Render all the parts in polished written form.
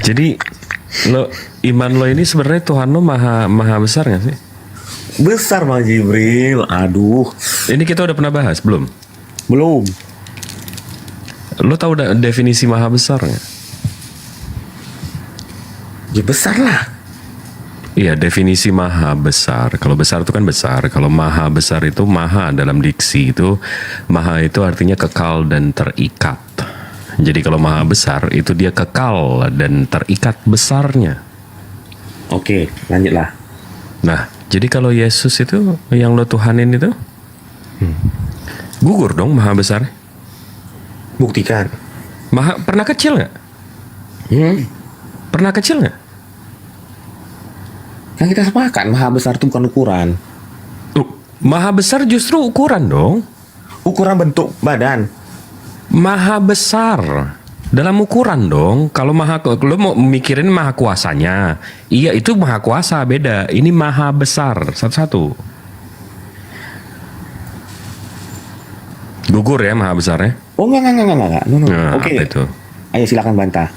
Jadi iman lo ini sebenarnya Tuhan lo maha besar nggak sih? Besar Bang Jibril. Aduh. Ini kita udah pernah bahas belum? Belum. Lo tahu definisi maha besar nggak? Ya besar lah. Iya, definisi maha besar. Kalau besar itu kan besar. Kalau maha besar itu maha dalam diksi itu, maha itu artinya kekal dan terikat. Jadi kalau maha besar itu dia kekal dan terikat besarnya. Oke, lanjutlah. Nah, jadi kalau Yesus itu yang lo Tuhanin itu gugur dong maha besar. Buktikan. Pernah kecil nggak? Pernah kecil nggak? Kan kita sepakat maha besar itu bukan ukuran. Maha besar justru ukuran dong. Ukuran bentuk badan. Maha besar dalam ukuran dong. Kalau lo mau mikirin maha kuasanya, iya itu maha kuasa beda. Ini maha besar satu-satu. Gugur ya maha besarnya. Oh enggak. No. Nah, Oke. apa itu? Ayo silakan bantah.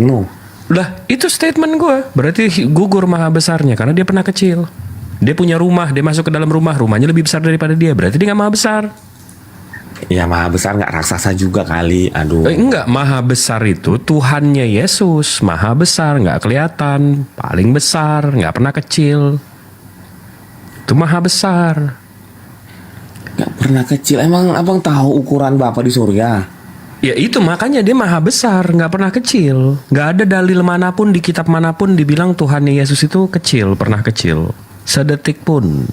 No. Lah itu statement gue. Berarti gugur maha besarnya karena dia pernah kecil. Dia punya rumah, dia masuk ke dalam rumahnya lebih besar daripada dia. Berarti dia nggak maha besar. Ya maha besar nggak raksasa juga kali. Aduh. Enggak, maha besar itu Tuhannya Yesus. Maha besar, nggak kelihatan. Paling besar, nggak pernah kecil. Itu maha besar. Nggak pernah kecil. Emang abang tahu ukuran Bapak di surga? Ya itu makanya dia maha besar, nggak pernah kecil. Nggak ada dalil manapun di kitab manapun dibilang Tuhannya Yesus itu kecil, pernah kecil. Sedetik pun.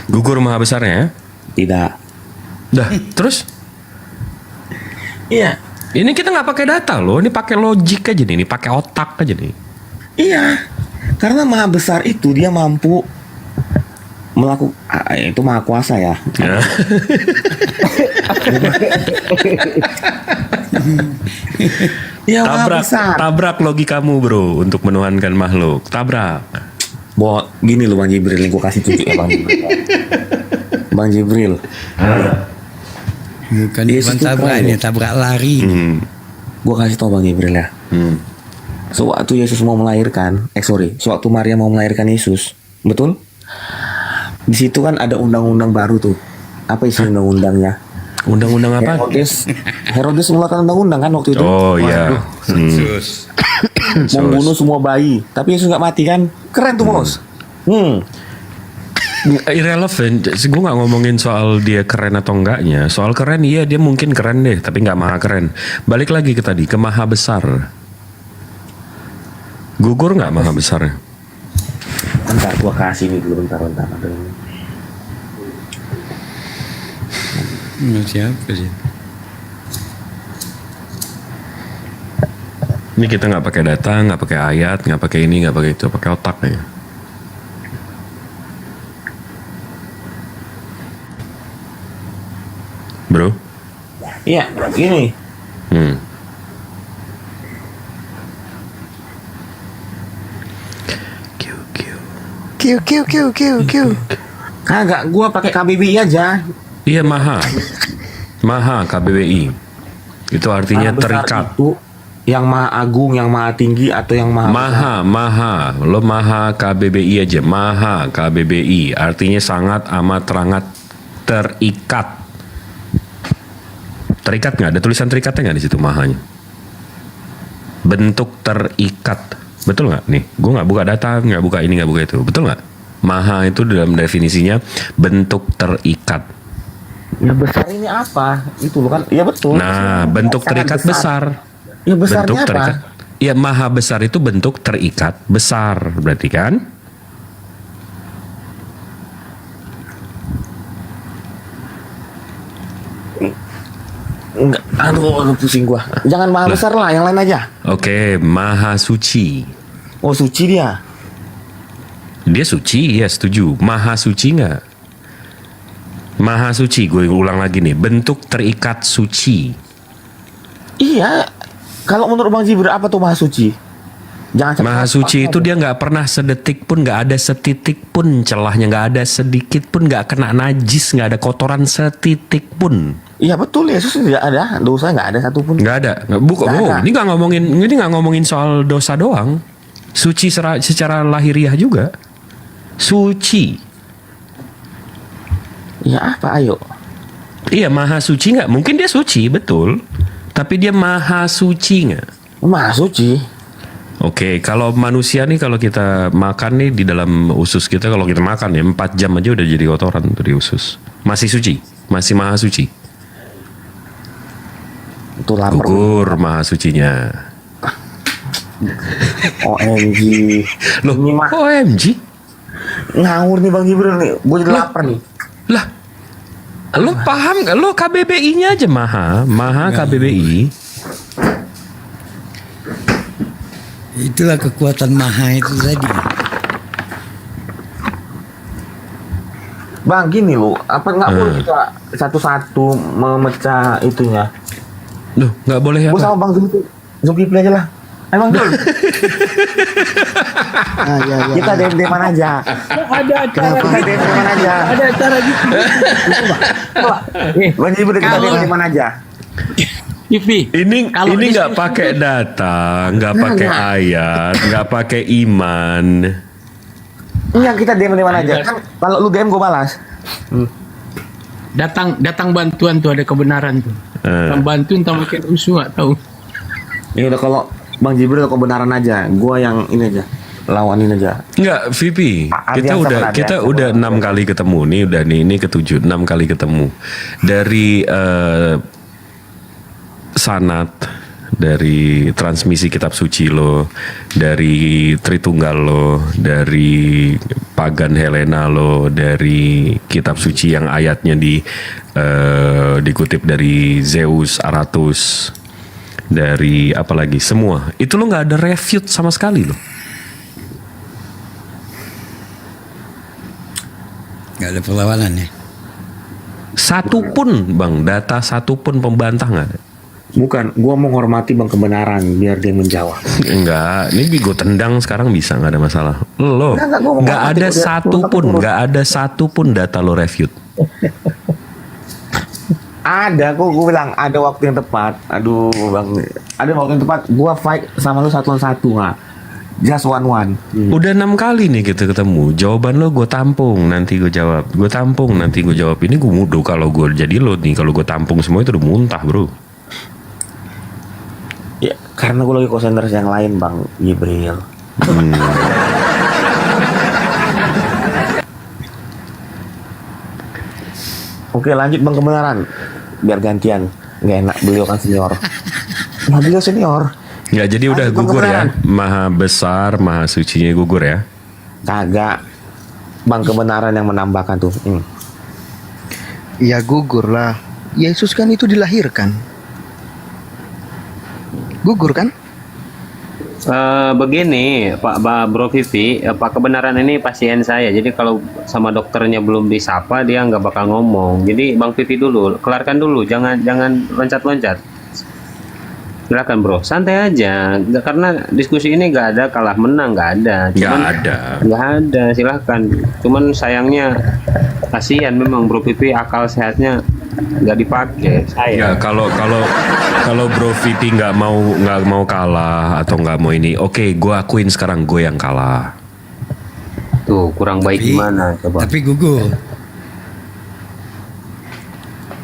Gugur maha besarnya ya? Tidak. Dah, terus? Iya. Ini kita nggak pakai data loh, ini pakai logik aja nih, ini pakai otak aja nih. Iya. Karena maha besar itu dia mampu melakukan itu maha kuasa ya. Ya. Ya maha besar. Tabrak logikamu bro untuk menuhankan makhluk. Tabrak. Gini loh Bang Jibril, gue kasih tunjuk ya Bang Jibril. Bang Jibril. Bukan Yesus tabrak ini, tabrak lari. Gue kasih tau Bang Jibril ya. Sewaktu Yesus mau melahirkan, sewaktu Maria mau melahirkan Yesus, betul? Di situ kan ada undang-undang baru tuh. Apa isi undang-undangnya? Undang-undang apa? Herodes mengeluarkan undang-undang kan waktu itu. Oh iya. Sus. Membunuh semua bayi. Tapi Yesus nggak mati kan? Keren tuh bos. Irrelevant. Gue nggak ngomongin soal dia keren atau enggaknya. Soal keren iya dia mungkin keren deh, tapi nggak maha keren. Balik lagi ke tadi, ke maha besar. Gugur nggak maha besar? Bentar, gua kasih nih dulu bentar. Siapa sih? Ini kita nggak pakai data, nggak pakai ayat, nggak pakai ini, nggak pakai itu, pakai otak aja. Bro? Iya, gini. Q. Kagak, gua pakai KBBI aja. Iya maha KBBI. Itu artinya Maha besar terikat. itu yang maha agung, yang maha tinggi atau yang maha Maha. Lo maha KBBI aja. Maha KBBI artinya sangat amat sangat terikat. Terikat nggak? Ada tulisan terikatnya nggak di situ mahanya? Bentuk terikat. Betul nggak? Nih, gue nggak buka data, nggak buka ini, nggak buka itu. Betul nggak? Maha itu dalam definisinya bentuk terikat. Ya besar ini apa? Itu lo kan? Iya betul. Nah, bentuk terikat besar. Ya besarnya Bentuk apa? terikat. Ya maha besar itu bentuk terikat besar, berarti kan? Enggak, aduh pusing gua. Jangan maha besar lah, yang lain aja. Oke, maha suci. Oh suci dia. Dia suci, ya setuju. Maha suci nggak? Maha suci, gue ulang lagi nih. Bentuk terikat suci. Iya. Kalau menurut Bang Jibril apa tuh maha suci? Jangan Maha suci itu dia nggak pernah sedetik pun, nggak ada setitik pun celahnya, nggak ada sedikit pun, nggak kena najis, nggak ada kotoran setitik pun. Iya betul, Yesus tidak ada dosa, nggak ada satupun. Nggak ada. Bukan. Nggak ada. Ini nggak ngomongin soal dosa doang. Suci secara lahiriah juga. Suci. Ya apa? Ayo. Iya, maha suci nggak? Mungkin dia suci, betul. Tapi dia maha suci nggak? Maha suci. Oke, kalau manusia nih, kalau kita makan nih di dalam usus kita, kalau kita makan ya 4 jam aja udah jadi kotoran tuh di usus. Masih suci, masih maha suci. Itu lapar. Gugur maha sucinya. OMG. Loh, Ini mah OMG? ngawur nih Bang Jibril nih. Gue jadi lapar nih. Lah, lo paham gak? Lo KBBI-nya aja maha KBBI. Itulah kekuatan maha itu tadi. Bang gini loh, apa nggak boleh kita satu-satu memecah itunya? Loh, nggak boleh Gue apa? sama Bang Zulkifli aja lah. Emang Zul, kita DM-an aja. Ada acara Kita DM-an aja. Ada acara gitu. Bang Jibril kita DM-an aja. TV. Ini nggak pakai data, nggak pakai ayat, nggak pakai iman. Iya kita DM-an aja. Kan kalau lu DM gue balas. Datang bantuan tuh, ada kebenaran tuh. Datang bantuan tak pakai rusuh tahu. Ya udah kalau Bang Jibril kebenaran aja, gue yang ini aja, lawanin aja. Nggak, Vivi. Adian Kita udah 6 kali ketemu nih, udah ini ke-7, 6 kali ketemu. Dari sanat, dari transmisi kitab suci lo, dari Tritunggal lo, dari Pagan Helena lo, dari kitab suci yang ayatnya dikutip dari Zeus, Aratus, dari apa lagi, semua itu lo nggak ada refute sama sekali lo. Gak ada perlawanan ya. Satu pun bang, data satu pun pembantah nggak ada. Bukan, gue menghormati Bang kebenaran biar dia menjawab. Enggak, ini gue tendang sekarang bisa, nggak ada masalah. Lo Enggak, gua mau nggak ngomong ada aja, udah, satu turun, pun, turun. nggak ada satu pun data lo refute. Ada, gue bilang ada waktu yang tepat. Aduh Bang, ada waktu yang tepat. Gue fight sama lu 1-1 nggak? Just 1-1. Udah 6 kali nih kita ketemu. Jawaban lo gue tampung, nanti gue jawab. Gue tampung, nanti gue jawab. Ini gue mudo kalau gue jadi lo nih. Kalau gue tampung semua itu udah muntah bro. Ya, karena gue lagi konsentrasi yang lain Bang Jibril. Oke lanjut Bang kebenaran. Biar gantian. Gak enak, beliau kan senior. Nah beliau senior. Nggak, jadi udah Lanjut, Bang gugur ya. kebenaran. Maha besar, maha sucinya gugur ya. Kagak. Bang kebenaran yang menambahkan tuh. Ya gugur lah. Yesus kan itu dilahirkan. Gugur kan? Begini Pak Bro Vivi, Pak kebenaran ini pasien saya. Jadi kalau sama dokternya belum disapa dia nggak bakal ngomong. Jadi Bang Vivi dulu, kelarkan dulu, jangan loncat-loncat. Silakan Bro, santai aja. Karena diskusi ini nggak ada kalah menang, nggak ada. Nggak ada, silahkan. Cuman sayangnya kasihan memang Bro Vivi, akal sehatnya nggak dipakai. Ya kalau Bro Vivi nggak mau kalah atau nggak mau ini, oke, gue akuin sekarang gue yang kalah. Tuh kurang baik gimana coba? Tapi gugur.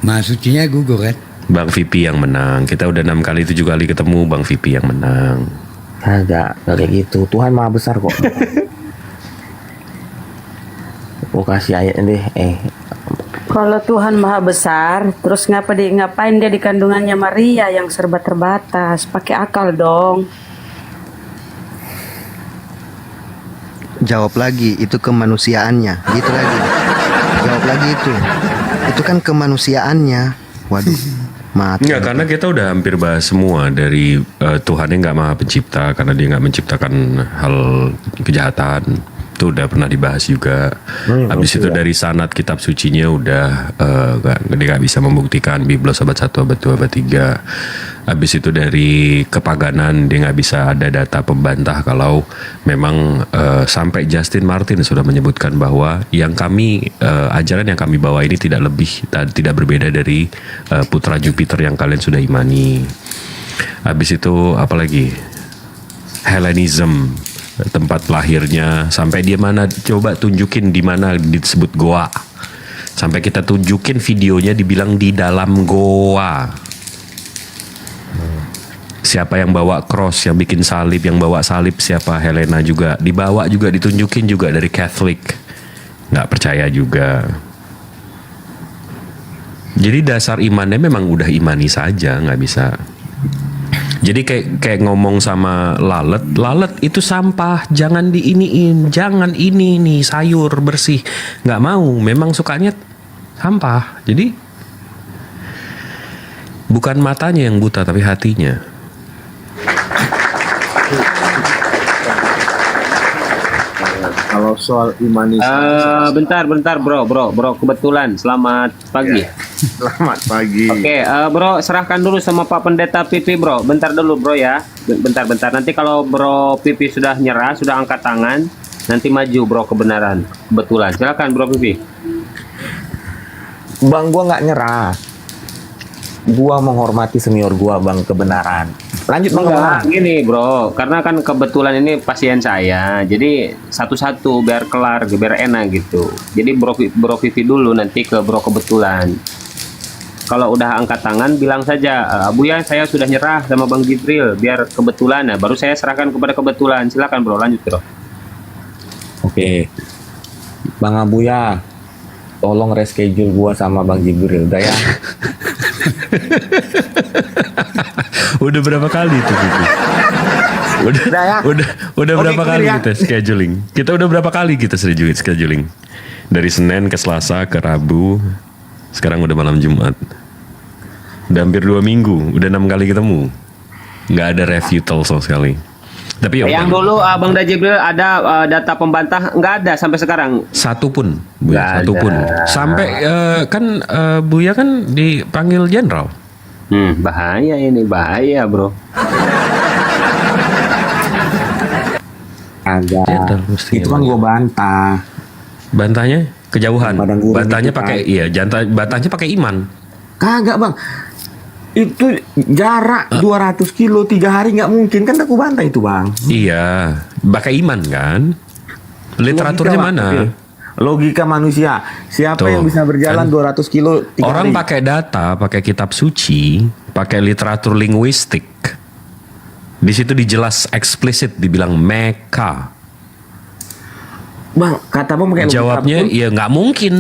Maha sucinya gugur kan? Bang Vivi yang menang. Kita udah 6 kali 7 kali ketemu, Bang Vivi yang menang. Kagak kayak gitu. Tuhan maha besar kok. Gue kasih ayatnya deh. Kalau Tuhan maha besar, terus ngapain dia di kandungannya Maria yang serba terbatas? Pakai akal dong. Jawab lagi, itu kemanusiaannya. Gitu lagi. Jawab lagi itu. Itu kan kemanusiaannya. Waduh. Mati. Enggak, karena kita udah hampir bahas semua dari Tuhan yang nggak maha pencipta karena dia nggak menciptakan hal kejahatan. itu udah pernah dibahas juga. Habis itu dari sanad kitab sucinya udah dia nggak bisa membuktikan Biblos abad 1, abad 2, abad 3. Habis itu dari kepaganan dia nggak bisa ada data pembantah kalau memang sampai Justin Martin sudah menyebutkan bahwa yang kami ajaran yang kami bawa ini tidak berbeda dari putra Jupiter yang kalian sudah imani. Habis itu apalagi Hellenism, tempat lahirnya, sampai dia mana, coba tunjukin di mana disebut goa. Sampai kita tunjukin videonya dibilang di dalam goa. Siapa yang bawa cross, yang bikin salib, yang bawa salib siapa? Helena juga dibawa, juga ditunjukin juga dari Catholic. Nggak percaya juga. Jadi dasar imannya memang udah imani saja, nggak bisa. Jadi kayak ngomong sama lalat itu sampah, jangan diiniin, jangan ini nih sayur bersih, nggak mau, memang sukanya sampah. Jadi bukan matanya yang buta tapi hatinya. Kalau soal Bentar bro, kebetulan selamat pagi. selamat pagi. Oke, bro, serahkan dulu sama Pak Pendeta Pipi, bro. Bentar dulu, bro ya. Bentar. Nanti kalau bro Pipi sudah nyerah, sudah angkat tangan, nanti maju bro kebenaran. Kebetulan. Silakan bro Pipi. Bang, gua nggak nyerah. Gua menghormati senior gua, Bang, kebenaran. Lanjut Bang, kebenaran. Gini bro, karena kan kebetulan ini pasien saya, jadi satu-satu biar kelar, biar enak gitu. Jadi bro Pipi dulu, nanti ke bro kebetulan. Kalau udah angkat tangan, bilang saja, Buya saya sudah nyerah sama Bang Jibril, biar kebetulan. Nah, baru saya serahkan kepada kebetulan. Silakan bro, lanjut bro. Oke. Bang Abuya, tolong reschedule gua sama Bang Jibril, udah ya. Udah berapa kali itu Pipi? Udah berapa kali kita scheduling? Kita udah berapa kali kita scheduling? Dari Senin ke Selasa ke Rabu, sekarang udah malam Jumat. Udah hampir 2 minggu, udah 6 kali ketemu. Nggak ada refutal sama sekali. Tapi yang dulu Bang Jibril ada data pembantah, nggak ada sampai sekarang. Satu pun, Buya, Nggak satu ada. pun. Sampai kan Buya kan dipanggil jenderal. Bahaya ini, bahaya bro. Agak. Jenderal mestinya, Itu kan Bang. gua bantah. Bantahnya kejauhan. Padang gurun Bantahnya itu kan. pakai bantahnya pakai iman. Kagak, Bang. Itu jarak 200 kilo 3 hari nggak mungkin kan aku bantah itu, Bang. Iya, pakai iman kan? Literaturnya Logika, mana? Bang. Logika manusia. Siapa Tuh, yang bisa berjalan kan? 200 kilo 3 Orang hari? pakai data, pakai kitab suci, pakai literatur linguistik. Di situ dijelas eksplisit dibilang Meka. Bang, kata Bang pakai logika Jawabnya betul? ya nggak mungkin.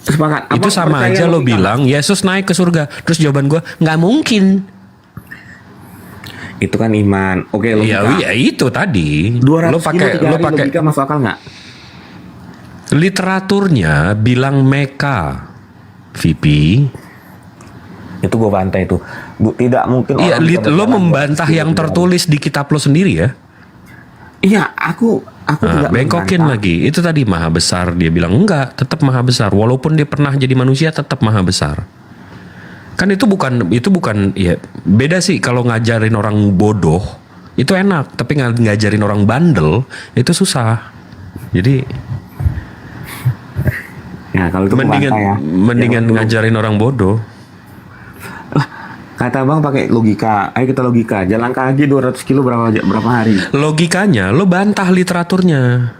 Sepakat. Itu Abang sama percaya aja lo logika? bilang Yesus naik ke surga. Terus jawaban gue nggak mungkin. Itu kan iman. Oke, logika. Ya itu tadi. 200 Lo pakai kilo 3 lo hari pakai logika masuk akal nggak? literaturnya bilang Meka. VP. Itu gue bantah itu. Tidak mungkin Iya, orang bisa lo berjalan membantah 200 kilo yang 3 hari. tertulis di kitab lo sendiri ya. Iya, aku Nah, tidak bengkokin membantah. lagi. Itu tadi maha besar. Dia bilang enggak, tetap maha besar. Walaupun dia pernah jadi manusia, tetap maha besar. Kan itu bukan ya beda sih kalau ngajarin orang bodoh itu enak, tapi ngajarin orang bandel itu susah. Jadi Ya, kalau itu mendingan membantah ya. mendingan Yang ngajarin orang bodoh. kata Bang pakai logika. Ayo kita logika. Jalan kaki 200 kilo berapa hari? Logikanya lo bantah literaturnya.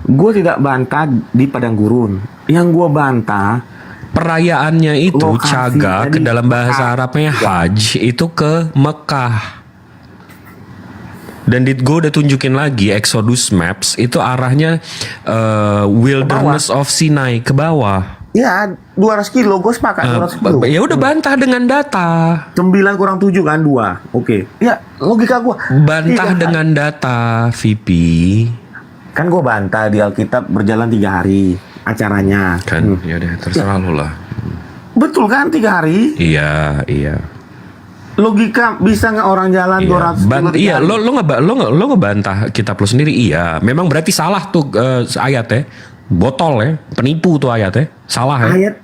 Gue tidak bantah di padang gurun. Yang gue bantah Perayaannya itu Lokasi caga ke tadi, dalam bahasa Mekah. Arabnya Hajj itu ke Mekah. Dan gue udah tunjukin lagi Exodus Maps itu arahnya Wilderness of Sinai ke bawah. ya 200 kilo. Gue sepakat 200 kilo. Ya udah bantah dengan data. 9 kurang 7 kan 2. Oke. Ya logika gue. Bantah dengan data, VP. Kan gue bantah di Alkitab berjalan 3 hari acaranya. Kan, ya udah terserah lo lah. Betul kan 3 hari? Iya. Logika bisa nggak orang jalan 200 kilo Iya, tiga hari? lo ngebantah kitab lo sendiri. Iya, memang berarti salah tuh ayatnya. Botol ya, penipu tuh ayatnya. Salah ya. Ayat,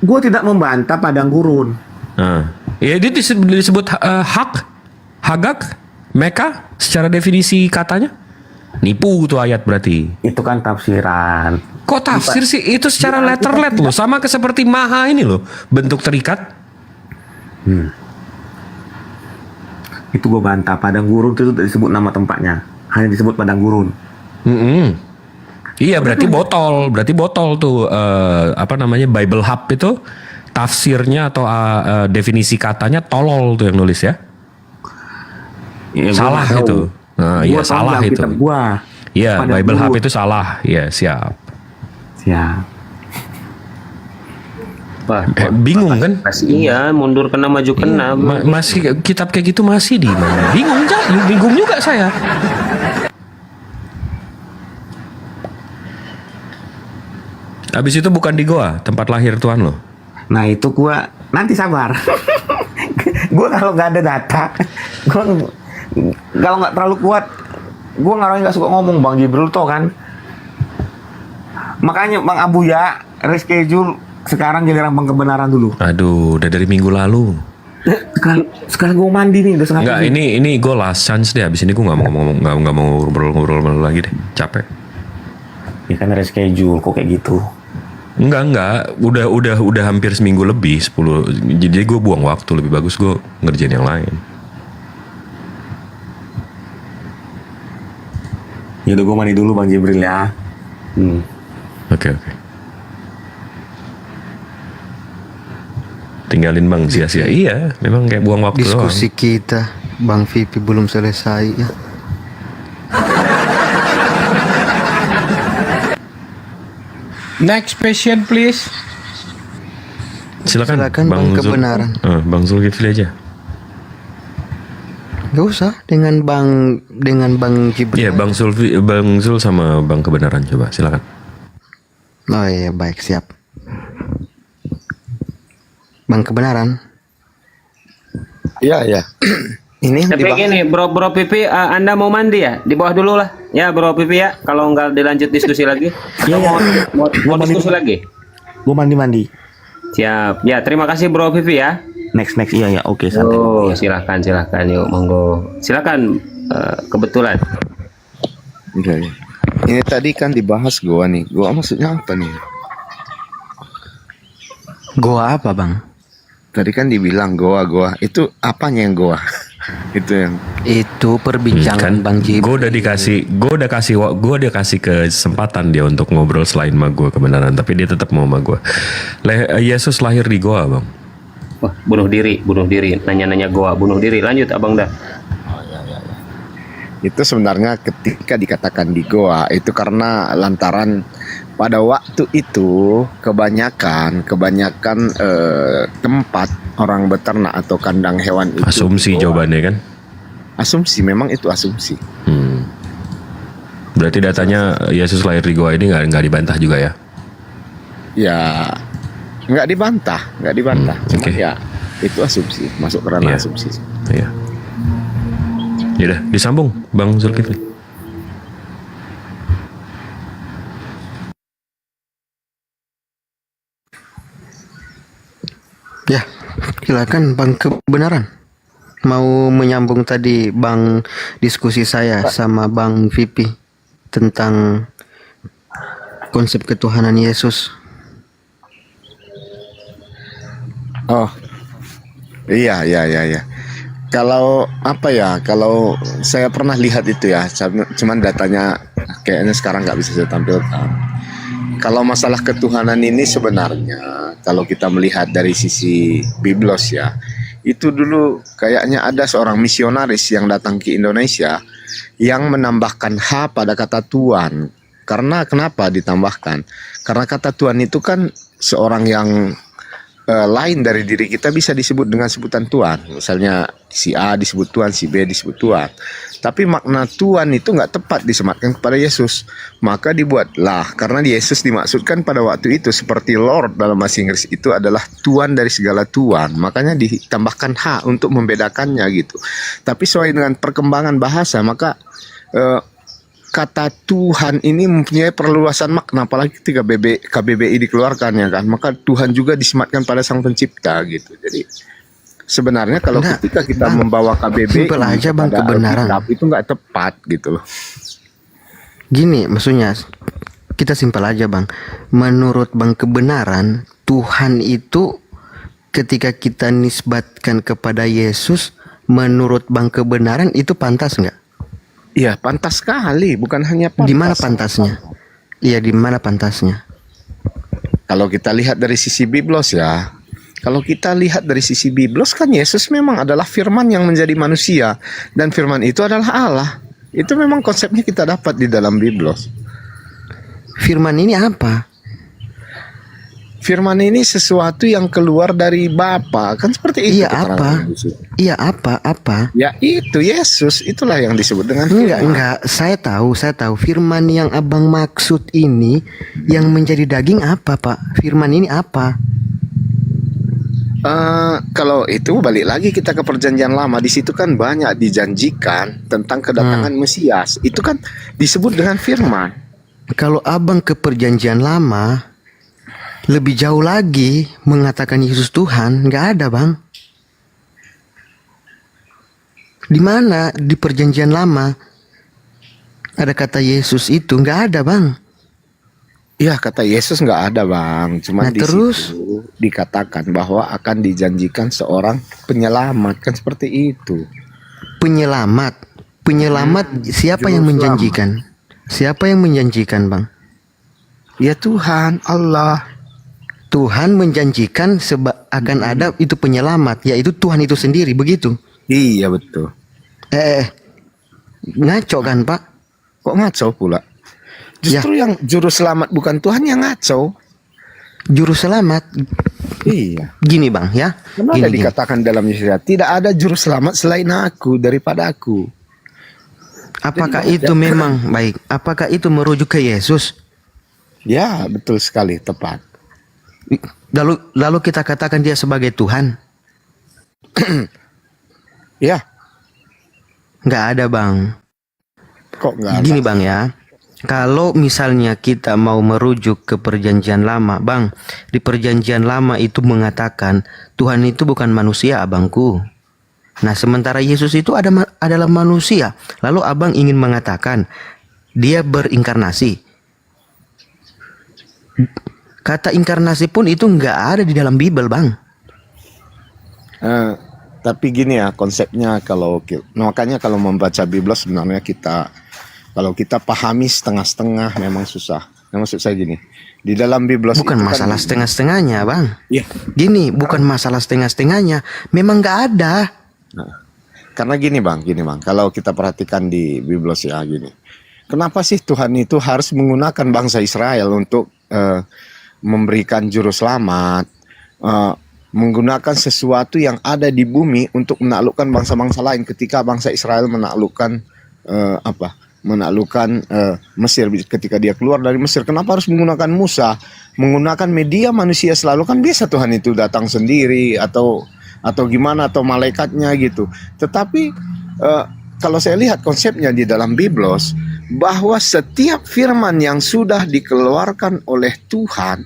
gue tidak membantah padang gurun. Nah, ya dia disebut hagak, meka secara definisi katanya. Nipu tuh ayat berarti. Itu kan tafsiran. Kok tafsir sih? Itu secara letterlet loh, sama seperti maha ini loh, bentuk terikat. Itu gue bantah. Padang gurun itu tidak disebut nama tempatnya, hanya disebut padang gurun. Iya, berarti botol tuh apa namanya, Bible Hub itu tafsirnya atau definisi katanya tolol tuh yang nulis ya. Ya, Salah gua nggak itu. tahu. Nah, Gua iya tahu salah dalam itu. kitab gua. Iya, Padang Bible Hub gurun. itu salah. Iya, siap. Ya. Wah, Bingung kan? iya, mundur kena maju kena. Masih kitab kayak gitu masih di mana? Bingung juga saya. Habis itu bukan di goa, tempat lahir Tuhan lo. Nah itu gua nanti sabar. Gua kalau nggak ada data, gua kalau nggak terlalu kuat, gua nggak suka ngomong Bang Jibril toh kan. Makanya Bang Abuya reschedule sekarang giliran Bang Kebenaran dulu. Aduh, udah dari minggu lalu. Sekarang gua mandi nih udah setengah Enggak, tujuh. ini gue last chance deh. Abis ini gue nggak mau ngomong, nggak mau ngobrol lagi deh. Capek. Ya kan reschedule kok kayak gitu. Enggak. Udah hampir seminggu lebih, 10. Jadi gue buang waktu, lebih bagus gue ngerjain yang lain. Ya udah gua mandi dulu Bang Jibril ya. Oke. Tinggalin Bang sia-sia. Iya, memang kayak buang waktu Diskusi doang. kita, Bang Vivi belum selesai ya. Next patient please. Silakan Bang Kebenaran. Bang Zulkifli aja. Gak usah dengan Bang Jibril. Iya, Bang Zul sama Bang Kebenaran, coba silakan. Oh iya, baik, siap. Bang Kebenaran. Iya. Ini Tapi dibahas. gini, Bro Pipi, Anda mau mandi ya? Di bawah dulu lah. Ya, Bro Pipi ya. Kalau nggak dilanjut diskusi lagi. Iya, Mau diskusi lagi? Gua mandi. Siap. Ya, terima kasih Bro Pipi ya. Next iya oke santai. Oh, silahkan yuk, monggo. Silakan, kebetulan. Iya. Ini tadi kan dibahas goa nih. Goa maksudnya apa nih? Goa apa, Bang? Tadi kan dibilang goa. Itu apanya yang goa? Itu yang Itu perbincangan Bang Jibril. Gue udah kasih kesempatan dia untuk ngobrol selain sama gue Kebenaran, tapi dia tetap mau sama gue. Yesus lahir di goa, Bang. Wah, bunuh diri. Nanya-nanya goa, bunuh diri. Lanjut, Abang dah. itu sebenarnya ketika dikatakan di goa itu karena lantaran pada waktu itu kebanyakan tempat orang beternak atau kandang hewan itu Asumsi jawabannya kan? Asumsi, memang itu asumsi. Berarti datanya Yesus lahir di goa ini nggak dibantah juga ya? Ya nggak dibantah. Cuma oke. ya itu asumsi, masuk kerana Iya. asumsi. Iya. Yaudah, disambung Bang Zulkifli. Ya, silakan Bang Kebenaran. Mau menyambung tadi Bang diskusi saya sama Bang Vipi tentang konsep ketuhanan Yesus. Oh, iya. Kalau apa ya? Kalau saya pernah lihat itu ya, cuman datanya kayaknya sekarang nggak bisa saya tampilkan. Kalau masalah ketuhanan ini sebenarnya, kalau kita melihat dari sisi Biblos ya, itu dulu kayaknya ada seorang misionaris yang datang ke Indonesia yang menambahkan H pada kata Tuhan. Karena kenapa ditambahkan? Karena kata Tuhan itu kan seorang yang lain dari diri kita bisa disebut dengan sebutan Tuhan. Misalnya si A disebut Tuhan, si B disebut Tuhan. Tapi makna Tuhan itu nggak tepat disematkan kepada Yesus. Maka dibuatlah, karena Yesus dimaksudkan pada waktu itu seperti Lord dalam bahasa Inggris itu adalah Tuhan dari segala Tuhan. Makanya ditambahkan H untuk membedakannya gitu. Tapi sesuai dengan perkembangan bahasa, maka kata Tuhan ini mempunyai perluasan makna, apalagi ketika KBBI dikeluarkan ya kan, maka Tuhan juga disematkan pada Sang Pencipta gitu. Jadi sebenarnya kalau ketika kita membawa KBBI simpel aja Bang, pada kebenaran. Alkitab itu nggak tepat gitu loh. Gini maksudnya, kita simpel aja Bang. Menurut Bang kebenaran, Tuhan itu ketika kita nisbatkan kepada Yesus, menurut Bang kebenaran itu pantas nggak? Iya, pantas sekali, bukan hanya pantas. Di mana pantasnya? Iya, di mana pantasnya? Kalau kita lihat dari sisi Biblos ya, kalau kita lihat dari sisi Biblos kan Yesus memang adalah firman yang menjadi manusia, dan firman itu adalah Allah. Itu memang konsepnya kita dapat di dalam Biblos. Firman ini apa? Firman ini sesuatu yang keluar dari Bapa, kan seperti itu. Iya apa? Iya apa? Ya itu Yesus, itulah yang disebut dengan firman. Enggak, saya tahu firman yang Abang maksud ini yang menjadi daging apa, Pak? Firman ini apa? Kalau itu balik lagi kita ke perjanjian lama, di situ kan banyak dijanjikan tentang kedatangan Mesias. Itu kan disebut dengan firman. Kalau Abang ke perjanjian lama lebih jauh lagi mengatakan Yesus Tuhan, nggak ada Bang. Di mana di perjanjian lama ada kata Yesus itu? Nggak ada Bang. Iya, kata Yesus nggak ada Bang. Cuman di terus situ dikatakan bahwa akan dijanjikan seorang penyelamat, kan seperti itu. penyelamat siapa yang menjanjikan? Siapa yang menjanjikan Bang? Ya Tuhan Allah. Tuhan menjanjikan akan ada itu penyelamat, yaitu Tuhan itu sendiri, begitu? Iya betul. Ngaco kan Pak? Kok ngaco pula? Justru yang juru selamat bukan Tuhan yang ngaco. Juru selamat. Iya. Gini Bang ya. Karena ada dikatakan dalam Yesaya, tidak ada juru selamat selain aku, daripada aku. Apakah itu memang baik? Apakah itu merujuk ke Yesus? Ya betul sekali, tepat. Lalu kita katakan dia sebagai Tuhan? Ya. Nggak ada Bang. Kok nggak ada? Gini Bang ya. Kalau misalnya kita mau merujuk ke perjanjian lama, Bang, di perjanjian lama itu mengatakan Tuhan itu bukan manusia, abangku. Nah, sementara Yesus itu adalah manusia. Lalu abang ingin mengatakan dia berinkarnasi. Kata inkarnasi pun itu nggak ada di dalam Bible, Bang. Tapi gini ya konsepnya, makanya kalau membaca Bible sebenarnya kalau kita pahami setengah-setengah memang susah. Yang maksud saya gini, di dalam Bible bukan masalah setengah-setengahnya, Bang. Iya. Gini, bukan masalah setengah-setengahnya. Memang nggak ada. Nah, karena gini bang, kalau kita perhatikan di Bible ya gini, kenapa sih Tuhan itu harus menggunakan bangsa Israel untuk memberikan juru selamat, menggunakan sesuatu yang ada di bumi untuk menaklukkan bangsa-bangsa lain ketika bangsa Israel menaklukkan Mesir ketika dia keluar dari Mesir. Kenapa harus menggunakan Musa, menggunakan media manusia selalu? Kan biasa Tuhan itu datang sendiri atau gimana, atau malaikatnya gitu. Tetapi kalau saya lihat konsepnya di dalam Biblos, bahwa setiap firman yang sudah dikeluarkan oleh Tuhan,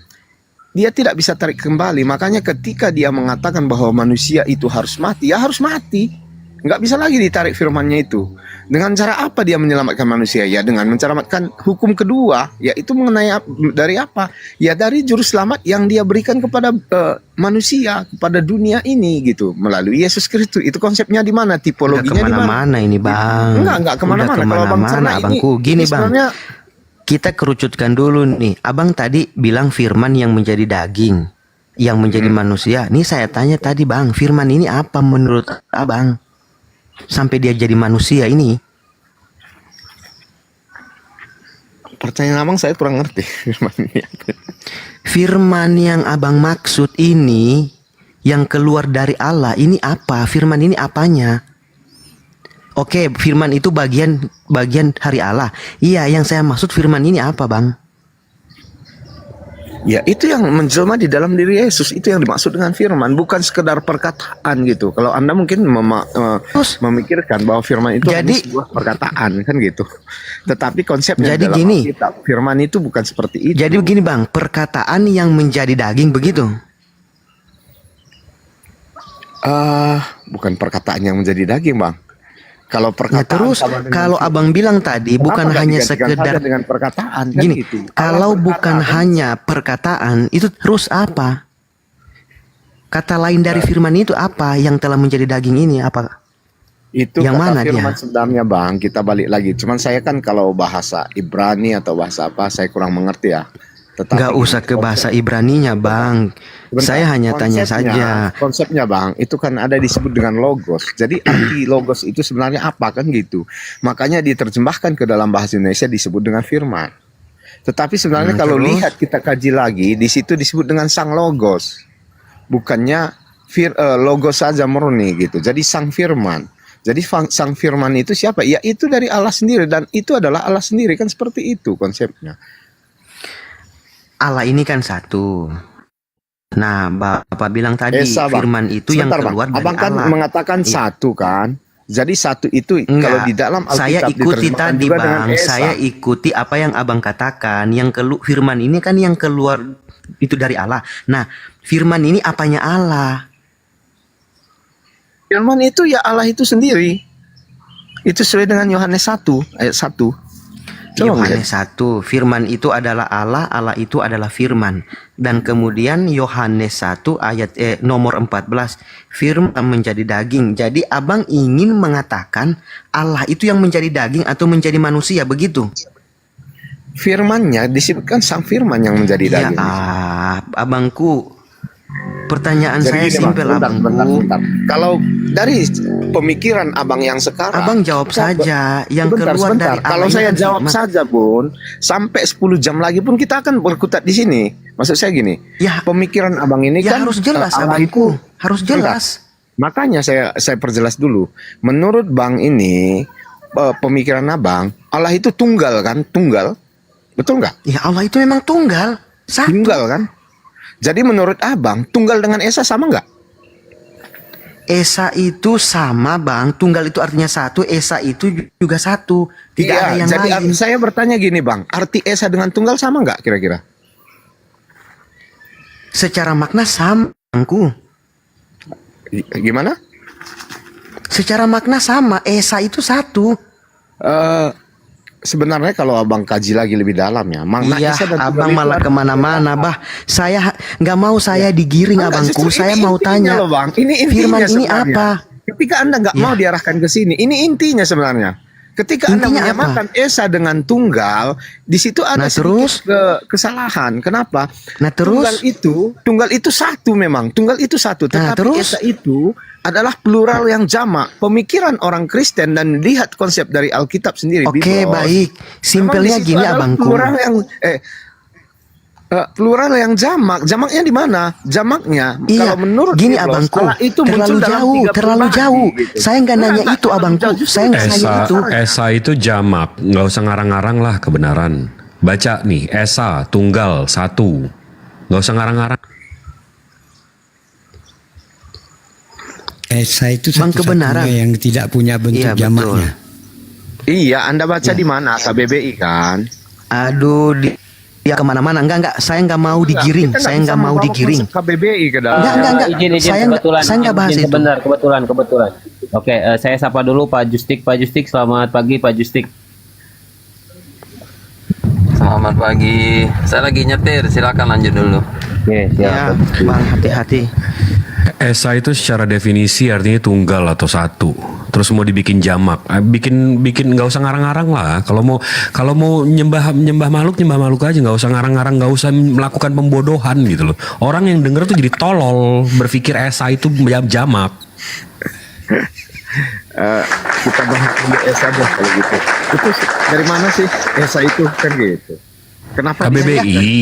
dia tidak bisa tarik kembali. Makanya ketika dia mengatakan bahwa manusia itu harus mati, ya harus mati. Nggak bisa lagi ditarik firmannya itu. Dengan cara apa dia menyelamatkan manusia? Ya dengan menyelamatkan hukum kedua, yaitu mengenai dari apa? Ya dari juru selamat yang dia berikan kepada manusia, kepada dunia ini gitu, melalui Yesus Kristus. Itu konsepnya di mana? Tipologinya di mana? Kemana-mana ini bang? Enggak kemana-mana. Kalau Bang Cerna abangku, gini bang. Kita kerucutkan dulu nih. Abang tadi bilang firman yang menjadi daging, yang menjadi manusia. Nih saya tanya tadi bang, firman ini apa menurut abang? Sampai dia jadi manusia ini. pertanyaan abang saya kurang ngerti. Firman yang abang maksud ini yang keluar dari Allah ini apa? Firman ini apanya? Oke, firman itu bagian hari Allah. Iya, yang saya maksud firman ini apa, Bang? Ya itu yang menjelma di dalam diri Yesus, itu yang dimaksud dengan firman, bukan sekedar perkataan gitu. Kalau Anda mungkin memikirkan bahwa firman itu hanya sebuah perkataan kan gitu. Tetapi konsepnya jadi dalam gini, Alkitab, firman itu bukan seperti itu. Jadi begini Bang, perkataan yang menjadi daging begitu? Bukan perkataan yang menjadi daging, Bang. Kalau perkataan terus kalau abang bilang tadi bukan hanya sekedar dengan perkataan kan gini, gitu. kalau bukan hanya perkataan itu terus apa? Kata lain dari firman itu apa yang telah menjadi daging ini apa? Itu yang kata mana firman dia? sebenarnya, Bang. Kita balik lagi. Cuman saya kan kalau bahasa Ibrani atau bahasa apa saya kurang mengerti ya. Tetapi Nggak usah ke bahasa Ibraninya, Bang. Saya hanya tanya saja. Konsepnya, Bang, itu kan ada disebut dengan logos. Jadi arti logos itu sebenarnya apa kan gitu. Makanya diterjemahkan ke dalam bahasa Indonesia disebut dengan firman. Tetapi sebenarnya kalau lihat kita kaji lagi, di situ disebut dengan sang logos. Bukannya logos saja murni gitu. Jadi sang firman. Jadi sang firman itu siapa? Ya itu dari Allah sendiri, dan itu adalah Allah sendiri, kan seperti itu konsepnya. Allah ini kan satu. Nah, Bapak bilang tadi firman itu Sebentar, yang keluar Bang. dari Abang kan Allah. mengatakan satu kan. Jadi satu itu kalau di dalam Alkitab saya ikuti tadi juga dengan Bang, Esa. saya ikuti apa yang Abang katakan. Yang firman ini kan yang keluar itu dari Allah. Nah, firman ini apanya Allah? Firman itu ya Allah itu sendiri. Itu sesuai dengan Yohanes 1 ayat 1. Yohanes 1, firman itu adalah Allah, Allah itu adalah firman. Dan kemudian Yohanes 1 ayat nomor 14, firman menjadi daging. Jadi abang ingin mengatakan Allah itu yang menjadi daging atau menjadi manusia, begitu? Firmannya disebutkan sang firman yang menjadi daging. Abangku, pertanyaan jadi saya gini, simpel, Bang, abangku. bentar. Kalau dari pemikiran abang yang sekarang, abang jawab saja yang keluar dari Allah. Kalau saya kan jawab firman. saja pun, sampai 10 jam lagi pun kita akan berkutat di sini. Maksud saya gini, pemikiran abang ini Ya kan harus jelas, Allah abangku. itu Harus jelas. Makanya saya perjelas dulu. Menurut bang ini, pemikiran abang, Allah itu tunggal kan? Tunggal, betul nggak? Ya Allah itu memang tunggal, satu. Tunggal kan? Jadi menurut abang, tunggal dengan Esa sama nggak? Esa itu sama Bang, tunggal itu artinya satu, Esa itu juga satu, tidak ada yang jadi lain. saya bertanya gini bang, arti Esa dengan tunggal sama nggak kira-kira? Secara makna sama, Bangku. Gimana? Secara makna sama, Esa itu satu. Sebenarnya kalau abang kaji lagi lebih dalam ya, makna Iya, Esa dan tunggal abang itu malah artinya kemana-mana, apa? bah. Saya nggak mau saya digiring, Enggak, abangku. justru Saya ini mau intinya tanya, loh, Bang. Ini intinya firman ini sebenarnya. apa? Ketika Anda nggak mau diarahkan ke sini, ini intinya sebenarnya. Ketika Anda Intinya menyamakan Esa dengan tunggal, di situ ada sedikit kesalahan. Kenapa? Nah, terus? Tunggal itu satu memang. Tunggal itu satu. Tetapi terus? Esa itu adalah plural yang jamak. Pemikiran orang Kristen dan lihat konsep dari Alkitab sendiri. Oke, Biblos. baik. Simpelnya Memang di situ gini, adalah abangku. Plural yang jamak. Jamaknya di mana? Jamaknya Iya, kalau menurut gini Biblos, abangku, Allah itu terlalu muncul dalam jauh, 30 terlalu bahasa, jauh. gitu. Saya nggak nanya Enggak, itu, terlalu abangku. jauh. Justru Saya nggak nanya Esa, itu. Esa itu jamak, nggak usah ngarang-ngarang lah kebenaran. Baca nih, Esa tunggal satu, nggak usah ngarang-ngarang. Esa itu Bang, kebenaran. satu-satunya yang tidak punya bentuk Iya, jamaknya. Iya, Anda baca di mana? KBBI kan? Aduh, dia kemana-mana. Enggak. Saya nggak mau digiring. Kita nggak Saya bisa nggak mau membawa digiring. konsep KBBI ke dalam. Enggak. Izin Saya nggak bahas izin itu. sebentar, kebetulan. Oke, saya sapa dulu Pak Justik. Pak Justik, selamat pagi Pak Justik. Selamat pagi. Saya lagi nyetir, silakan lanjut dulu. Oke, Ya, Bang, hati-hati. Esa itu secara definisi artinya tunggal atau satu. Terus mau dibikin jamak, bikin nggak usah ngarang-ngarang lah. Kalau mau nyembah makhluk aja, nggak usah ngarang-ngarang, nggak usah melakukan pembodohan gitu loh. Orang yang denger tuh jadi tolol, berpikir Esa itu jamak. Kita bahas dulu Esa deh kalau gitu. Itu dari mana sih Esa itu kan gitu? Kenapa KBBI,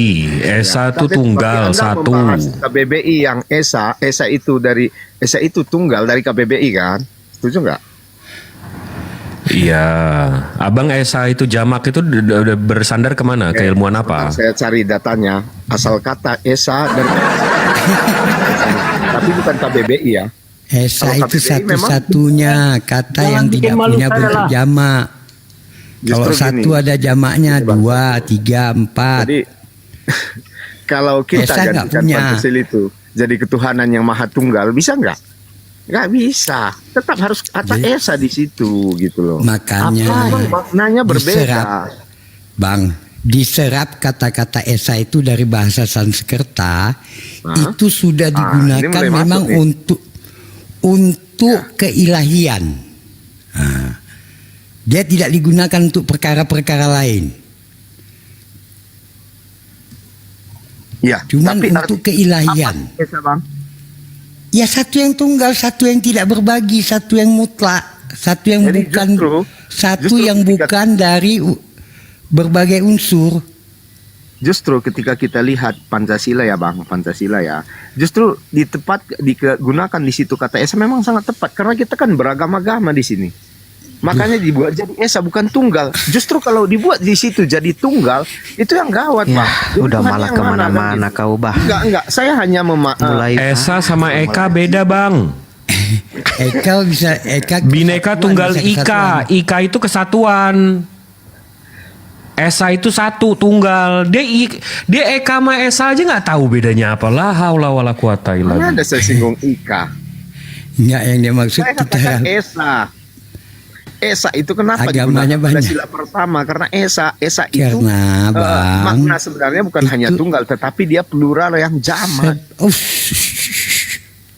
Esa itu Tapi tunggal Anda satu. membahas KBBI yang Esa itu tunggal dari KBBI kan? Setuju nggak? Iya, Abang Esa itu jamak itu udah bersandar kemana? Keilmuan apa? Saya cari datanya. Asal kata Esa dan tapi bukan KBBI ya. Esa Kalau itu KBBI memang- satu-satunya kata yang bikin tidak malu punya saya bentuk lah. jamak. Kalau Justru satu gini. ada jamaknya 2, 3, 4. Jadi kalau kita Esa nggak jadikan punya. Pancasila itu jadi ketuhanan yang maha tunggal, bisa nggak? Nggak bisa. Tetap harus kata Esa di situ gitu loh. Makanya Apa Bang, maknanya berbeda. diserap. Bang, diserap kata-kata Esa itu dari bahasa Sanskerta, itu sudah ini digunakan mulai memang masuk nih. untuk keilahian. Nah, dia tidak digunakan untuk perkara-perkara lain. Ya, Cuman tapi untuk keilahian. Esa Bang. Ya satu yang tunggal, satu yang tidak berbagi, satu yang mutlak, satu yang Jadi bukan, satu justru yang ketika- bukan dari berbagai unsur. Justru ketika kita lihat Pancasila ya Bang, Pancasila ya, justru digunakan di situ kata Esa memang sangat tepat karena kita kan beragama-agama di sini. Makanya dibuat jadi Esa bukan tunggal. Justru kalau dibuat di situ jadi tunggal, itu yang gawat Ya, Bang. Jadi udah Tuhan malah yang mana, kemana-mana kan gitu. kau, Bah. Enggak. Saya hanya Mulai Esa sama Eka beda, Bang. Eka bisa Bineka kesatuan, Tunggal bisa Ika. kesatuan. Ika itu kesatuan. Esa itu satu tunggal. Dia Eka sama Esa aja nggak tahu bedanya apa. La haula wala quwata illa Mana billah. ada saya singgung Ika. Enggak, yang dia maksud Saya kita katakan Esa. Esa itu kenapa Agamanya digunakan banyak. sila pertama karena Esa itu Karena, Bang, makna sebenarnya bukan hanya tunggal tetapi dia plural yang jamak. Coba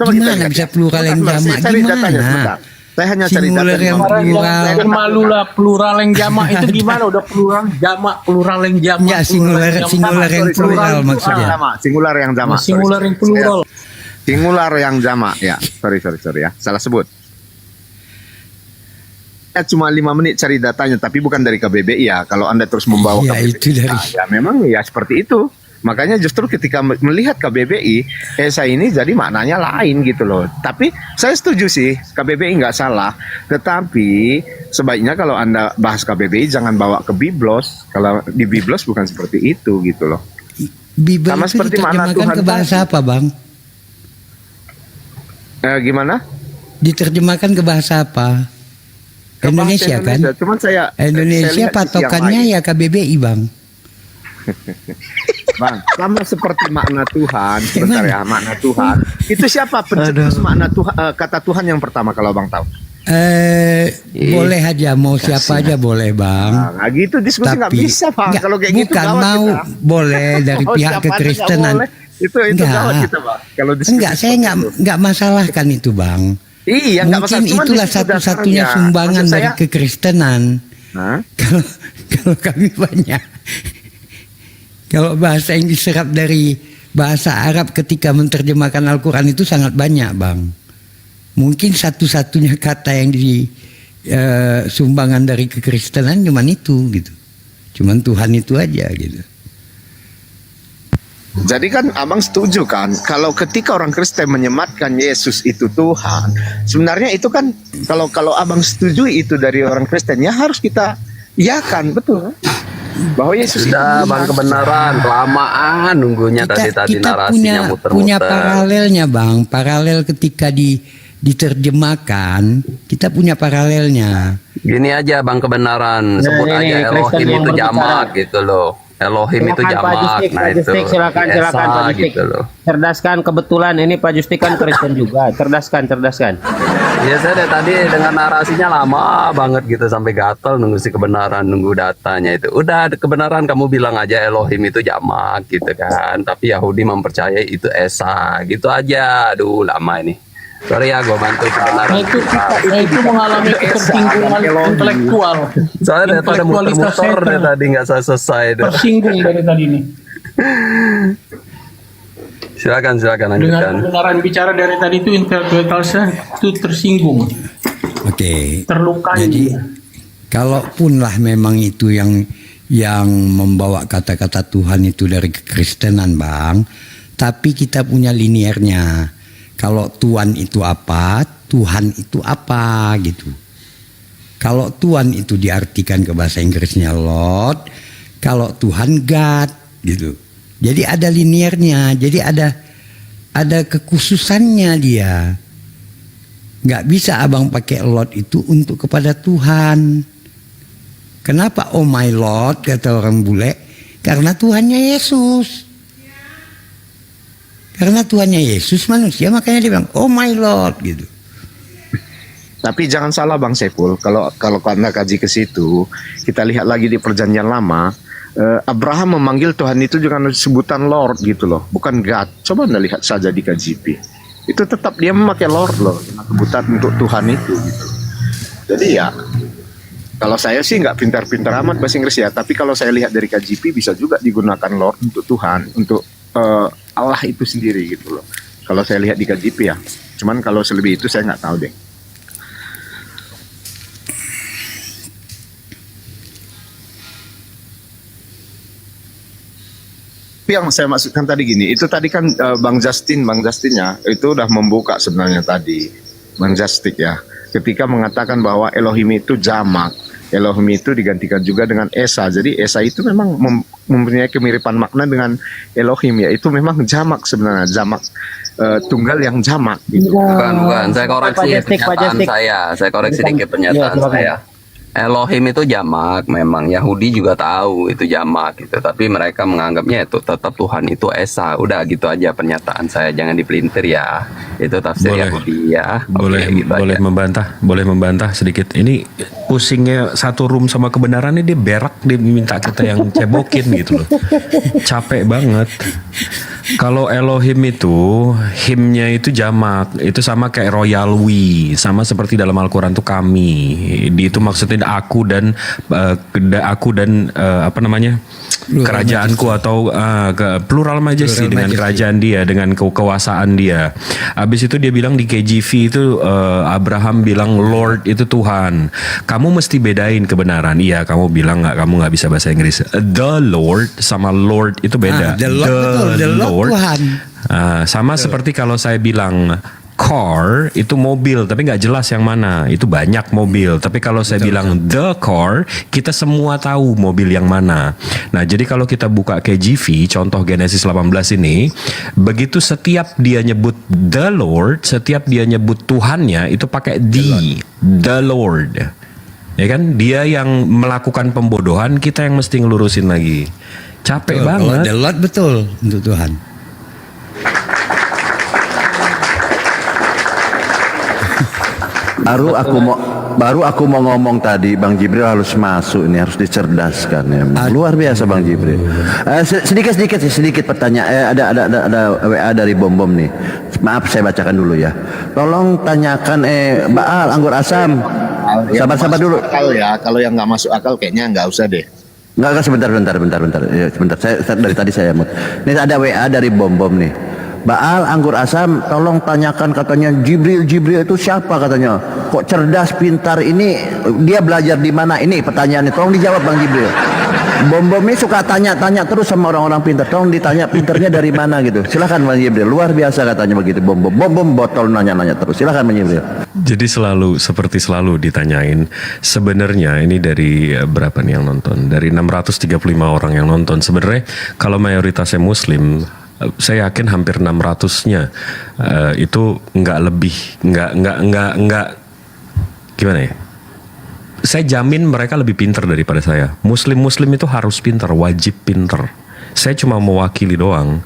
kita Gimana lihat bisa ya. plural yang Sebentar, jamak? saya cari datanya Gimana? sebentar. Saya hanya cari Singular datanya. yang Bang. plural. Jangan malu lah, plural yang jamak itu gimana? Udah plural yang jamak. Enggak, singular yang plural maksudnya. Singular yang jamak. Singular yang plural. Singular yang jamak ya. Sorry ya. Salah sebut. Cuma 5 menit cari datanya, tapi bukan dari KBBI ya. Kalau Anda terus membawa Ya, KBBI, itu dari- ya memang ya seperti itu. Makanya justru ketika melihat KBBI, Esa ini jadi maknanya lain gitu loh. Tapi saya setuju sih, KBBI nggak salah. Tetapi sebaiknya kalau Anda bahas KBBI jangan bawa ke Biblos. Kalau di Biblos bukan seperti itu gitu loh. Bibel Sama itu seperti makna diterjemahkan Tuhan ke bahasa apa, Bang? Gimana? Diterjemahkan ke bahasa apa? Ke bahasa Indonesia kan? Cuman saya Indonesia lihat sisi yang patokannya lain. ya KBBI, Bang. Bang, sama seperti makna Tuhan, sebentar ya, makna Tuhan. Itu siapa pencetus makna Tuhan, kata Tuhan yang pertama kalau Bang tahu? Boleh aja, mau siapa aja boleh, Bang. Nah, gitu diskusi nggak bisa, Bang. Nggak, Kalau kayak gitu bukan gawat mau kita. boleh dari Oh, pihak siapa aja nggak kekristenan. boleh. Itu Nggak. gawat kita, Bang. Kalau diskusi Enggak, saya seperti nggak itu. nggak masalahkan itu, Bang. Iya, nggak Mungkin masalah. Cuman itulah di situ satu-satunya dasarnya. sumbangan Maksud dari saya- kekristenan. Hah? Kalau kami banyak. Kalau bahasa yang diserap dari bahasa Arab ketika menerjemahkan Al-Quran itu sangat banyak, Bang. Mungkin satu-satunya kata yang di sumbangan dari kekristenan cuman itu gitu. Cuman Tuhan itu aja gitu. Jadi kan abang setuju kan kalau ketika orang Kristen menyematkan Yesus itu Tuhan, sebenarnya itu kan kalau abang setuju itu dari orang Kristen ya harus kita iakan, betul bahwa Yesus itu Sudah Tuhan. bang, kebenaran kelamaan nunggunya tadi narasinya muter-muter. punya paralelnya, Bang. Paralel ketika diterjemahkan, kita punya paralelnya. Gini aja bang, kebenaran sebut ini, aja Kristen Elohim yang itu berbicara. jamak gitu loh. Elohim itu Silakan, Pak jamak, Justik, nah Pak itu Justik, silakan Esa Pak Justik. gitu loh. Cerdaskan, kebetulan ini Pak Justik kan Kristen juga. Cerdaskan. Ya saya dari tadi dengan narasinya lama banget gitu sampai gatel nunggu si kebenaran, nunggu datanya itu. Udah ada kebenaran kamu bilang aja Elohim itu jamak gitu kan. Tapi Yahudi mempercayai itu Esa gitu aja. Aduh lama ini. Sorry ya gue bantu kebenaran. Nah itu mengalami ketersinggungan intelektual. Soalnya daripada Intelektualitas muter-muter saya dari tadi nggak selesai. tersinggung dari tadi ini. Silakan Dengan lanjutkan. kebenaran bicara dari tadi itu intelektualitas saya itu tersinggung. Oke. terlukai. Jadi kalaupun lah memang itu yang membawa kata-kata Tuhan itu dari kekristenan, Bang, tapi kita punya liniernya. Kalau Tuhan itu apa, Tuhan itu apa gitu. Kalau Tuhan itu diartikan ke bahasa Inggrisnya Lord, kalau Tuhan God gitu. Jadi ada liniernya, jadi ada kekhususannya dia. Nggak bisa abang pakai Lord itu untuk kepada Tuhan. Kenapa oh my Lord kata orang bule? Karena Tuhannya Yesus. Karena Tuhannya Yesus manusia, makanya dia bilang oh my Lord gitu. Tapi jangan salah Bang Saiful, kalau Anda kaji ke situ, kita lihat lagi di Perjanjian Lama, Abraham memanggil Tuhan itu dengan sebutan Lord gitu loh, bukan God. Coba Anda lihat saja di KJP. Itu tetap dia memakai Lord loh, dengan sebutan untuk Tuhan itu gitu. Jadi ya, kalau saya sih nggak pintar-pintar amat bahasa Inggris ya, tapi kalau saya lihat dari KJP bisa juga digunakan Lord untuk Tuhan, untuk Allah itu sendiri gitu loh. Kalau saya lihat di KJP ya, cuman kalau selebih itu saya nggak tahu deh. Yang saya maksudkan tadi gini, itu tadi kan Bang Justinnya itu udah membuka sebenarnya tadi, Bang Justin ya, ketika mengatakan bahwa Elohim itu jamak, Elohim itu digantikan juga dengan Esa, jadi Esa itu memang mempunyai kemiripan makna dengan Elohim, ya itu memang jamak sebenarnya, jamak tunggal yang jamak gitu. Bukan. Saya koreksi pernyataan saya koreksi dikit pernyataan saya. Elohim itu jamak, memang Yahudi juga tahu itu jamak gitu, tapi mereka menganggapnya itu tetap Tuhan itu Esa. Udah gitu aja pernyataan saya, jangan dipelintir ya. Itu tafsir Yahudi ya. Boleh Oke, gitu boleh aja. boleh membantah sedikit. Ini pusingnya satu room sama kebenarannya, dia berak, dia minta kita yang cebokin gitu loh. Capek banget. Kalau Elohim itu himnya itu jamak, itu sama kayak royal we, sama seperti dalam Al-Quran tuh kami. Itu maksudnya aku dan apa namanya, kerajaanku atau plural majesty dengan kerajaan dia, dengan kekuasaan dia. Habis itu dia bilang di KJV itu Abraham bilang Lord itu Tuhan. Kamu mesti bedain kebenaran. Iya, kamu bilang kamu nggak bisa bahasa Inggris. The Lord sama Lord itu beda. The Lord betul, the Lord Tuhan. Sama seperti kalau saya bilang car itu mobil, tapi nggak jelas yang mana. Itu banyak mobil. Tapi kalau saya bilang the car, kita semua tahu mobil yang mana. Nah, jadi kalau kita buka KJV, contoh Genesis 18 ini, begitu setiap dia nyebut the Lord, setiap dia nyebut Tuhannya itu pakai the Lord. Ya kan? Dia yang melakukan pembodohan, kita yang mesti ngelurusin lagi. Capek Betul, banget. The Lord betul untuk Tuhan. Baru aku mau ngomong tadi, Bang Jibril harus masuk, ini harus dicerdaskan ya. Luar biasa Bang Jibril. Sedikit pertanyaan. Ada WA dari Bom nih. Maaf saya bacakan dulu ya. Tolong tanyakan Baal anggur asam. Sabar dulu. Akal ya, kalau yang nggak masuk akal kayaknya nggak usah deh. Enggak, sebentar. Ya, sebentar. Saya dari tadi saya mut. Ini ada WA dari Bom nih. Baal anggur asam, tolong tanyakan, katanya Jibril itu siapa katanya? Kok cerdas, pintar ini, dia belajar di mana? Ini pertanyaannya, tolong dijawab Bang Jibril. Bom ini suka tanya-tanya terus sama orang-orang pintar, tolong ditanya pintarnya dari mana gitu. Silakan Bang Jibril, luar biasa katanya begitu. Bom botol nanya-nanya terus. Silakan Bang Jibril. Jadi seperti selalu ditanyain. Sebenarnya ini dari berapa nih yang nonton? Dari 635 orang yang nonton. Sebenarnya kalau mayoritasnya Muslim, saya yakin hampir 600-nya itu nggak gimana ya? Saya jamin mereka lebih pintar daripada saya. Muslim itu harus pintar, wajib pintar. Saya cuma mewakili doang.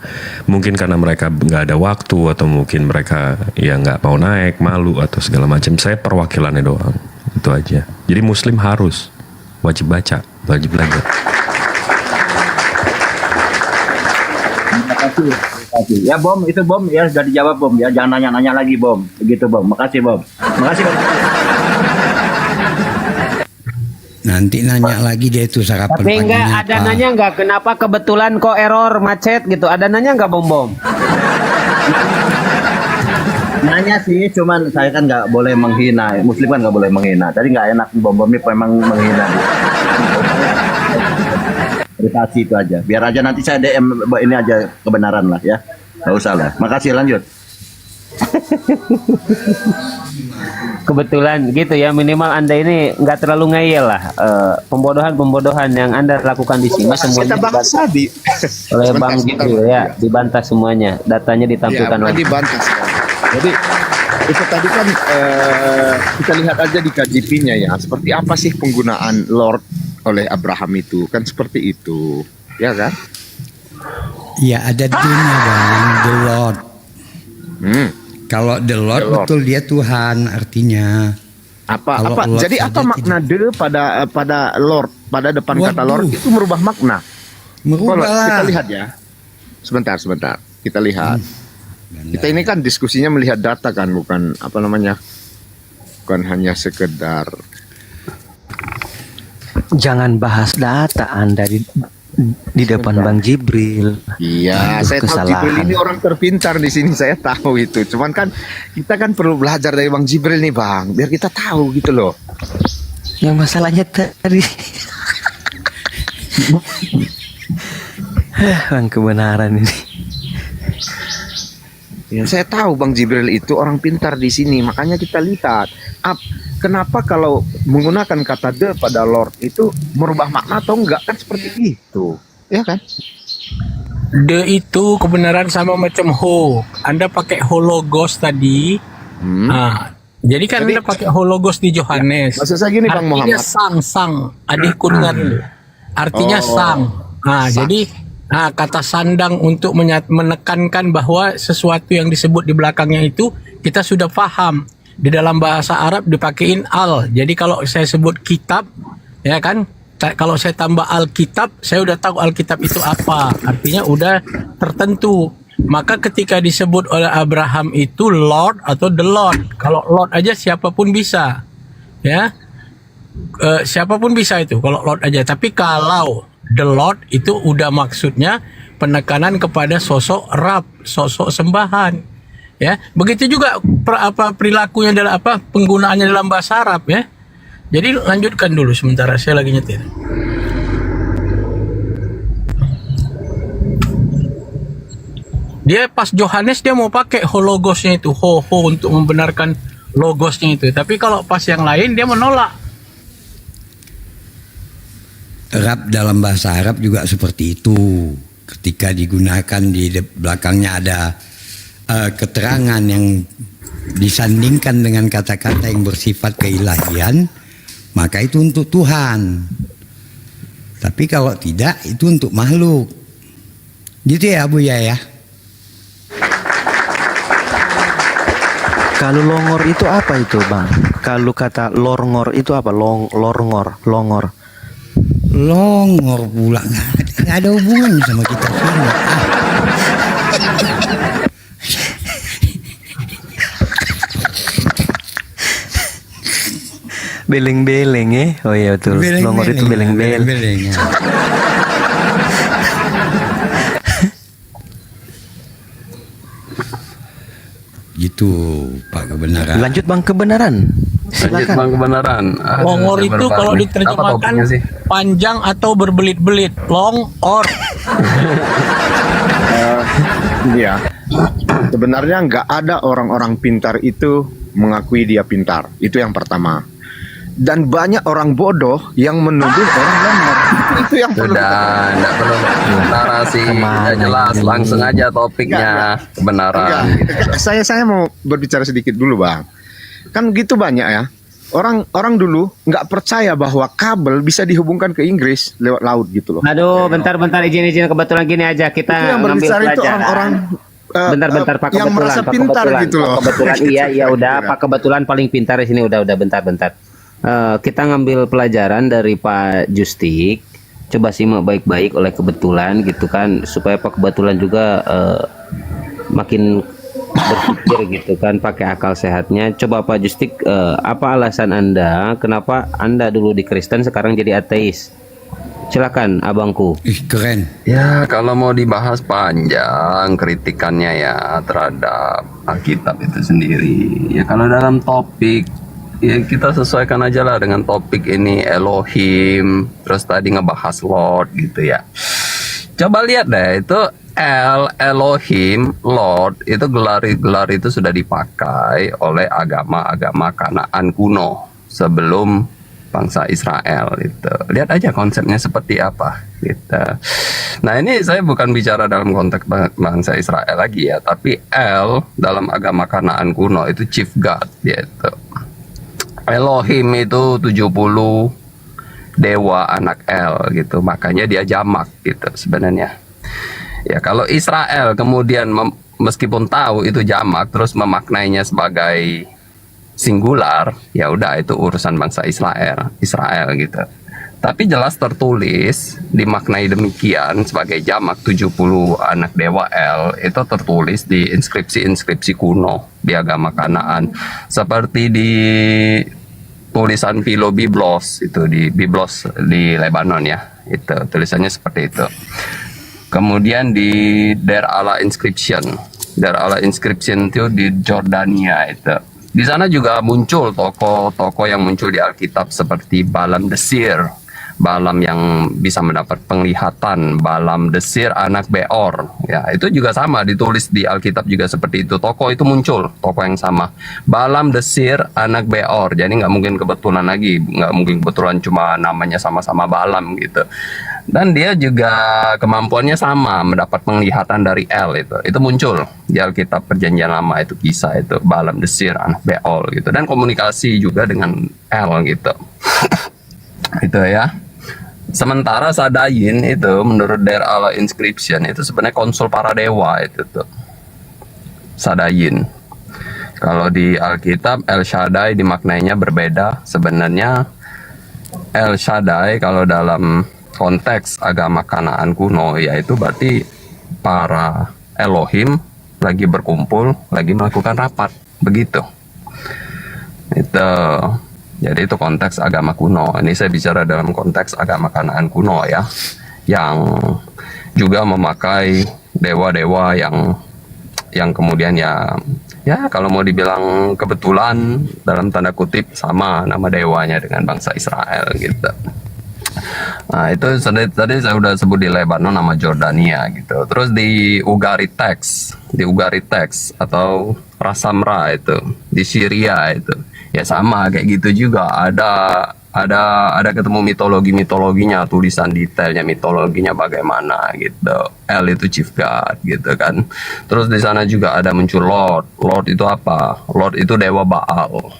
Mungkin karena mereka nggak ada waktu, atau mungkin mereka ya nggak mau naik, malu atau segala macam. Saya perwakilannya doang. Itu aja. Jadi Muslim harus wajib baca, wajib belajar. Ya Bom, itu Bom ya sudah dijawab Bom ya, jangan nanya-nanya lagi Bom, begitu Bom. Makasih Bom. Makasih Bom. Nanti nanya lagi dia itu sarapan Tapi enggak paginya ada apa. nanya enggak kenapa kebetulan kok error macet gitu. Ada nanya enggak Bom? Nanya sih, cuman saya kan nggak boleh menghina. Muslim kan nggak boleh menghina. Tadi nggak enak bom ini memang menghina. Privasi itu aja. Biar aja nanti saya DM ini aja kebenaran lah ya. Nggak usah lah. Makasih, lanjut. Kebetulan gitu ya, minimal Anda ini nggak terlalu ngeyel lah. Pembodohan yang Anda lakukan di sini semuanya dibantah oleh Bang Jibril ya, dibantah semuanya, datanya ditampilkan Ya, lagi. dibantah sekarang. Jadi itu tadi kan kita lihat aja di KJP-nya ya, seperti apa sih penggunaan Lord oleh Abraham itu, kan seperti itu, ya kan? Ya ada D-nya Bang, the Lord. Kalau the Lord, The Lord. betul dia Tuhan artinya. Kalau Apa? Lord Jadi saja apa makna de pada Lord, pada depan kata Waduh. Lord itu merubah makna? Merubah Kalau lah. kita lihat ya, sebentar, kita lihat. Kita ini kan diskusinya melihat data kan, bukan bukan hanya sekedar. Jangan bahas data Anda di depan Bang Jibril. Iya, Aduh, saya tahu kesalahan. Jibril ini orang terpintar di sini, saya tahu itu. Cuman kan kita kan perlu belajar dari Bang Jibril nih Bang, biar kita tahu gitu loh. Yang masalahnya tadi Bang kebenaran ini. Ya, saya tahu Bang Jibril itu orang pintar di sini, makanya kita lihat kenapa kalau menggunakan kata de pada Lord itu merubah makna atau enggak, kan seperti itu, ya kan? De itu kebenaran sama macam ho. Anda pakai hologos tadi. Jadi kan Anda pakai hologos di Yohanes. Maksud saya gini Bang Artinya Muhammad. sang. Adikku dengar dulu. Artinya sang. Jadi kata sandang untuk menekankan bahwa sesuatu yang disebut di belakangnya itu kita sudah paham. Di dalam bahasa Arab dipakein al. Jadi kalau saya sebut kitab, ya kan? Kalau saya tambah Alkitab, saya udah tahu Alkitab itu apa. Artinya udah tertentu. Maka ketika disebut oleh Abraham itu Lord atau the Lord. Kalau Lord aja siapapun bisa. Ya. Siapapun bisa itu kalau Lord aja. Tapi kalau the Lord itu udah maksudnya penekanan kepada sosok Rab, sosok sembahan. Ya. Begitu juga perilakunya dalam penggunaannya dalam bahasa Arab ya. Jadi lanjutkan dulu sementara saya lagi nyetir. Dia pas Yohanes dia mau pakai hologosnya itu, ho untuk membenarkan logosnya itu. Tapi kalau pas yang lain dia menolak. Rab dalam bahasa Arab juga seperti itu. Ketika digunakan di belakangnya ada keterangan yang disandingkan dengan kata-kata yang bersifat keilahian, maka itu untuk Tuhan. Tapi kalau tidak, itu untuk makhluk. Gitu ya Bu ya. Kalau longor itu apa itu Bang? Kalau kata lorngor itu apa? Longor. Longor pula nggak ada hubungannya sama kita semua. Beleng-beleng ya? Oh iya betul. Longor itu beleng-beleng. Ya. Gitu Pak kebenaran. Lanjut Bang kebenaran. Lanjut Bang kebenaran. Longor itu kalau diterjemahkan panjang atau berbelit-belit. Long or. Iya. Sebenarnya nggak ada orang-orang pintar itu mengakui dia pintar. Itu yang pertama. Dan banyak orang bodoh yang menuduh orang longor. Itu yang perlu. Sudah, tidak perlu narasi, tidak jelas, langsung aja topiknya kebenaran. Saya mau berbicara sedikit dulu Bang. Kan gitu banyak ya. Orang dulu nggak percaya bahwa kabel bisa dihubungkan ke Inggris lewat laut gitu loh. Aduh, bentar izin kebetulan gini aja kita Itu yang ngambil berbicara itu pelajaran. orang-orang bentar Pak yang kebetulan. merasa Pak pintar kebetulan, gitu Pak loh. kebetulan iya udah Pak kebetulan paling pintar di sini udah bentar. Kita ngambil pelajaran dari Pak Justik. Coba simak baik-baik oleh kebetulan gitu kan supaya Pak kebetulan juga makin berpikir gitu kan pakai akal sehatnya. Coba Pak Justik apa alasan Anda kenapa Anda dulu di Kristen sekarang jadi ateis? Silakan abangku. Ih, keren. Ya, kalau mau dibahas panjang kritikannya ya terhadap Alkitab itu sendiri. Ya, kalau dalam topik, ya kita sesuaikan aja lah dengan topik ini Elohim, terus tadi ngebahas Lord gitu ya. Coba lihat deh, itu Elohim, Lord, itu gelar itu sudah dipakai oleh agama-agama Kanaan kuno sebelum bangsa Israel itu. Lihat aja konsepnya seperti apa gitu. Nah, ini saya bukan bicara dalam konteks bangsa Israel lagi ya, tapi El dalam agama Kanaan kuno itu chief god gitu. Elohim itu 70 dewa anak El gitu, makanya dia jamak gitu sebenarnya. Ya, kalau Israel kemudian meskipun tahu itu jamak terus memaknainya sebagai singular, ya udah itu urusan bangsa Israel gitu. Tapi jelas tertulis dimaknai demikian sebagai jamak 70 anak dewa El, itu tertulis di inskripsi-inskripsi kuno di agama Kanaan. Seperti di tulisan Philo Biblos itu di Biblos di Lebanon ya. Itu tulisannya seperti itu. Kemudian di Der Allah Inscription. Der Allah Inscription itu di Jordania itu. Di sana juga muncul tokoh-tokoh yang muncul di Alkitab seperti Balaam Desir, Balaam yang bisa mendapat penglihatan, Balaam Desir anak Beor. Ya, itu juga sama ditulis di Alkitab juga seperti itu. Tokoh itu muncul, tokoh yang sama. Balaam Desir anak Beor. Jadi nggak mungkin kebetulan lagi, nggak mungkin kebetulan cuma namanya sama-sama Balaam gitu. Dan dia juga kemampuannya sama, mendapat penglihatan dari El itu. Itu muncul di Alkitab Perjanjian Lama itu kisah itu Balaam Desir anak Beol gitu, dan komunikasi juga dengan El gitu. Itu ya. Sementara Sadayin itu menurut Der Allah Inscription itu sebenarnya konsul para dewa itu tuh. Sadayin. Kalau di Alkitab El Shaddai dimaknainya berbeda. Sebenarnya El Shaddai kalau dalam konteks agama Kanaan kuno yaitu berarti para Elohim lagi berkumpul, lagi melakukan rapat, begitu. Itu. Jadi itu konteks agama kuno. Ini saya bicara dalam konteks agama Kanaan kuno ya, yang juga memakai dewa-dewa yang kemudian ya kalau mau dibilang kebetulan dalam tanda kutip sama nama dewanya dengan bangsa Israel gitu. Nah, itu tadi saya udah sebut di Lebanon nama Jordania gitu. Terus di Ugaritex atau Rasamra itu di Syria itu ya sama kayak gitu juga, ada ketemu mitologinya, tulisan detailnya mitologinya bagaimana gitu. El itu chief god gitu kan. Terus di sana juga ada muncul Lord itu apa? Lord itu dewa Baal.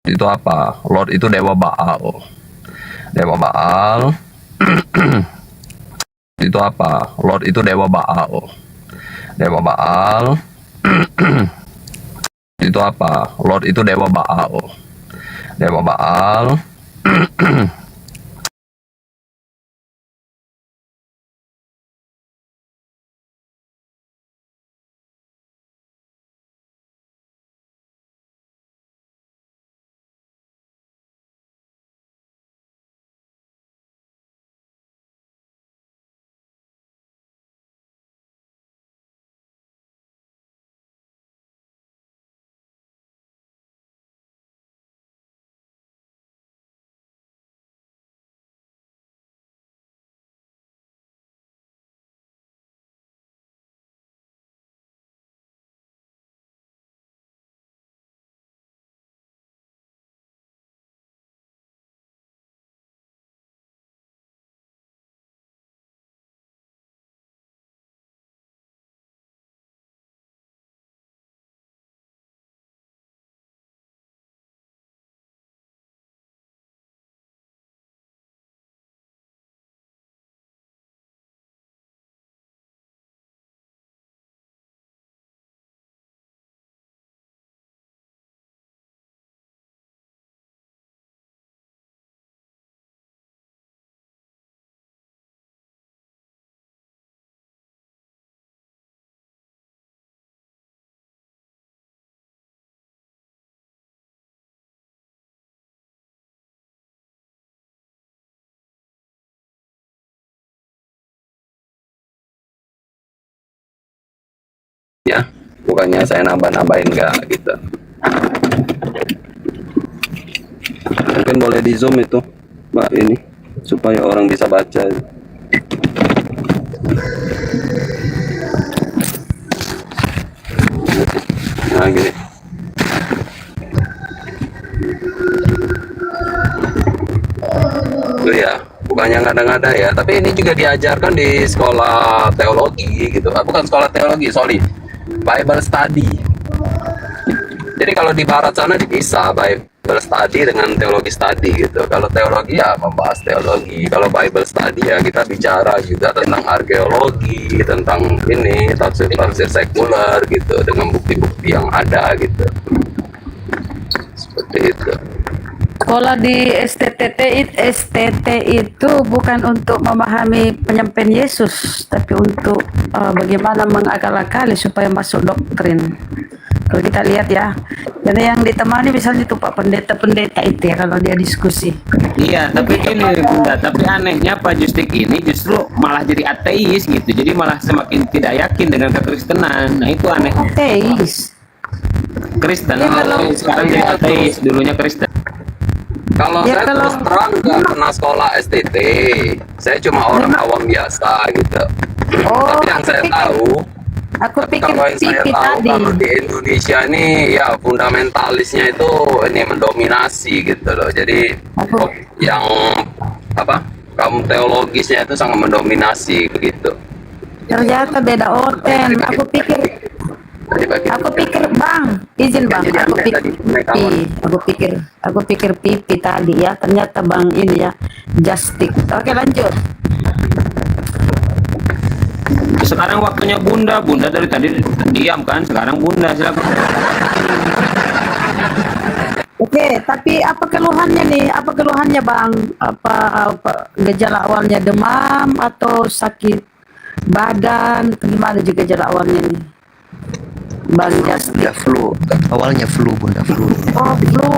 Itu apa? Lord itu dewa Baal. Itu apa? Lord itu dewa Baal. Itu apa? Lord itu dewa Baal. ya. Bukannya saya nambah-nambahin enggak gitu. Mungkin boleh di zoom itu Mbak ini supaya orang bisa baca. Nah gini. Itu ya, bukannya ngada-ngada ya, tapi ini juga diajarkan di sekolah teologi gitu. Bukan sekolah teologi, sorry, Bible study. Jadi kalau di barat sana dipisah Bible study dengan teologi study gitu. Kalau teologi ya membahas teologi. Kalau Bible study ya kita bicara juga tentang arkeologi, tentang ini tafsir-tafsir sekuler gitu dengan bukti-bukti yang ada gitu. Seperti itu. Sekolah di STT itu bukan untuk memahami penyampaian Yesus, tapi untuk bagaimana mengakal-akali supaya masuk doktrin. Kalau kita lihat ya, jadi yang ditemani misalnya itu Pak pendeta-pendeta itu ya kalau dia diskusi. Iya, tapi ini Bunda, tapi anehnya Pak Justik ini justru malah jadi ateis gitu. Jadi malah semakin tidak yakin dengan kekristenan. Nah, itu aneh. Ateis. Kristen, Ya, kalau- sekarang jadi ateis, dulunya Kristen. Kalau Ya, saya kalau- terus terang nggak pernah sekolah STT, saya cuma orang awam biasa gitu. Oh, Tapi yang saya tahu, aku tapi pikir kalau yang saya pipi tahu tadi. kalau di Indonesia ini ya fundamentalisnya itu ini mendominasi gitu loh. Jadi yang apa kaum teologisnya itu sangat mendominasi begitu. Ternyata beda orten. Aku pikir Bang, izin Bang, aku pikir pipi tadi ya, ternyata Bang ini ya, Justik. Oke lanjut. Sekarang waktunya Bunda dari tadi diam kan, sekarang Bunda silakan. Oke, tapi apa keluhannya nih? Apa keluhannya Bang? Apa gejala awalnya demam atau sakit badan? Gimana juga gejala awalnya nih? Bang Justik. Ya flu, awalnya flu Bunda, flu. Oh, flu.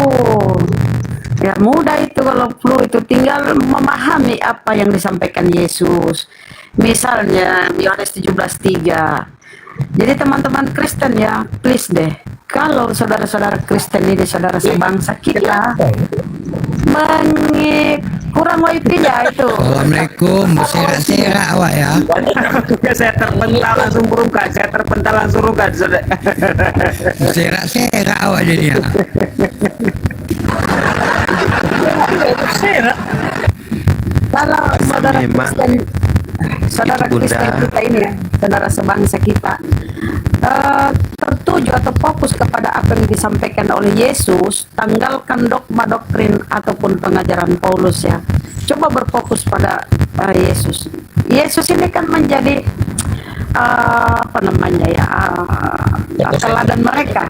Ya mudah itu kalau flu itu tinggal memahami apa yang disampaikan Yesus. Misalnya Yohanes 17:3. Jadi teman-teman Kristen ya, please deh. Kalau saudara-saudara Kristen ini saudara sebangsa kita kurang wifi-nya itu. Assalamualaikum, berserak-serak awak ya. Saya terpental langsung rukat. Berserak-serak awak jadi ya. Kalau saudara memang Kristen, saudara Bunda. Kristen kita ini ya, saudara sebangsa kita tertuju atau fokus kepada apa yang disampaikan oleh Yesus, tanggalkan dogma doktrin ataupun pengajaran Paulus ya. Coba berfokus pada Yesus. Yesus ini kan menjadi apa namanya ya, teladan mereka,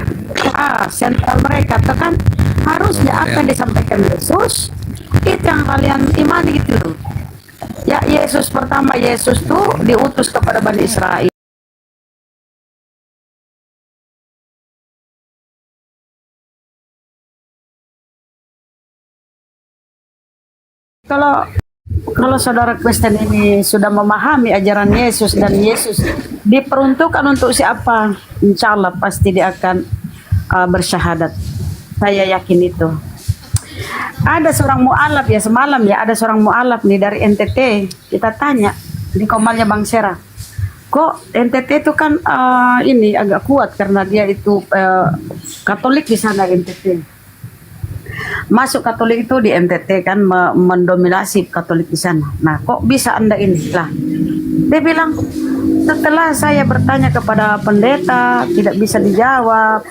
sentral mereka. Itu kan harusnya apa yang disampaikan Yesus itu yang kalian imani gitu loh. Ya Yesus pertama, Yesus tuh diutus kepada Bani Israel. Kalau saudara Kristen ini sudah memahami ajaran Yesus dan Yesus diperuntukkan untuk siapa, insya Allah pasti dia akan bersyahadat. Saya yakin itu. Ada seorang mu'alaf ya semalam ya, ada seorang mu'alaf nih dari NTT. Kita tanya di komalnya Bang Sera, kok NTT itu kan ini agak kuat karena dia itu Katolik di sana NTT. Masuk Katolik itu di NTT kan mendominasi Katolik di sana. Nah, kok bisa Anda ini? Lah, dia bilang setelah saya bertanya kepada pendeta tidak bisa dijawab.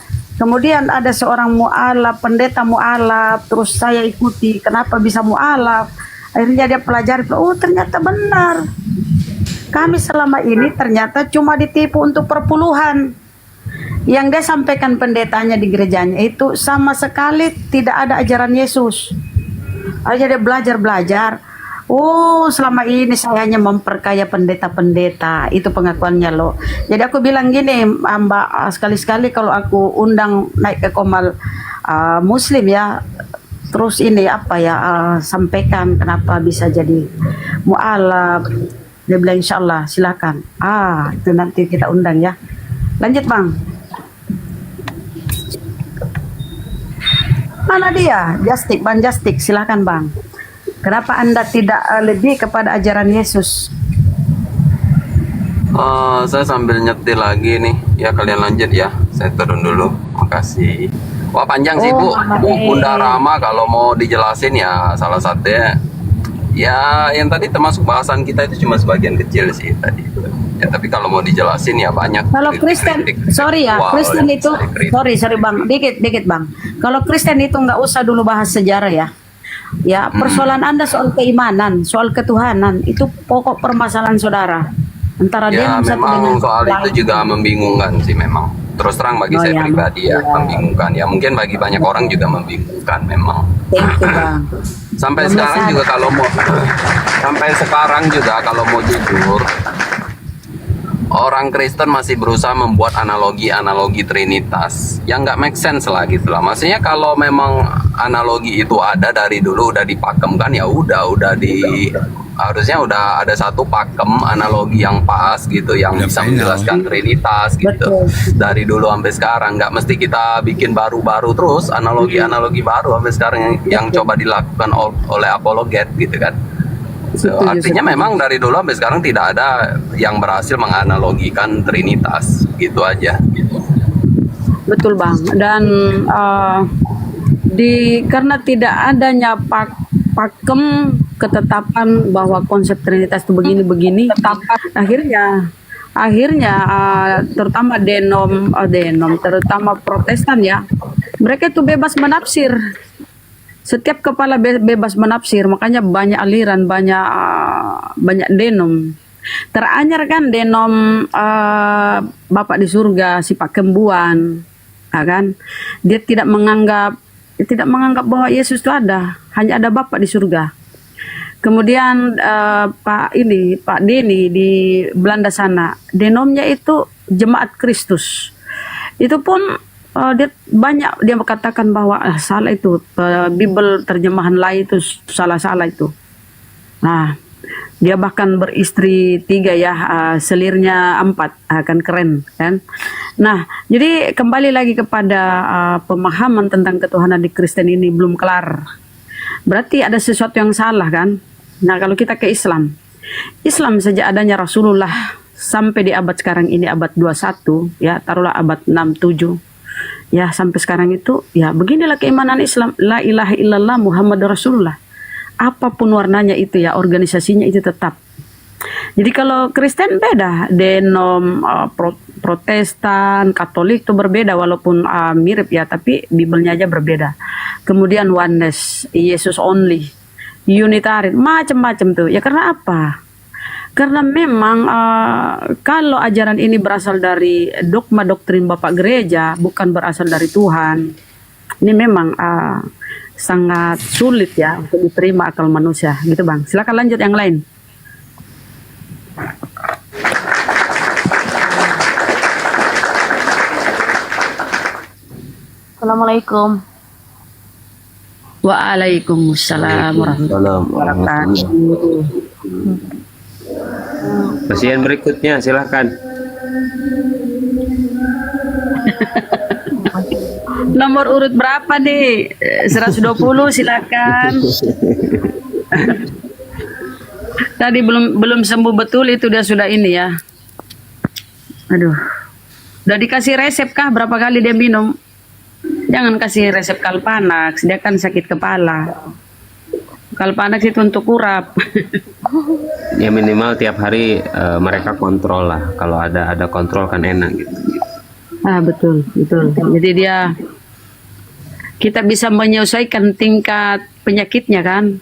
Kemudian ada seorang mu'alaf, pendeta mu'alaf, terus saya ikuti kenapa bisa mu'alaf. Akhirnya dia pelajari, oh ternyata benar. Kami selama ini ternyata cuma ditipu untuk perpuluhan. Yang dia sampaikan pendetanya di gerejanya itu sama sekali tidak ada ajaran Yesus. Akhirnya dia belajar-belajar. Oh, selama ini saya hanya memperkaya pendeta-pendeta. Itu pengakuannya loh. Jadi aku bilang gini, Mbak, sekali-sekali kalau aku undang naik ke komal Muslim ya, terus ini apa ya, sampaikan kenapa bisa jadi mu'alaf. Dia bilang insya Allah silakan. Itu nanti kita undang ya. Lanjut Bang. Mana dia? Justik, Bang Justik, silakan Bang. Kenapa Anda tidak lebih kepada ajaran Yesus? Saya sambil nyetir lagi nih. Ya kalian lanjut ya. Saya turun dulu. Makasih. Wah panjang sih Bu. Bunda Rama kalau mau dijelasin ya salah satunya. Ya yang tadi termasuk bahasan kita itu cuma sebagian kecil sih tadi. Ya tapi kalau mau dijelasin ya banyak. Kalau Kristen, sorry ya, Kristen itu, sorry Bang, dikit Bang. Kalau Kristen itu nggak usah dulu bahas sejarah ya. Ya persoalan Anda soal keimanan, soal ketuhanan itu pokok permasalahan saudara. Antara Ya dia satu dengan memang soal lain. itu juga membingungkan sih memang. Terus terang bagi saya pribadi ya membingungkan. Ya mungkin bagi banyak orang juga membingungkan memang. Thank you Bang. Sampai sekarang juga kalau mau jujur, orang Kristen masih berusaha membuat analogi Trinitas yang nggak make sense lah gitu lah. Maksudnya kalau memang analogi itu ada dari dulu udah dipakemkan ya harusnya udah ada satu pakem analogi yang pas gitu yang bisa menjelaskan Trinitas gitu. Dari dulu sampai sekarang nggak mesti kita bikin baru-baru terus analogi baru sampai sekarang yang coba dilakukan oleh apologet gitu kan. So, artinya memang dari dulu sampai sekarang tidak ada yang berhasil menganalogikan Trinitas gitu aja. Betul Bang. Dan karena tidak adanya pakem ketetapan bahwa konsep Trinitas itu begini, akhirnya terutama terutama Protestan ya, mereka itu bebas menafsir. Setiap kepala bebas menafsir, makanya banyak aliran, banyak denom. Teranyar kan denom Bapak di surga, si Pak Kembuan, kan? Dia tidak menganggap bahwa Yesus itu ada, hanya ada Bapak di surga. Kemudian Pak Denny di Belanda sana, denomnya itu Jemaat Kristus. Itu pun dia katakan bahwa salah itu, Bible terjemahan lain itu salah itu. Nah, dia bahkan beristri 3 ya, selirnya 4, kan keren kan. Nah, jadi kembali lagi kepada pemahaman tentang ketuhanan di Kristen ini belum kelar. Berarti ada sesuatu yang salah kan. Nah, kalau kita ke Islam sejak adanya Rasulullah sampai di abad sekarang ini, abad 21 ya, taruhlah abad 67 ya, sampai sekarang itu ya beginilah keimanan Islam, la ilaha illallah Muhammad Rasulullah. Apapun warnanya itu ya, organisasinya itu tetap. Jadi kalau Kristen beda, denom, Protestan, Katolik itu berbeda walaupun mirip ya, tapi Biblenya aja berbeda. Kemudian oneness, Yesus only, Unitarian, macam-macam tuh. Ya karena apa? Karena memang kalau ajaran ini berasal dari dogma doktrin Bapak Gereja, bukan berasal dari Tuhan, ini memang sangat sulit ya untuk diterima akal manusia, gitu Bang. Silakan lanjut yang lain. Assalamualaikum. Waalaikumsalam warahmatullahi wabarakatuh. Pasien berikutnya silakan. Nomor urut berapa nih? 120 silakan. Tadi belum sembuh betul itu dia sudah ini ya. Aduh. Udah dikasih resep kah berapa kali dia minum? Jangan kasih resep Kalpanax, dia kan sakit kepala. Kalpanax itu untuk urap. Ya minimal tiap hari mereka kontrol lah. Kalau ada kontrol kan enak gitu. Betul. Jadi kita bisa menyelesaikan tingkat penyakitnya kan.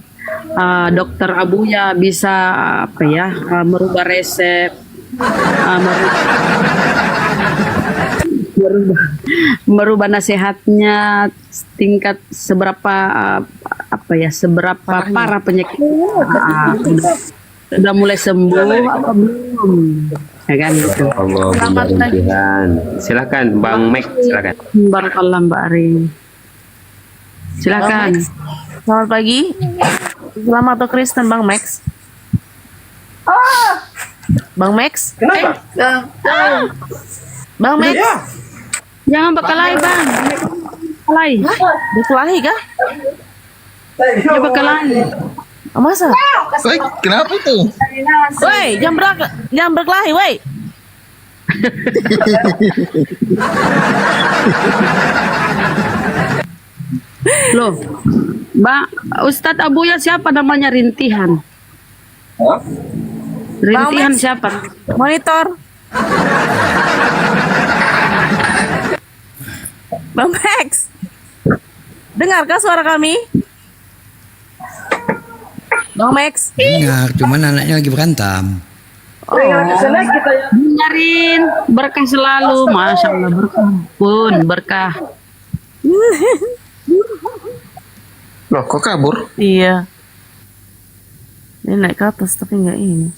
Dokter Abuya bisa merubah resep, merubah nasihatnya tingkat seberapa parah penyakit. Sudah mulai sembuh apa belum? Ya kan gitu. Selamat pagi. Silakan Bang Max, silakan. Barakallah Mbak Ari. Silakan. Selamat pagi. Islam atau Kristen Bang Max? Bang Max? Kenapa? Bang Max, Jangan berkelahi bang. Berkelahi. berkelahi kah? Dia berkelahi. Oh, masa? Kenapa tuh? Woi, jangan berkelahi, woi. Loh, Bang Ustadz Abuya siapa namanya Rintihan? Rintihan Max. siapa? Monitor. Bang Max, dengarkah suara kami? Bang Max. Dengar, cuman anaknya lagi berantem. Dengerin berkah selalu, masya Allah berkah pun berkah. Loh, kok kabur? Iya. Ini naik ke atas tapi nggak ini.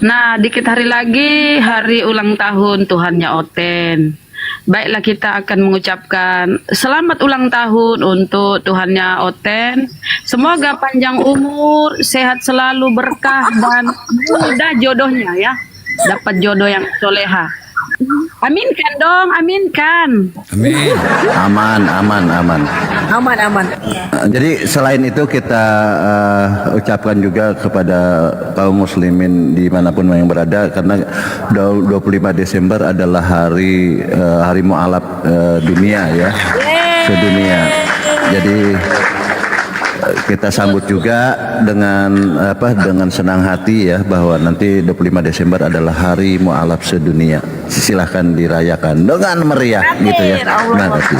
Nah, dikit hari lagi hari ulang tahun Tuhannya Oten. Baiklah kita akan mengucapkan selamat ulang tahun untuk Tuhannya Oten. Semoga panjang umur, sehat selalu, berkah dan mudah jodohnya ya. Dapat jodoh yang soleha. Aminkan dong, aminkan. Amin. Aman, aman, aman. Aman. Jadi selain itu kita ucapkan juga kepada kaum muslimin dimanapun yang berada, karena 25 Desember adalah hari mu'alaf dunia ya, sedunia. Jadi kita sambut juga dengan senang hati ya, bahwa nanti 25 Desember adalah hari mu'alaf sedunia. Silahkan dirayakan dengan meriah gitu ya. Terima kasih.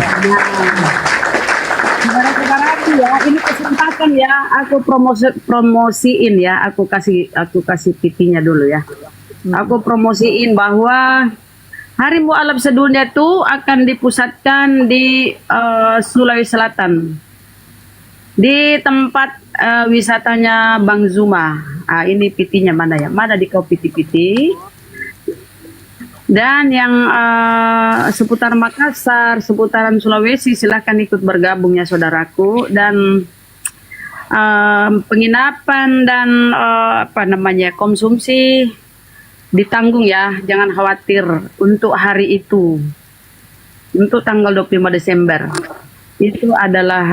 Saudara-saudaraku ya, ini kesempatan ya, aku promosiin ya, aku kasih PT-nya dulu ya. Aku promosiin bahwa Hari Mu'alaf sedunia itu akan dipusatkan di Sulawesi Selatan, di tempat wisatanya Bang Zuma. Ini PT-nya mana ya? Mana di kau PT? Dan yang seputar Makassar, seputaran Sulawesi, silahkan ikut bergabung ya saudaraku. Dan penginapan dan konsumsi ditanggung ya, jangan khawatir untuk hari itu. Untuk tanggal 25 Desember itu adalah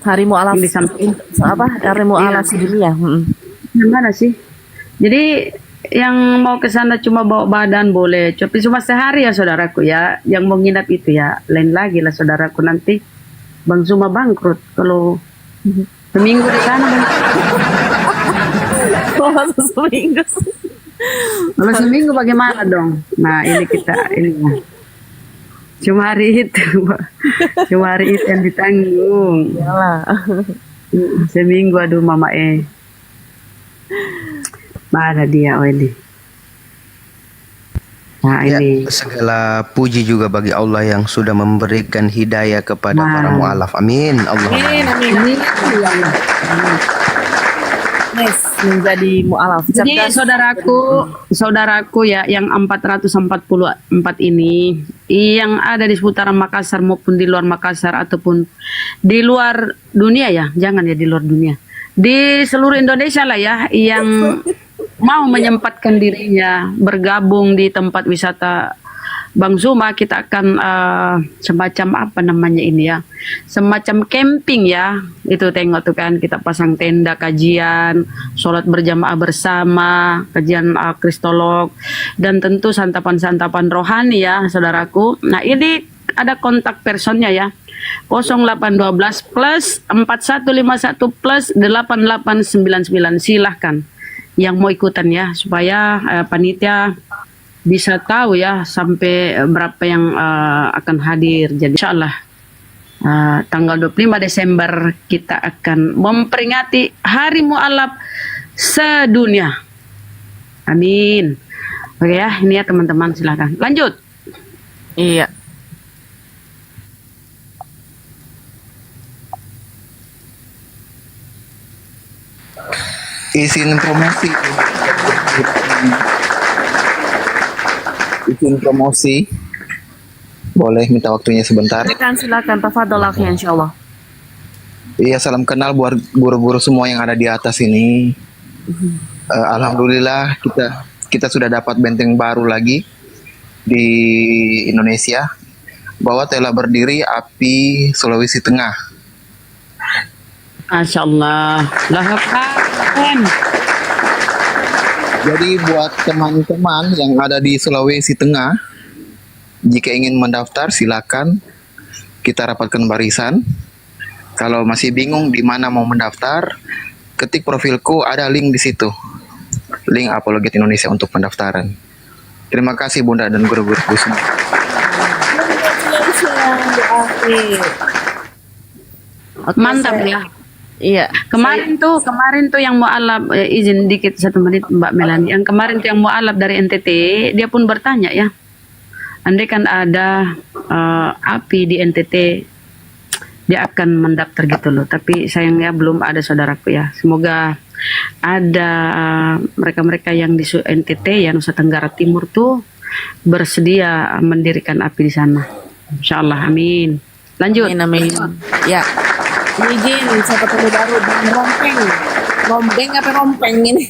Hari Mu'alaf. Hari Mu'alaf sedunia. Yang mana sih? Jadi yang mau ke sana cuma bawa badan boleh, tapi cuma sehari ya saudaraku ya. Yang mau nginap itu ya lain lagi lah saudaraku, nanti Bang Zuma bangkrut kalau seminggu di sana. Seminggu. Kalau seminggu bagaimana dong? Nah ini cuma hari itu, cuma hari itu yang ditanggung. Yalah. Seminggu aduh mama mana dia ini? Nah Ya, ini segala puji juga bagi Allah yang sudah memberikan hidayah kepada para mu'alaf. Amin. Amin. Yes, menjadi mu'alaf. Jadi saudaraku ya yang 444 ini yang ada di seputaran Makassar maupun di luar Makassar ataupun di luar dunia ya, jangan ya di luar dunia. Di seluruh Indonesia lah ya yang mau menyempatkan dirinya bergabung di tempat wisata Bang Zuma, kita akan semacam semacam camping ya. Itu tengok tuh kan, kita pasang tenda, kajian, sholat berjamaah bersama, kajian kristolog, dan tentu santapan-santapan rohani ya saudaraku. Nah ini ada kontak personnya ya, 0812 plus 4151 plus 8899. Silahkan yang mau ikutan ya, supaya panitia bisa tahu ya sampai berapa yang akan hadir. Jadi insyaallah tanggal 25 Desember kita akan memperingati Hari Mu'alaf sedunia. Amin. Oke ya, ini ya teman-teman, silakan lanjut. Iya. Izin promosi. Boleh minta waktunya sebentar? Silakan tafadhol akhi insyaallah. Iya, salam kenal buat guru-guru semua yang ada di atas ini. Alhamdulillah kita kita sudah dapat benteng baru lagi di Indonesia, bahwa telah berdiri API Sulawesi Tengah. Masya Allah. Lah keren. Jadi buat teman-teman yang ada di Sulawesi Tengah, jika ingin mendaftar silakan kita rapatkan barisan. Kalau masih bingung di mana mau mendaftar, ketik profilku, ada link di situ. Link Apologet Indonesia untuk pendaftaran. Terima kasih Bunda dan guru-guruku semua. Mantap ya. Iya. Kemarin tuh yang mualaf, izin dikit 1 menit Mbak Melani. Yang kemarin tuh yang mualaf dari NTT, dia pun bertanya ya. Andai kan ada API di NTT, dia akan mendaftar gitu loh. Tapi sayangnya belum ada saudaraku ya. Semoga ada mereka-mereka yang di NTT ya, Nusa Tenggara Timur tuh bersedia mendirikan API di sana. Insyaallah, amin. Lanjut. Amin. Ya. Izin, saya ketemu baru Bang Rompeng. Rompeng apa rompeng ini?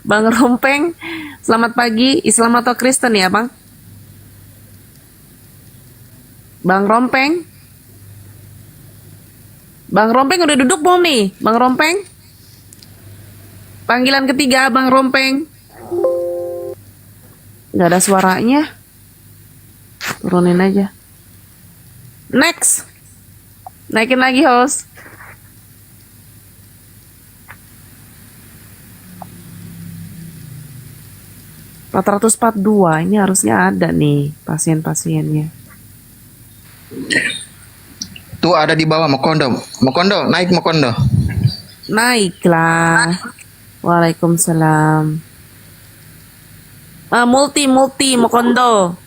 Bang Rompeng, selamat pagi. Islam atau Kristen ya, Bang? Bang Rompeng? Bang Rompeng udah duduk belum nih? Bang Rompeng? Panggilan ketiga, Bang Rompeng. Gak ada suaranya. Turunin aja. Next. Naikin lagi, host. ...442. Ini harusnya ada nih pasien-pasiennya. Tuh ada di bawah Mokondo. Mokondo, naik Mokondo. Naiklah. Waalaikumsalam. Multi Mokondo.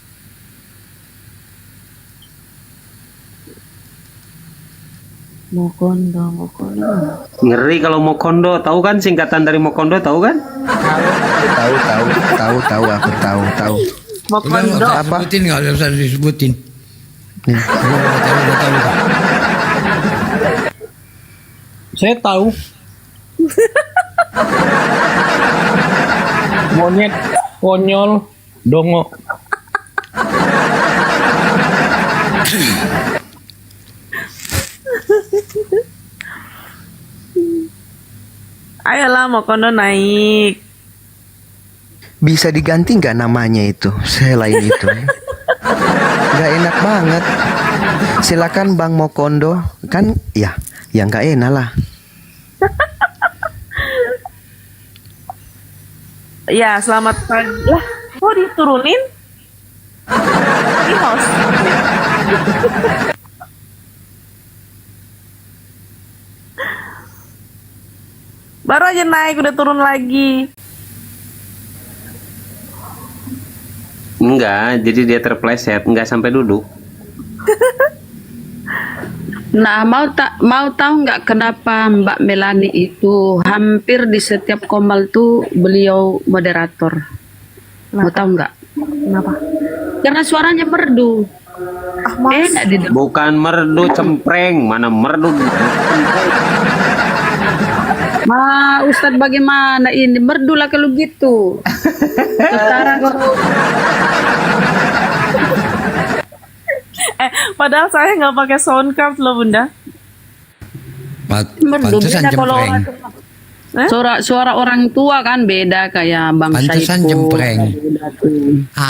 Mokondo. Ngeri kalau Mokondo, tahu kan singkatan dari Mokondo, tahu kan? Tahu, aku tahu. Mokondo. Apa? Sebutin, nggak usah disebutin. Saya tahu. Monyet, konyol, dongo. Ayolah Mokondo naik. Bisa diganti nggak namanya itu? Selain itu, nggak enak banget. Silakan Bang Mokondo, kan ya, yang nggak enak lah. Ya, selamat pagi. Lah, kok diturunin? Di host. Baru aja naik udah turun lagi. Enggak, jadi dia terpleset, enggak sampai duduk. Nah, mau tahu nggak kenapa Mbak Melani itu hampir di setiap komal tuh beliau moderator? Mau tahu nggak? Kenapa? Karena suaranya merdu. Bukan merdu cempreng, mana merdu. Ustadz bagaimana ini? Merdu lah kalau gitu. Sekarang padahal saya nggak pakai sound card loh Bunda. Pantesan jempreng. Suara orang tua kan beda kayak Bang Pantesan Saiful. jempreng.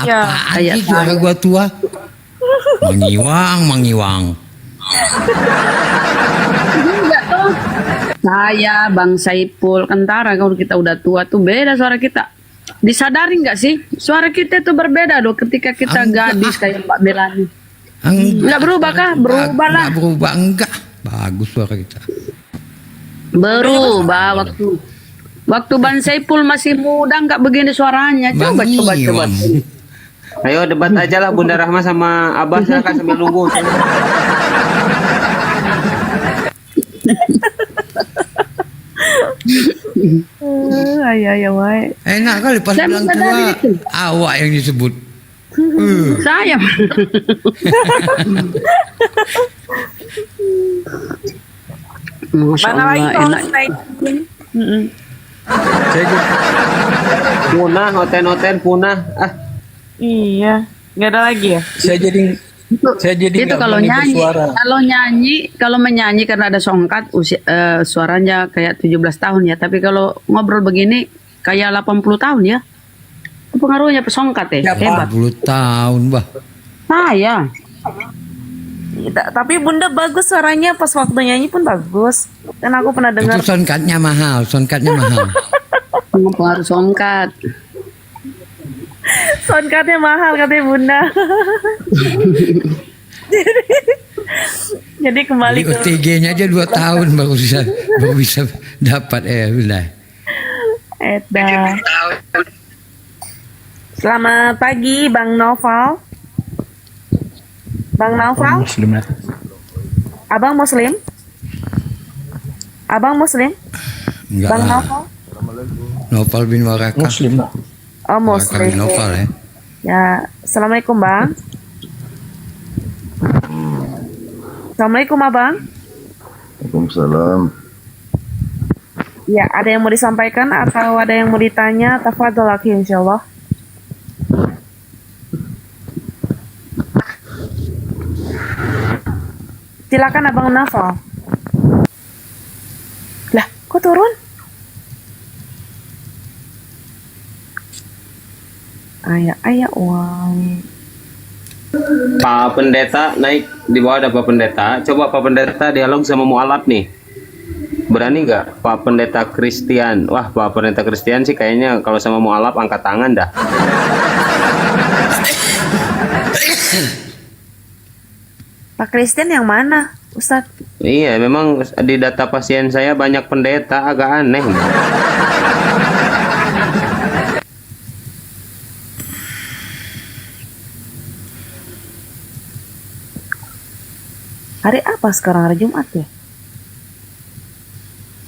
Ya. Apaan sih suara gua tua? Mengiwang. Enggak tuh. Saya Bang Saiful Kentara, kalau kita udah tua tuh beda suara kita. Disadari nggak sih? Suara kita tuh berbeda loh ketika kita gadis kayak Mbak Melani. Enggak berubah kah? Berubah lah. Enggak berubah, enggak. Bagus suara kita. Berubah waktu Bang Saiful masih muda nggak begini suaranya. Coba. Ayo debat aja lah Bunda Rahma sama Abah, silakan sambil nunggu. Ayo, wae. Enak kali pas bilang tua, awak yang disebut. Saya. Mana lagi kalau naik? Saya jadi, Punah, hoten-hoten punah. Ah, Iya, nggak ada lagi ya. saya jadi Itu nggak kalau berani nyanyi, bersuara. kalau menyanyi karena ada songkat suaranya kayak 17 tahun ya. Tapi kalau ngobrol begini kayak 80 tahun ya. Itu pengaruhnya pesongkat ya. Hebat. 40 tahun, bah. Saya. Tapi Bunda bagus suaranya pas waktu nyanyi pun bagus. Dan aku pernah dengar. Itu soundcardnya mahal, soundcardnya mahal. Pengaruh songkat. Soundcardnya mahal katanya Bunda. Jadi kembali Beli ke OTG-nya aja 2 tahun baru bisa dapat udah. Eda. Selamat pagi Bang Noval. Bang Noval, Muslim ya. Abang Muslim? Abang Muslim? Enggak Bang lah. Noval? Noval bin Waraka. Muslim lah. Oh Waraka Muslim. bin Noval ya. Ya, Assalamualaikum Bang. Assalamualaikum Abang. Waalaikumsalam. Ya, ada yang mau disampaikan atau ada yang mau ditanya? Tafadhol akhi insyaallah. Silakan Abang Noval. Lah, kok turun? Ayah uang. Pak Pendeta naik di bawah ada Pak Pendeta. Coba Pak Pendeta dialog sama mualaf nih. Berani nggak Pak Pendeta Christian? Wah, Pak Pendeta Christian sih kayaknya kalau sama mualaf angkat tangan dah. Pak Kristen yang mana, Ustadz? Iya, memang di data pasien saya banyak pendeta, agak aneh. Hari apa sekarang? Hari Jumat ya?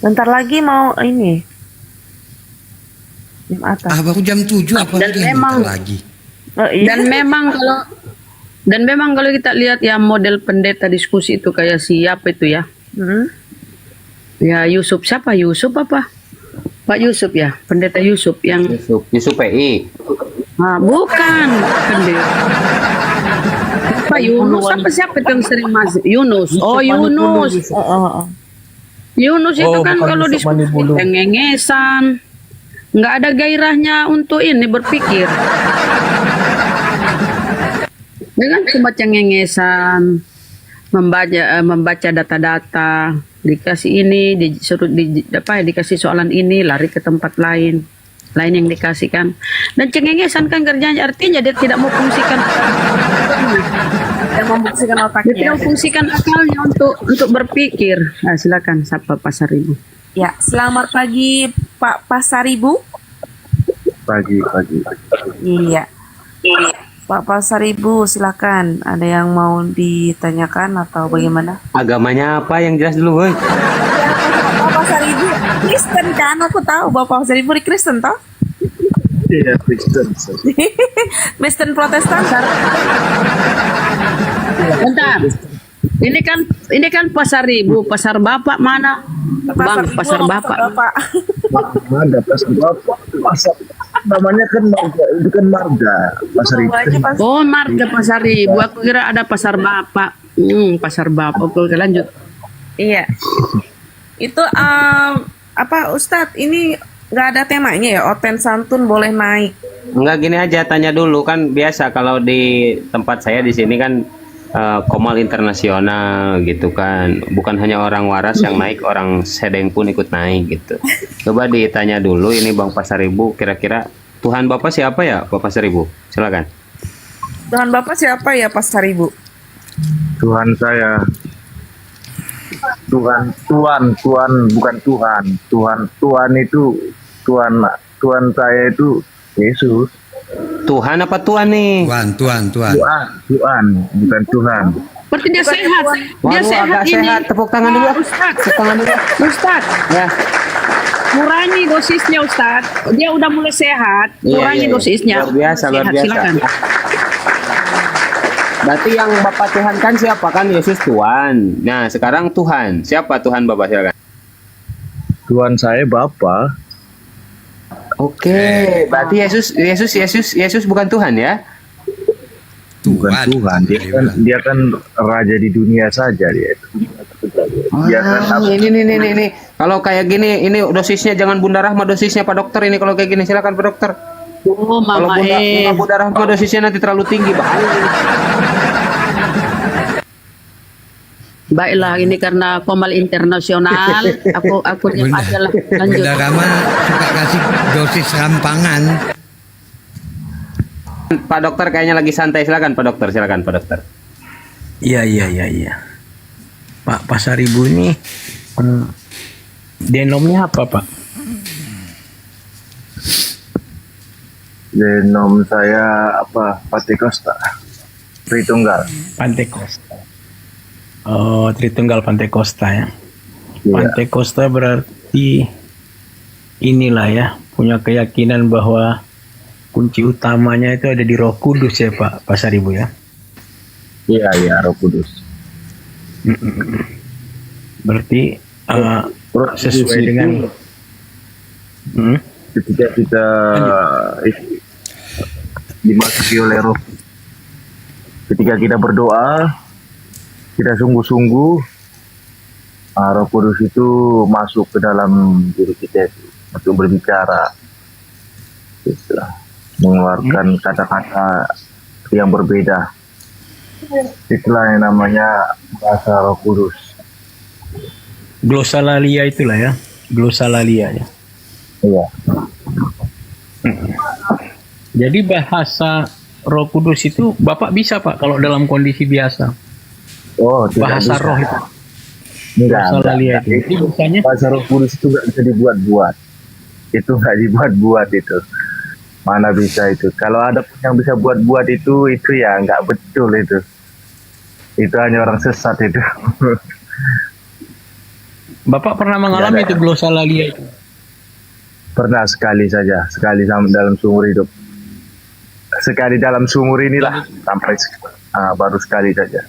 Bentar lagi mau ini. Jumat. Baru jam 7 apa Dan lagi? memang- Bentar lagi. Oh, iya. Dan memang kalau kita lihat ya model pendeta diskusi itu kayak siapa itu ya? Ya Yusuf siapa? Yusuf apa? Pak Yusuf ya, pendeta Yusuf yang Yusuf PI. bukan pendeta. Pak Yunus apa siapa itu yang sering masuk? Yunus. Oh Yunus. Yunus itu Oh, kan bukan kalau Yusuf diskusi Manibulu. cengengesan, nggak ada gairahnya untuk ini berpikir. Dia kan cuma cengengesan, membaca data-data, dikasih ini, dikasih soalan ini, lari ke tempat lain yang dikasihkan. Dan cengengesan kan kerjanya, artinya dia tidak mau fungsikan Yang memfungsikan dia otaknya. tidak fungsikan akalnya untuk berpikir. Nah, silakan Sapa Pasaribu. Ya, selamat pagi Pak Pasaribu. Pagi. Iya. Pak Pasaribu, silakan. Ada yang mau ditanyakan atau bagaimana? Agamanya apa yang jelas dulu, boy? Bapak Pasaribu Kristen kan? Aku tahu Bapak Pasaribu di Kristen toh? Iya, Kristen. Kristen Protestan. Bentar. Ini kan Pasaribu, pasar Bapak mana? Bang, Ibu pasar sama Bapak. Bapak. Ada pasar bapak. Pasar namanya kan marga, itu kan marga pasar itu. Oh, marga Pasaribu. Aku kira ada pasar Bapak. Pasar Bapak. Oke, lanjut. Iya. Itu apa Ustadz? Ini nggak ada temanya ya? Oten santun boleh naik. Enggak, gini aja, tanya dulu kan biasa kalau di tempat saya di sini kan komal internasional gitu kan, bukan hanya orang waras yang naik, orang sedeng pun ikut naik gitu. Coba ditanya dulu ini Bang Pasaribu, kira-kira Tuhan Bapak siapa ya Pak Pasaribu? Silakan. Tuhan Bapak siapa ya Pasaribu? Tuhan saya. Tuhan bukan Tuhan. Tuhan itu Tuhan saya itu Yesus. Tuhan apa Tuhan nih? Tuhan. Tuhan, bukan Tuhan. Berarti dia sehat. Dia Waduh, sehat agak ini. sehat. Tepuk tangan dulu. Ustaz. Tepuk tangan dulu. Ustaz. Ya. Kurangi dosisnya Ustaz. Dia udah mulai sehat. Iya, Kurangi iya. dosisnya. Luar biasa, luar Sehat, biasa. silakan. Berarti yang Bapak Tuhan kan siapa? Kan Yesus Tuhan. Nah, sekarang Tuhan. Siapa Tuhan Bapak, silakan. Tuhan saya Bapa. Oke, berarti Yesus bukan Tuhan ya? Bukan Tuhan, dia kan raja di dunia saja dia. Dia kan Ini. Kalau kayak gini, ini dosisnya jangan Bunda Rahma, dosisnya Pak Dokter ini kalau kayak gini silakan Pak Dokter. Oh, Kalau Mama Bunda Rahma dosisnya nanti terlalu tinggi, bahaya. Baiklah, ini karena Komal internasional, aku diam aja lah. Lanjut. Bunda Rama suka kasih dosis rampangan. Pak Dokter kayaknya lagi santai, silakan Pak Dokter, silakan Pak Dokter. Iya. Pak Pasaribu ini denomnya apa Pak? Denom saya apa? Pantekosta. Tritunggal. Pantekosta. Oh, Tritunggal Pantekosta ya. Iya. Pantekosta berarti inilah ya, punya keyakinan bahwa kunci utamanya itu ada di Roh Kudus ya Pak Pasaribu ya. Iya, Roh Kudus. Berarti sesuai itu, dengan ketika kita dimasuki oleh Roh, ketika kita berdoa, kita sungguh-sungguh, Roh Kudus itu masuk ke dalam diri kita itu, untuk berbicara, mengeluarkan kata-kata yang berbeda. Itulah yang namanya bahasa Roh Kudus. Glosalalia itulah ya, glosalalia ya. Iya. Jadi bahasa Roh Kudus itu Bapak bisa Pak kalau dalam kondisi biasa. Oh, tidak bahasa bisa. roh itu. Enggak. Glosalalia itu. Jadi misalnya bahasa Roh Kudus itu nggak bisa dibuat-buat. Itu nggak dibuat-buat itu. Mana bisa itu? Kalau ada pun yang bisa buat-buat itu ya nggak betul itu. Itu hanya orang sesat itu. Bapak pernah mengalami itu glosalalia itu? Pernah sekali saja, sekali dalam seumur hidup. Sekali dalam seumur inilah sampai baru sekali saja.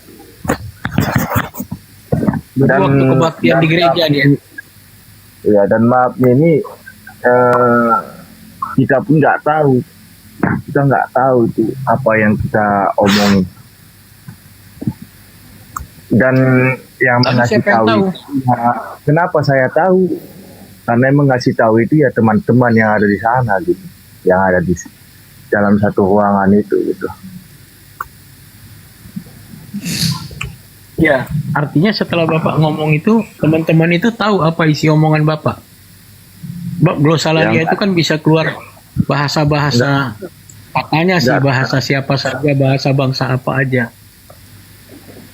Dan waktu kebaktian di gereja nih. Ya, dan maafnya ini kita pun nggak tahu. Kita nggak tahu itu apa yang kita omongin. Dan yang mengasih tahu, kenapa saya tahu? Karena yang mengasih tahu itu ya teman-teman yang ada di sana gitu, yang ada di dalam satu ruangan itu gitu. Ya, artinya setelah Bapak ngomong itu, teman-teman itu tahu apa isi omongan Bapak. Glosalalia itu kan bisa keluar bahasa-bahasa, katanya sih bahasa siapa saja, bahasa bangsa apa aja.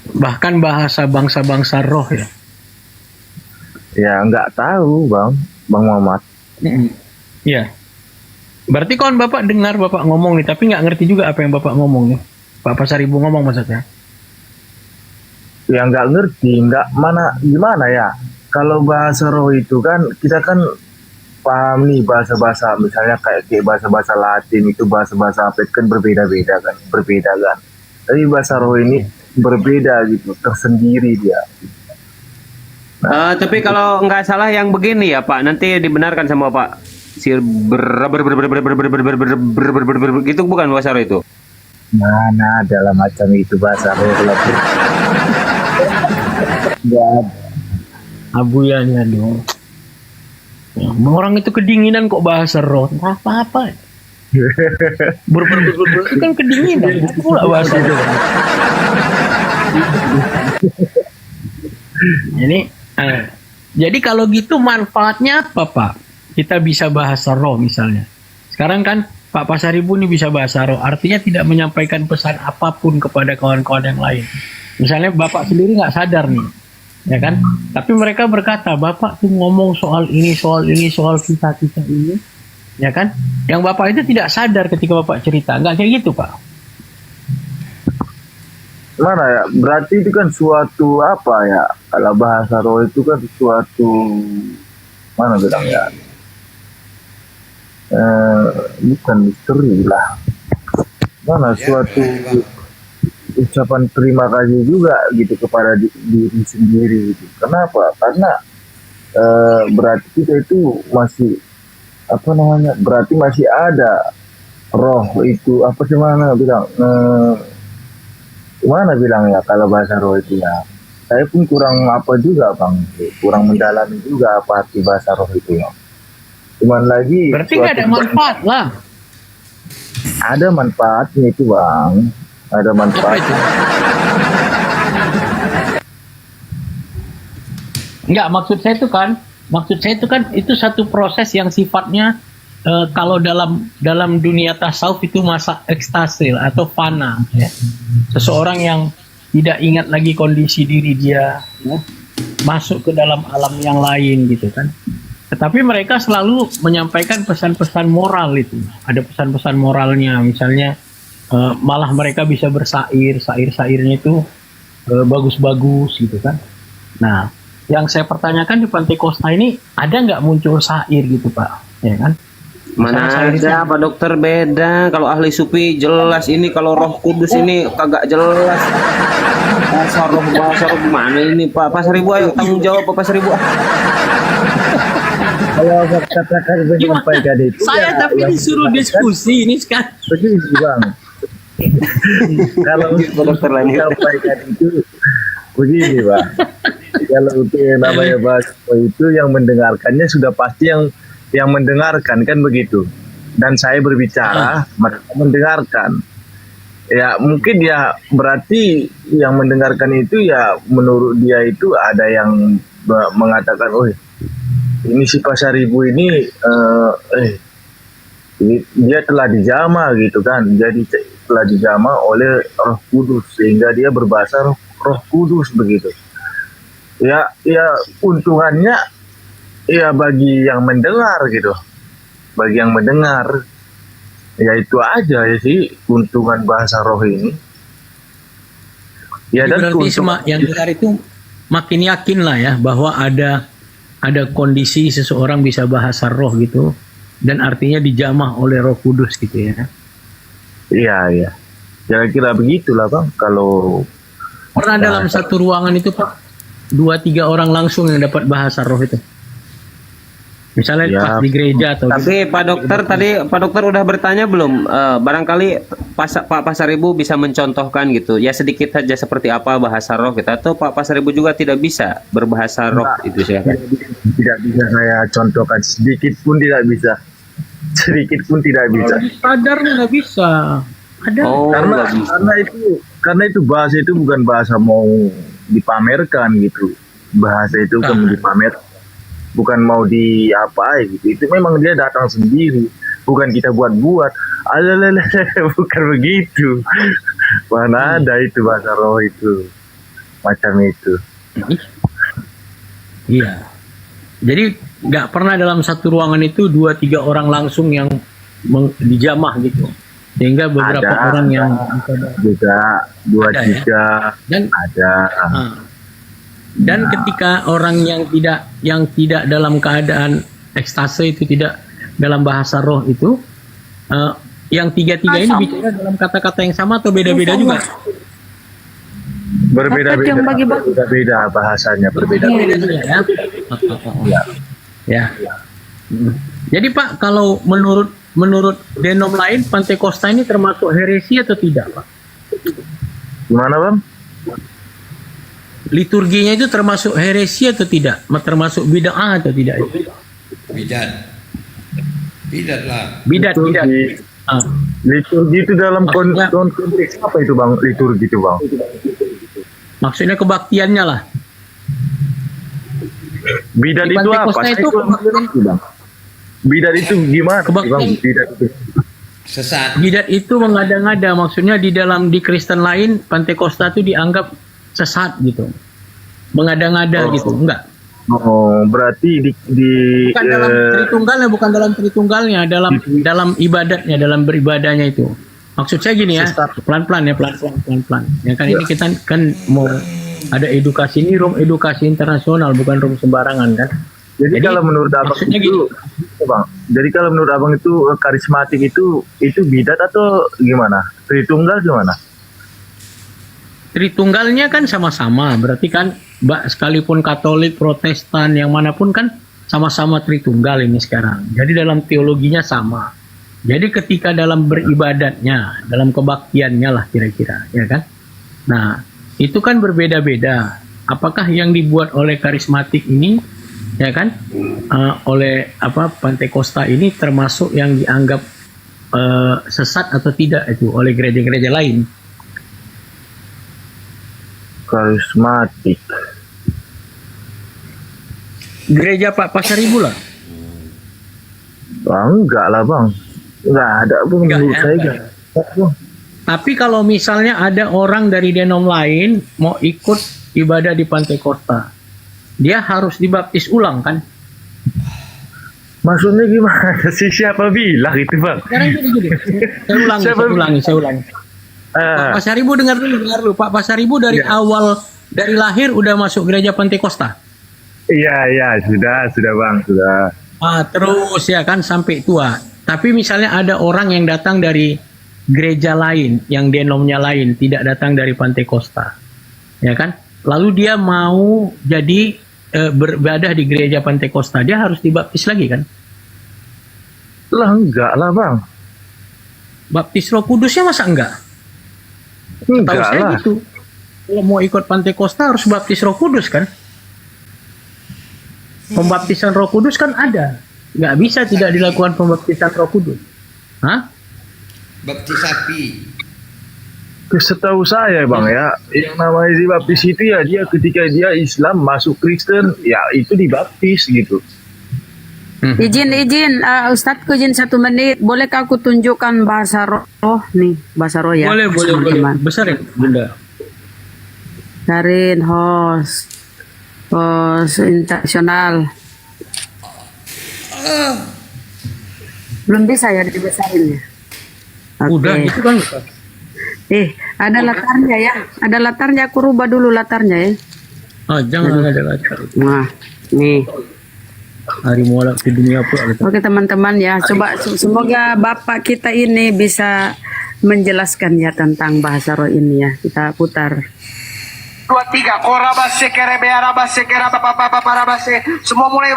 Bahkan bahasa bangsa-bangsa roh ya. Ya nggak tahu Bang Muhammad. Iya. Berarti kan Bapak dengar Bapak ngomong nih, tapi nggak ngerti juga apa yang Bapak ngomong nih. Pak Pasaribu ngomong maksudnya. Ya nggak ngerti, gimana ya. Kalau bahasa roh itu kan kita kan paham nih bahasa-bahasa, misalnya kayak bahasa-bahasa Latin itu, bahasa-bahasa apa itu kan berbeda kan. Tapi bahasa roh ini berbeda gitu, tersendiri dia. Tapi kalau nggak salah yang begini ya Pak, nanti dibenarkan sama Pak. Gitu bukan bahasa roh itu? Mana adalah macam itu bahasa roh. Abuyannya dong. Ya, orang itu kedinginan kok bahasa roh, apa-apa. Itu kan kedinginan, pula bahasa roh. Jadi kalau gitu manfaatnya apa Pak? Kita bisa bahasa roh misalnya. Sekarang kan Pak Pasaribu ini bisa bahasa roh, artinya tidak menyampaikan pesan apapun kepada kawan-kawan yang lain. Misalnya Bapak sendiri nggak sadar nih, ya kan? Tapi mereka berkata, Bapak tuh ngomong soal ini, soal kita ini, ya kan? Yang Bapak itu tidak sadar ketika Bapak cerita, nggak kayak gitu Pak? Mana ya? Berarti itu kan suatu apa ya? Kalau bahasa roh itu kan suatu mana bilang ya? Bukan misteri lah. Mana suatu ucapan terima kasih juga gitu kepada diri sendiri gitu. Kenapa? Karena berarti kita itu masih apa namanya, berarti masih ada roh itu, apa sih mana bilang, gimana bilang ya kalau bahasa roh itu ya. Saya pun kurang apa juga bang, kurang mendalami juga apa arti bahasa roh itu ya. Cuman lagi Berarti nggak ada manfaat lah. ada manfaatnya itu bang, ada Apa manfaat. itu? Enggak, maksud saya itu kan itu satu proses yang sifatnya kalau dalam dunia tasawuf itu masa ekstasi atau fana, ya. Seseorang yang tidak ingat lagi kondisi diri dia, ya, masuk ke dalam alam yang lain gitu kan. Tetapi mereka selalu menyampaikan pesan-pesan moral itu. Ada pesan-pesan moralnya, misalnya malah mereka bisa bersair, sair-sairnya itu bagus-bagus gitu kan. Nah, yang saya pertanyakan di Pantai Kosta ini ada nggak muncul sair gitu Pak, ya kan? Mana ada Pak Dokter, beda. Kalau ahli sufi jelas, ini kalau Roh Kudus ini kagak jelas. Bahasa roh mana ini Pak Pasaribu, ayo tanggung jawab Pak Pasaribu. Kalau katakan menyampaikan itu, Saya ya, tapi yang disuruh diskusi ini sekarang. begini bang. Kalau menyampaikan itu begini bang. Kalau untuk yang namanya bahasa itu, yang mendengarkannya sudah pasti yang mendengarkan kan begitu. Dan saya berbicara, mereka mendengarkan. Ya mungkin ya berarti yang mendengarkan itu ya menurut dia itu ada yang mengatakan, oh ini si Pasaribu ini dia telah dijamah gitu kan, jadi telah dijamah oleh Roh Kudus sehingga dia berbahasa Roh Kudus begitu. Ya untungannya ya bagi yang mendengar gitu, bagi yang mendengar ya itu aja ya sih keuntungan bahasa roh ini. Ya, dan Berarti yang dengar itu makin yakin lah ya bahwa ada kondisi seseorang bisa bahasa roh gitu, dan artinya dijamah oleh Roh Kudus gitu ya. Iya. Kira-kira begitulah bang. Kalau pernah dalam satu ruangan itu Pak, 2-3 orang langsung yang dapat bahasa roh itu. Misalnya Ya. pas di gereja atau Tapi Pak Dokter udah bertanya belum? Barangkali Pak Pasaribu bisa mencontohkan gitu. Ya sedikit saja seperti apa bahasa roh kita, atau Pak Pasaribu juga tidak bisa berbahasa roh itu silakan. tidak bisa saya contohkan, sedikit pun tidak bisa. Sedikit pun tidak bisa. sadar nggak bisa. Ada. Oh, karena itu bahasa itu bukan bahasa mau dipamerkan gitu. Bahasa itu bukan dipamerkan, bukan mau diapain gitu. Itu memang dia datang sendiri, bukan kita buat-buat. Alalala, bukan begitu. Mana ada itu bahasa roh itu macam itu. Iya. Jadi nggak pernah dalam satu ruangan itu 2-3 orang langsung yang dijamah gitu. Sehingga beberapa Ada, orang yang juga 2-3 Dan ada. Dan ketika orang yang tidak dalam keadaan ekstase itu, tidak dalam bahasa roh itu, yang tiga-tiga ini bicara dalam kata-kata yang sama atau beda-beda juga? Berbeda bahasanya, berbeda-beda. Ya. Jadi Pak, kalau menurut denom lain, Pantai Kosta ini termasuk heresi atau tidak Pak? Gimana Bang? Liturginya itu termasuk heresi atau tidak? Termasuk bid'ah atau tidak? Bidat lah. Bidat. Liturgi itu dalam konteks apa itu Bang? Liturgi itu Bang? Maksudnya kebaktiannya lah. Bidat Di itu Pantai apa? Kosta itu Bang. Bidat itu gimana? Bang? Bidat itu. Sesat. Bidat itu mengada-ngada, maksudnya di Kristen lain Pantai Kosta itu dianggap sesat gitu, mengada-ngada gitu, enggak? Oh, berarti Bukan dalam Tritunggalnya, dalam ibadatnya, dalam beribadahnya itu. Maksud saya gini ya, pelan-pelan. Ya kan ini kita kan mau ada edukasi, ini room edukasi internasional, bukan room sembarangan kan. Jadi kalau menurut Abang itu, Bang, jadi kalau menurut Abang itu karismatik itu bidat atau gimana? Tritunggal gimana? Tritunggalnya kan sama-sama, berarti kan sekalipun Katolik, Protestan, yang manapun kan sama-sama Tritunggal ini sekarang. Jadi dalam teologinya sama. Jadi ketika dalam beribadatnya, dalam kebaktiannya lah kira-kira, ya kan? Nah, itu kan berbeda-beda. Apakah yang dibuat oleh karismatik ini, ya kan, oleh Pantekosta ini termasuk yang dianggap sesat atau tidak itu oleh gereja-gereja lain? Karismatik. Gereja Pak Pasaribu lah. Enggak lah bang. Enggak ada pun menurut saya enggak. Tapi kalau misalnya ada orang dari denom lain mau ikut ibadah di Pantekosta, dia harus dibaptis ulang kan? Maksudnya gimana sih, siapa bilang itu bang? Sekarang gini. Saya ulangi. Pak Pasaribu dengar dulu. Pak Pasaribu dari awal, dari lahir udah masuk gereja Pantekosta? Iya, sudah bang, sudah. Terus ya kan sampai tua. Tapi misalnya ada orang yang datang dari gereja lain, yang denomnya lain, tidak datang dari Pantekosta, ya kan? Lalu dia mau jadi beribadah di gereja Pantekosta, dia harus dibaptis lagi kan? Lah enggak lah bang. Baptis Roh Kudusnya masa enggak? Tahu saya lah. gitu. Kalau mau ikut Pantekosta harus baptis Roh Kudus kan? Pembaptisan Roh Kudus kan ada. Nggak bisa tidak dilakukan pembaptisan Roh Kudus. Hah? Baptis sapi. Setahu saya bang ya, yang namanya dibaptis itu ya dia ketika dia Islam masuk Kristen, ya itu dibaptis gitu. Izin, Ustadz, izin 1 menit. Bolehkah aku tunjukkan bahasa roh nih, bahasa roh ya? Boleh. Besarin, Bunda. Darin host internasional. Belum bisa ya dibesarin ya? Udah, itu kan. Ada latarnya ya. Ada latarnya, aku rubah dulu latarnya ya. Jangan ada latar. Nah, nih. Hari mualaf di dunia pula. Oke teman-teman ya, coba semoga Bapak kita ini bisa menjelaskan ya tentang bahasa roh ini ya. Kita putar. 2, 3, korabase kerebe arabase kerabase, semua mulai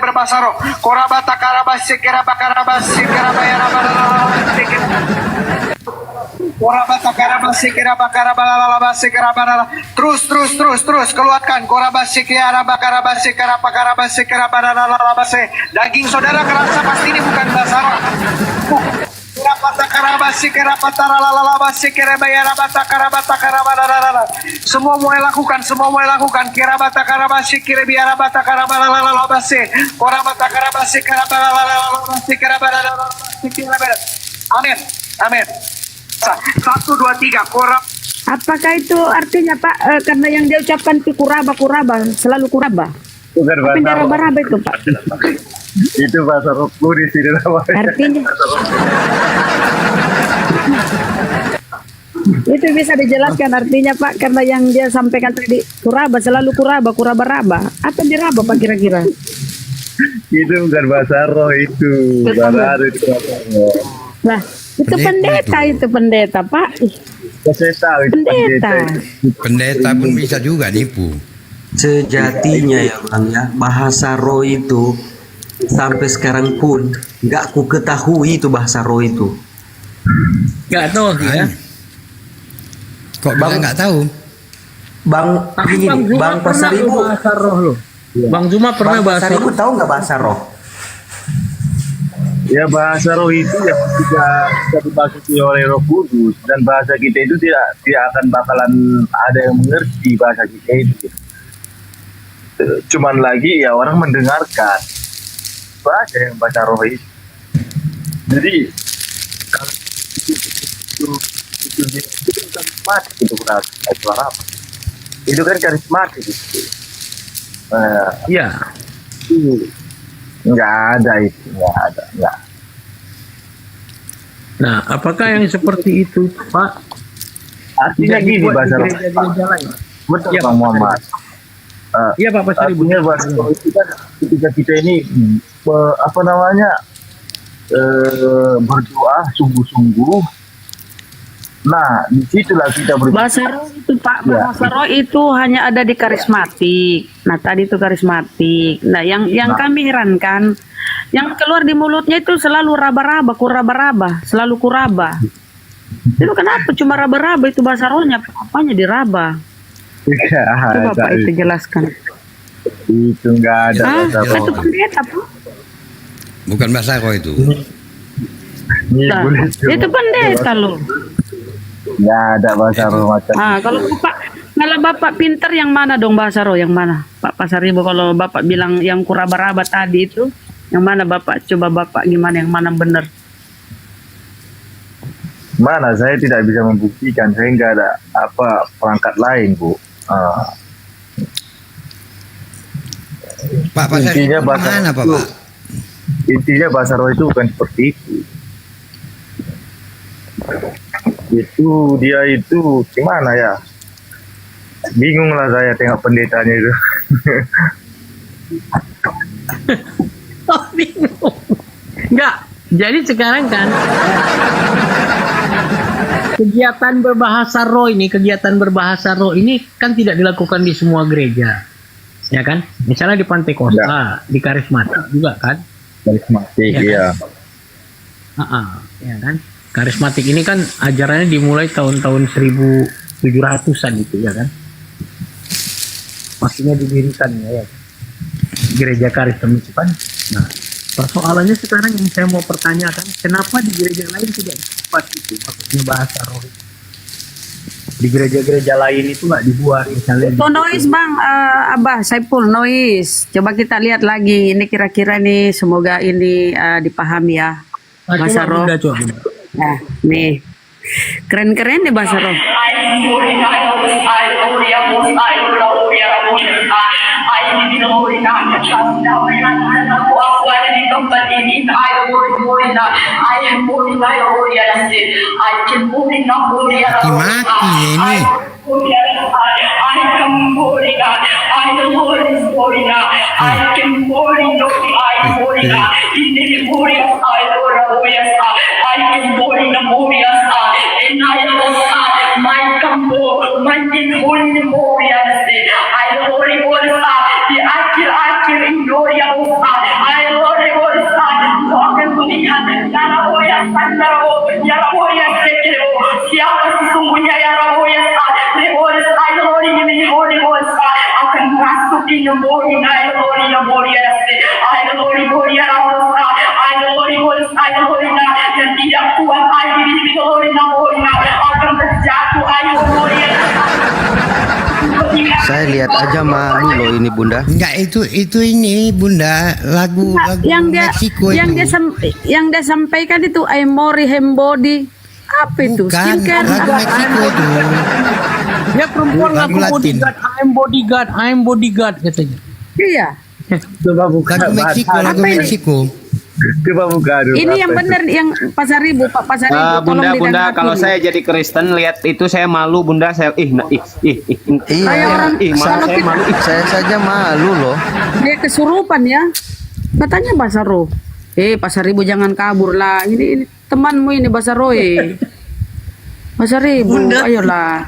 berbahasa roh, korabata karabase kerabase kerabase, korabata karabase kerabase terus keluarkan korabase kerabase, daging saudara kerasa pasti ini bukan bahasa roh. Semua mulai lakukan amin 1, 2, 3 korab. Apakah itu artinya Pak, karena yang dia ucapkan itu kuraba, selalu kuraba? Bukan Apa yang raba-raba itu Pak? Itu bahasa roh kudus itu namanya. Artinya itu bisa dijelaskan artinya Pak, karena yang dia sampaikan tadi kuraba, selalu kuraba-raba. Apa yang diraba Pak kira-kira? Itu bukan bahasa roh itu. Bahasa roh. Nah, itu pendeta Pak. Pendeta pun bisa juga nipu. Sejatinya ya Bang ya, bahasa roh itu sampai sekarang pun nggak ku ketahui itu bahasa roh itu. Nggak tahu ya. Kok bilang nggak tahu? Bang Pasaribu bahasa roh lo. Bang Zuma pernah bahasa Pasaribu tahu nggak bahasa roh? Ya bahasa roh itu ya ketika kita dimasuki oleh Roh Kudus, dan bahasa kita itu tidak akan bakalan ada yang mengerti bahasa kita itu. Cuman lagi ya orang mendengarkan. Baca yang baca roh itu. Jadi kalau itu karismatik itu bukan suara apa? Itu kan karismatik itu. Iya. Nggak ada itu, nggak. Nah, apakah yang seperti itu Pak? Artinya gini bahasa roh. Betul Bang Muhammad. Iya Pak Pasaribu. Artinya bahasa roh itu kan ketika kita ini berdoa sungguh-sungguh Nah, disitulah kita Bahasa roh itu Pak, Ya. bahasa roh itu hanya ada di karismatik. Nah tadi itu karismatik. Nah yang kami herankan, yang keluar di mulutnya itu selalu raba-raba, kuraba-raba, selalu kuraba. Itu kenapa cuma raba-raba itu bahasa rohnya? Apanya diraba? Coba Pak itu jelaskan. Itu enggak ada Ah, bahasa roh. itu pendeta Pak. Bukan bahasa roh itu. Nah, itu pendeta loh. Enggak ada bahasa roh macam Ah, kalau Bapak pinter yang mana dong bahasa roh yang mana? Pak Pasaribu, kalau Bapak bilang yang kuraba-raba tadi itu, yang mana Bapak? Coba Bapak gimana yang mana benar? mana saya tidak bisa membuktikan, saya nggak ada perangkat lain, Bu. Pak Pasaribu Intinya bahasa mana Pak? itu, intinya bahasa roh itu bukan seperti itu. Itu dia itu gimana ya? Bingung lah saya tengok pendetanya itu. Oh, bingung. Enggak. Jadi sekarang kan kegiatan berbahasa roh ini kan tidak dilakukan di semua gereja. Ya kan? Misalnya di Pantai Kosta, di Karismatik juga kan? Karismatik, iya. Ya kan? Karismatik ini kan ajarannya dimulai tahun-tahun 1700-an gitu ya kan? Maksudnya didirikan ya. Gereja Karismatik kan. Nah, persoalannya sekarang yang saya mau pertanyakan, kenapa di gereja lain tidak dibuat itu? Maksudnya bahasa roh. Di gereja-gereja lain itu nggak dibuat misalnya. Itu noise Bang, Abah Saipul noise. Coba kita lihat lagi, ini kira-kira nih semoga ini dipahami ya. Bahasa roh. Nah, nih. Keren-keren nih bahasa roh. Siapa sesungguhnya yang akan masuk di yang tidak kuat akan terjatuh Saya lihat aja malu loh ini Bunda. Enggak, itu ini Bunda, lagu Meksiko yang itu. yang dia sampaikan itu Aimori Hembody. Apa itu? Bukan, Skincare. lagu Meksiko itu. Ya perempuan Lagu ngaku Latin. bodyguard, I'm bodyguard katanya. Iya. Coba buka Lagu Meksiko, lagu Meksiko. Coba buka dulu. Ini yang benar yang Pasaribu, Pak Pasaribu. tolong Bunda, didengarkan. kalau saya jadi Kristen lihat itu saya malu, Bunda. Saya Saya saja malu loh. Dia kesurupan ya. Katanya bahasa roh. Pasaribu jangan kabur lah. Ini temanmu ini bahasa roh. Pasaribu, ayolah.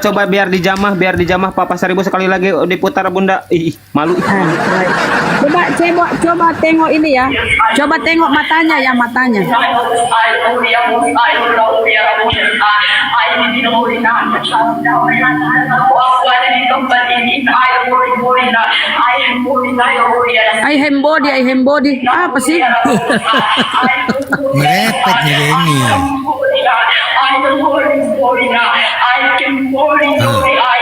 Coba biar dijamah Pak Pasaribu sekali lagi diputar, Bunda. Malu. Coba tengok ini ya. Coba tengok matanya ya, matanya. I hembody. Apa sih? Merepet nih ini.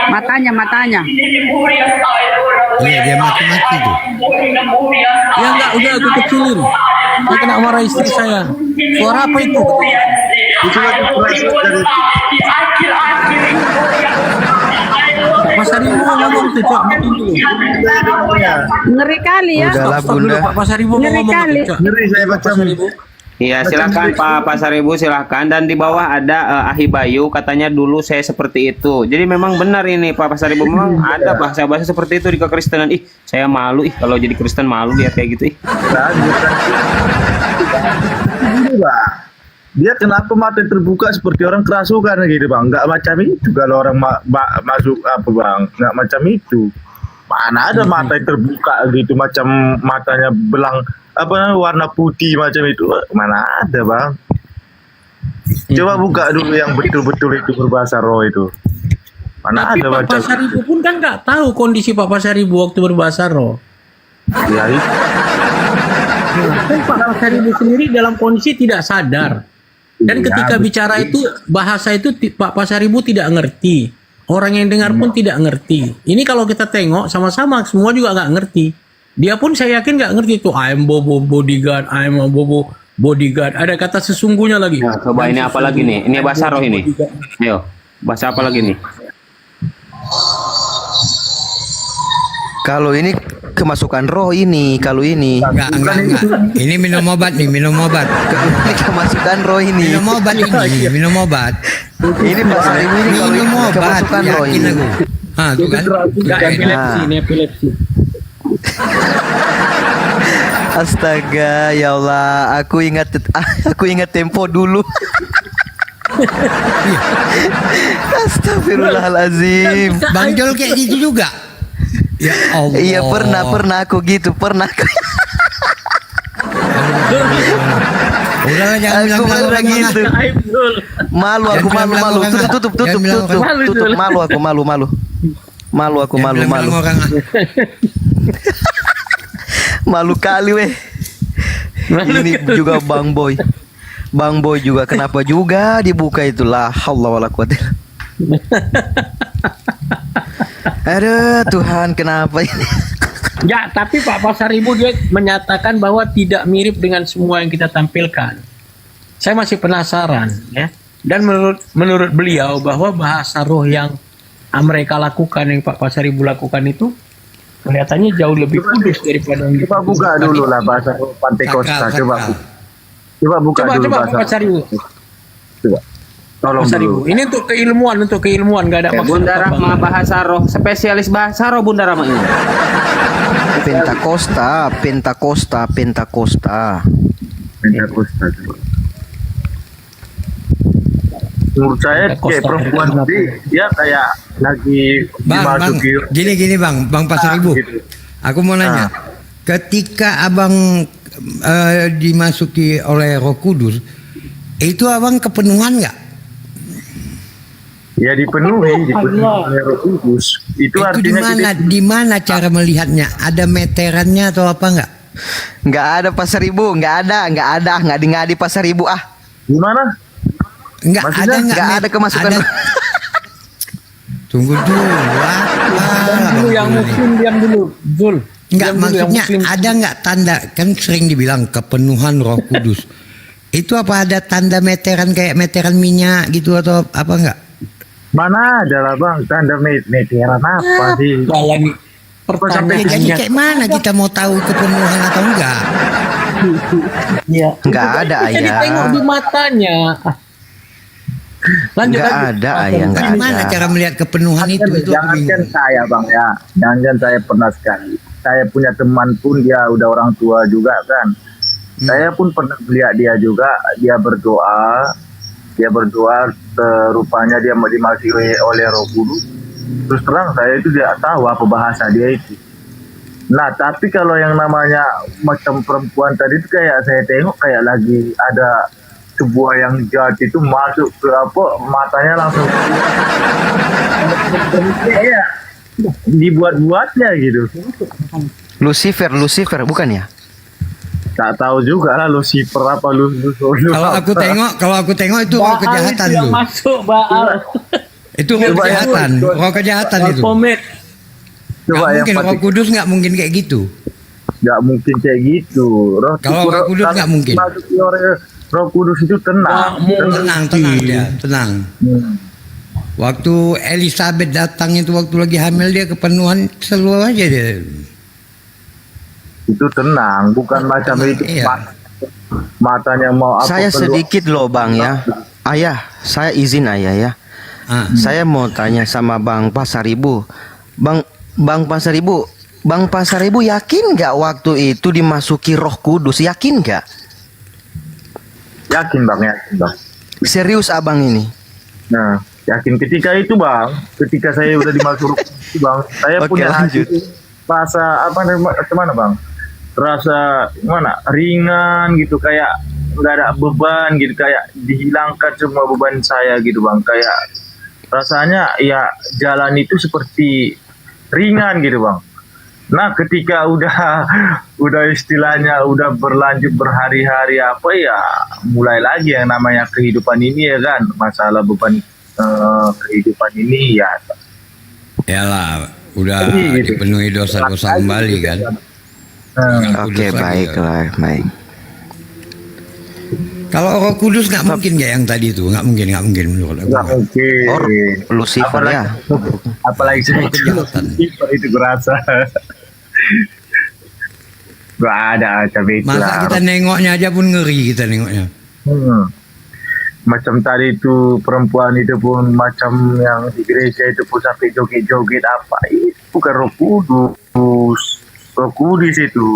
Matanya. Iya, dia mati-mati tuh. Ya enggak, udah aku kecilin. Saya kena marah istri saya. Suara apa itu? Pak Pasaribu ngomong tuh, Cok, matiin dulu. Ngeri kali ya. Udahlah, Stop dulu, Bunda. Pak Pasaribu mau Ngeri ngomong kali. tuh, Cok. Ngeri saya baca. Iya, silakan Pak Pasaribu, silakan. Dan di bawah ada Ahi Bayu, katanya dulu saya seperti itu. Jadi memang benar ini Pak Pasaribu, memang ada bahasa-bahasa seperti itu di kekristenan. Saya malu kalau jadi Kristen, malu lihat kayak gitu. dia kenapa mata terbuka seperti orang kerasukan gitu bang? Nggak macam itu kalau orang masuk apa bang? Nggak macam itu. Mana ada mata yang terbuka gitu macam matanya belang apa warna putih macam itu? Mana ada bang? Coba buka dulu yang betul-betul itu berbahasa roh itu. Mana Tapi ada Pak macam Pasaribu pun kan nggak tahu kondisi Pak Pasaribu waktu berbahasa roh. ya itu. Kan Pak Pasaribu sendiri dalam kondisi tidak sadar. Dan Iya, ketika betul. bicara itu bahasa itu Pak Pasaribu tidak ngerti. Orang yang dengar pun tidak ngerti. Ini kalau kita tengok sama-sama semua juga nggak ngerti. Dia pun saya yakin nggak ngerti itu. I'm Bobo bodyguard, I'm a Bobo bodyguard. Ada kata sesungguhnya lagi. Nah, coba ini apa lagi nih? Ini bahasa roh ini. Ayo, bahasa apa lagi nih? Kalau ini kemasukan roh ini, kalau ini. Enggak. Ini minum obat nih, minum obat. Ini kemasukan roh ini. Minum obat ini, minum obat. Ini bahasa ibu ini kalau Minum ini obat, kemasukan roh yakin ini. aku. Tuh kan. Nggak epilepsi, ini epilepsi. Astaga, ya Allah, aku ingat tempo dulu. Astagfirullahalazim. Bang Jol kayak gitu juga. Ya Allah. Iya pernah aku gitu, pernah. Udah jangan Aku bilang pernah gitu. Malu aku malu. Tutup. Malu aku malu. Malu kali weh. Ini juga Bang Boy. Bang Boy juga kenapa juga dibuka itulah haula wala quwata. Aduh Tuhan kenapa ini? Ya, tapi Pak Pasaribu dia menyatakan bahwa tidak mirip dengan semua yang kita tampilkan. Saya masih penasaran ya. Dan menurut beliau bahwa bahasa roh yang mereka lakukan, yang Pak Pasaribu lakukan itu kelihatannya jauh lebih kudus daripada yang Coba buka dulu lah bahasa roh Pantekosta. Coba buka dulu Pak bahasa. Pasaribu. Coba. Tolong Pasaribu. dulu. Ini untuk keilmuan nggak ada maksud Bunda apa-apa. Rahma bahasa roh, spesialis bahasa roh Bunda Rahma ini. Pentakosta. Pentakosta. Menurut saya kayak perempuan tadi dia kayak lagi Bang, dimasuki. gini Bang Pasaribu. gitu. Aku mau nanya. Ketika Abang dimasuki oleh Roh Kudus, itu Abang kepenuhan nggak? Ya dipenuhi oleh Roh Kudus. Itu artinya di mana cara melihatnya? Ada meterannya atau apa nggak? Nggak ada Pasaribu, nggak ada, ngadi-ngadi Pasaribu ah. Gimana? Nggak ada kemasukan. Tunggu dulu. Dulu yang muslim diam dulu, Zul. Enggak, maksudnya ada nggak tanda, kan sering dibilang kepenuhan Roh Kudus. Itu apa ada tanda meteran kayak meteran minyak gitu atau apa enggak? Mana ada lah bang tanda meteran apa sih? Jadi kayak mana kita mau tahu kepenuhan atau enggak? Iya. Enggak ada Bisa ayah. ditengok di matanya. Lanjut. Gimana cara melihat kepenuhan itu? Jangankan saya bang ya, jangan saya pernah sekali. Saya punya teman pun dia udah orang tua juga kan. Saya pun pernah melihat dia juga, dia berdoa rupanya dia dimasuki oleh Roh Kudus. Terus terang saya itu tidak tahu apa bahasa dia itu. Nah tapi kalau yang namanya macam perempuan tadi itu kayak saya tengok kayak lagi ada sebuah yang jahat itu masuk ke apa matanya langsung ya dibuat-buatnya gitu. Lucifer bukan ya? Tak tahu juga lah Lucifer apa Kalau aku tengok itu roh kejahatan Yang tuh. masuk Baal. Itu roh kejahatan itu. Coba Nggak mungkin yang Roh Kudus nggak mungkin kayak gitu. Nggak mungkin kayak gitu. Kalau Roh Kudus nggak mungkin. Roh Kudus itu tenang. Tenang. Waktu Elizabeth datang itu waktu lagi hamil dia kepenuhan seluruh aja dia. Itu tenang, bukan macam itu. Matanya mau apa? Saya sedikit loh bang ya. Ayah, saya izin ayah ya. Saya mau tanya sama Bang Pasaribu. Bang Pasaribu yakin nggak waktu itu dimasuki Roh Kudus? Yakin nggak? Yakin bang, yakin bang. Serius abang ini? Nah, yakin ketika itu bang, ketika saya udah dimasuk itu bang, saya Oke, punya lanjut. rasa apa gimana bang? Rasa gimana? Ringan gitu, kayak nggak ada beban gitu, kayak dihilangkan semua beban saya gitu bang. Kayak rasanya ya jalan itu seperti ringan gitu bang. Nah ketika udah istilahnya udah berlanjut berhari-hari apa ya, mulai lagi yang namanya kehidupan ini ya kan, masalah beban kehidupan ini ya. Yalah, udah Gitu. dipenuhi dosa-dosa kembali kan. Oke, baiklah, baik. Kalau Roh Kudus nggak mungkin kayak yang tadi itu, nggak mungkin menurut aku. Nggak mungkin. Oh, Lucifer ya. Apalagi Lucifer itu berasa. Gak ada macam itu Masa lah. kita nengoknya aja pun ngeri kita nengoknya. Macam tadi itu perempuan itu pun macam yang di gereja itu pun sampai joget-joget apa, itu bukan Roh Kudus. Roh Kudus itu.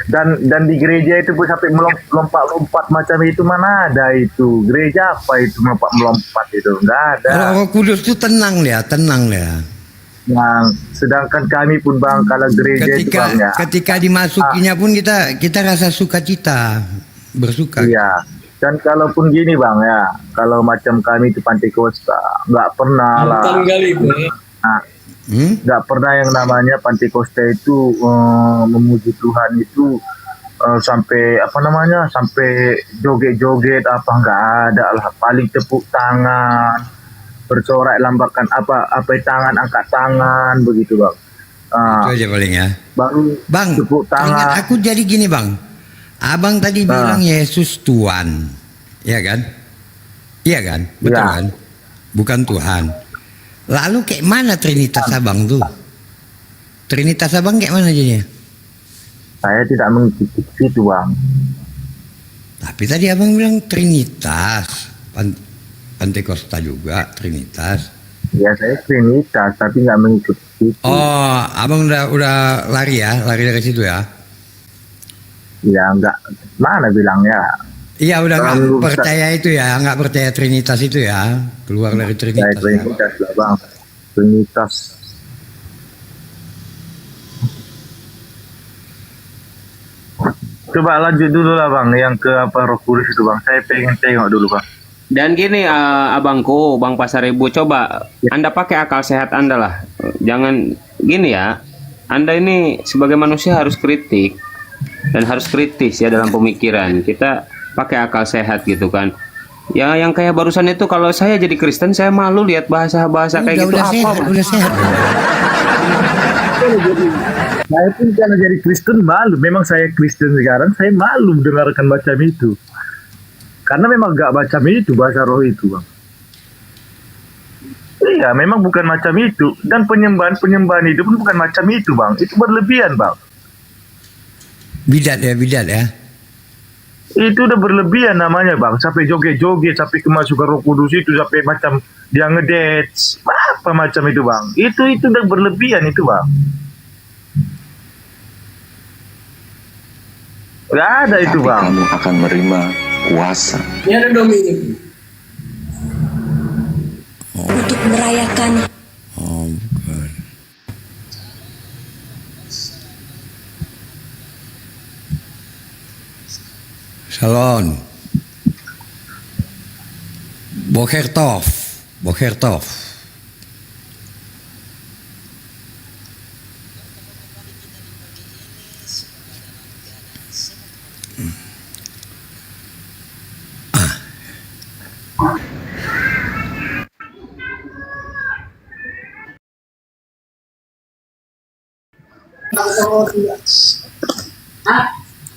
dan di gereja itu pun sampai melompat-lompat macam itu, mana ada itu. Gereja apa itu melompat itu, nggak ada. Kalau Roh Kudus itu tenang dia. Yang sedangkan kami pun bang, kalau gereja itu bang ya. Ketika dimasukinya pun kita rasa sukacita, bersuka. Iya. Dan kalaupun gini bang ya, kalau macam kami itu Pantai Kosta, nggak pernah lah. Nggak pernah yang namanya Pantai Kosta itu memuji Tuhan itu sampai apa namanya, sampai joget-joget apa, nggak ada lah. Paling tepuk tangan, bersorak, lambakan apa tangan, angkat tangan begitu bang. Itu aja paling ya. Baru Bang, tepuk tangan. ingat aku jadi gini bang. Abang tadi bilang Yesus Tuhan, ya kan? Iya kan? Betul Ya. kan? Bukan Tuhan. Lalu kayak mana Trinitas abang tuh? Trinitas abang kayak mana jadinya? Saya tidak mengikuti itu bang. Tapi tadi abang bilang Trinitas, Pantai Kosta juga Trinitas. Ya saya Trinitas tapi nggak mengikuti itu. Oh, abang udah lari dari situ ya? Ya nggak, mana bilangnya. Iya udah nggak Terlalu percaya itu ya, nggak percaya Trinitas itu ya, keluar dari Trinitas. Ya. Trinitas lah bang, Trinitas. Coba lanjut dulu lah bang, yang ke apa Roh Kudus itu bang. Saya pengen tengok dulu bang. Dan gini abangku, Bang Pasaribu, coba Anda pakai akal sehat Anda lah. Jangan gini ya. Anda ini sebagai manusia harus kritik dan harus kritis ya dalam pemikiran. Kita pakai akal sehat gitu kan. Ya yang kayak barusan itu, kalau saya jadi Kristen saya malu lihat bahasa-bahasa kayak gitu. Udah sehat. Saya pun karena jadi Kristen malu. Memang saya Kristen sekarang, saya malu mendengarkan macam itu. Karena memang gak macam itu bahasa roh itu bang. Iya, memang bukan macam itu. Dan penyembahan itu pun bukan macam itu bang. Itu berlebihan bang. Bidat ya. Itu udah berlebihan namanya bang. Sampai joget-joget, sampai kemasukan Roh Kudus itu, sampai macam dia ngedance. Apa macam itu bang. Itu udah berlebihan itu bang. Gak ada itu bang. Kamu akan menerima kuasa. Ini ada Dominik. Untuk merayakan. Oh, bukan. Shalom. Boker Tov.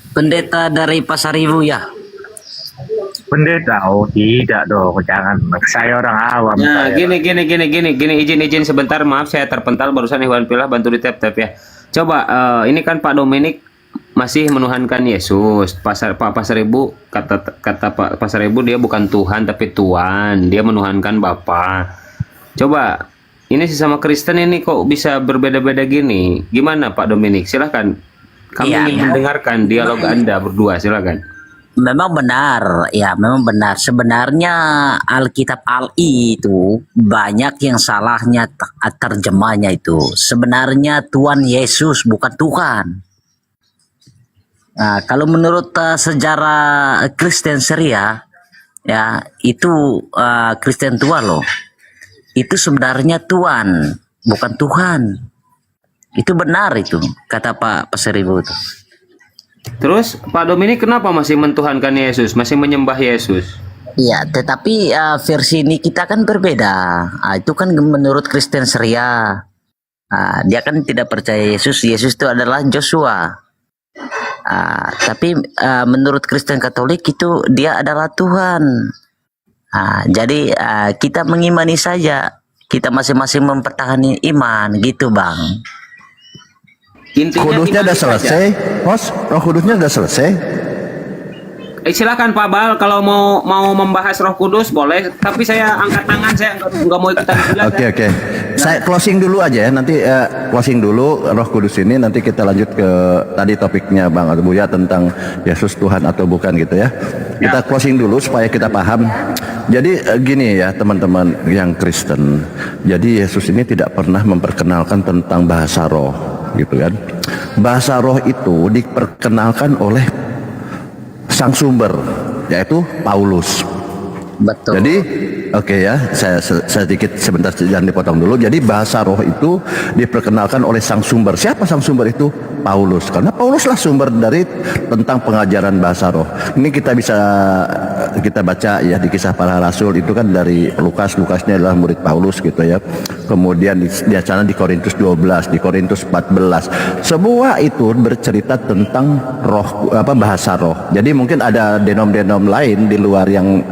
Pendeta dari Pasaribu ya. Pendeta? Oh tidak dong, jangan. Saya orang awam. Nah, saya. gini, izin sebentar, maaf saya terpental barusan Iwan Pilah, bantu di tap ya. Coba ini kan Pak Dominik masih menuhankan Yesus. Pak Pasaribu kata Pak Pasaribu dia bukan Tuhan tapi Tuhan. Dia menuhankan Bapa. Coba ini sesama Kristen ini kok bisa berbeda-beda gini? Gimana Pak Dominik? Silakan. Kami ingin mendengarkan dialog Anda berdua, silakan. Memang benar, ya memang benar. Sebenarnya Alkitab Al-I itu banyak yang salahnya terjemahnya itu. Sebenarnya Tuhan Yesus bukan Tuhan. Nah, kalau menurut sejarah Kristen Syria, ya itu Kristen tua loh. Itu sebenarnya Tuhan, bukan Tuhan. Itu benar itu kata Pak Pasaribu itu. Terus Pak Dominik kenapa masih mentuhankan Yesus, masih menyembah Yesus? Ya, tetapi versi ini kita kan berbeda. Itu kan menurut Kristen Syria. Dia kan tidak percaya Yesus. Yesus itu adalah Joshua. Tapi menurut Kristen Katolik itu dia adalah Tuhan. Jadi kita mengimani saja. Kita masing-masing mempertahankan iman, gitu Bang. Intinya Kudusnya udah selesai, Bos. Roh Kudusnya udah selesai. Silakan Pak Bal, kalau mau membahas Roh Kudus boleh, tapi saya angkat tangan, saya nggak mau ikutan juga. Oke. Saya closing dulu aja ya. Nanti closing dulu Roh Kudus ini, nanti kita lanjut ke tadi topiknya Bang Buya tentang Yesus Tuhan atau bukan gitu ya. Kita closing dulu supaya kita paham. Jadi gini ya teman-teman yang Kristen. Jadi Yesus ini tidak pernah memperkenalkan tentang bahasa roh gitu kan. Bahasa roh itu diperkenalkan oleh sang sumber, yaitu Paulus. Betul. Jadi oke ya, saya sedikit sebentar, jangan dipotong dulu. Jadi bahasa roh itu diperkenalkan oleh sang sumber. Siapa sang sumber itu? Paulus. Karena Pauluslah sumber dari tentang pengajaran bahasa roh. Ini kita bisa kita baca ya di Kisah Para Rasul itu kan dari Lukas. Lukasnya adalah murid Paulus gitu ya. Kemudian di sana di Korintus 12, di Korintus 14. Semua itu bercerita tentang roh bahasa roh. Jadi mungkin ada denom-denom lain di luar yang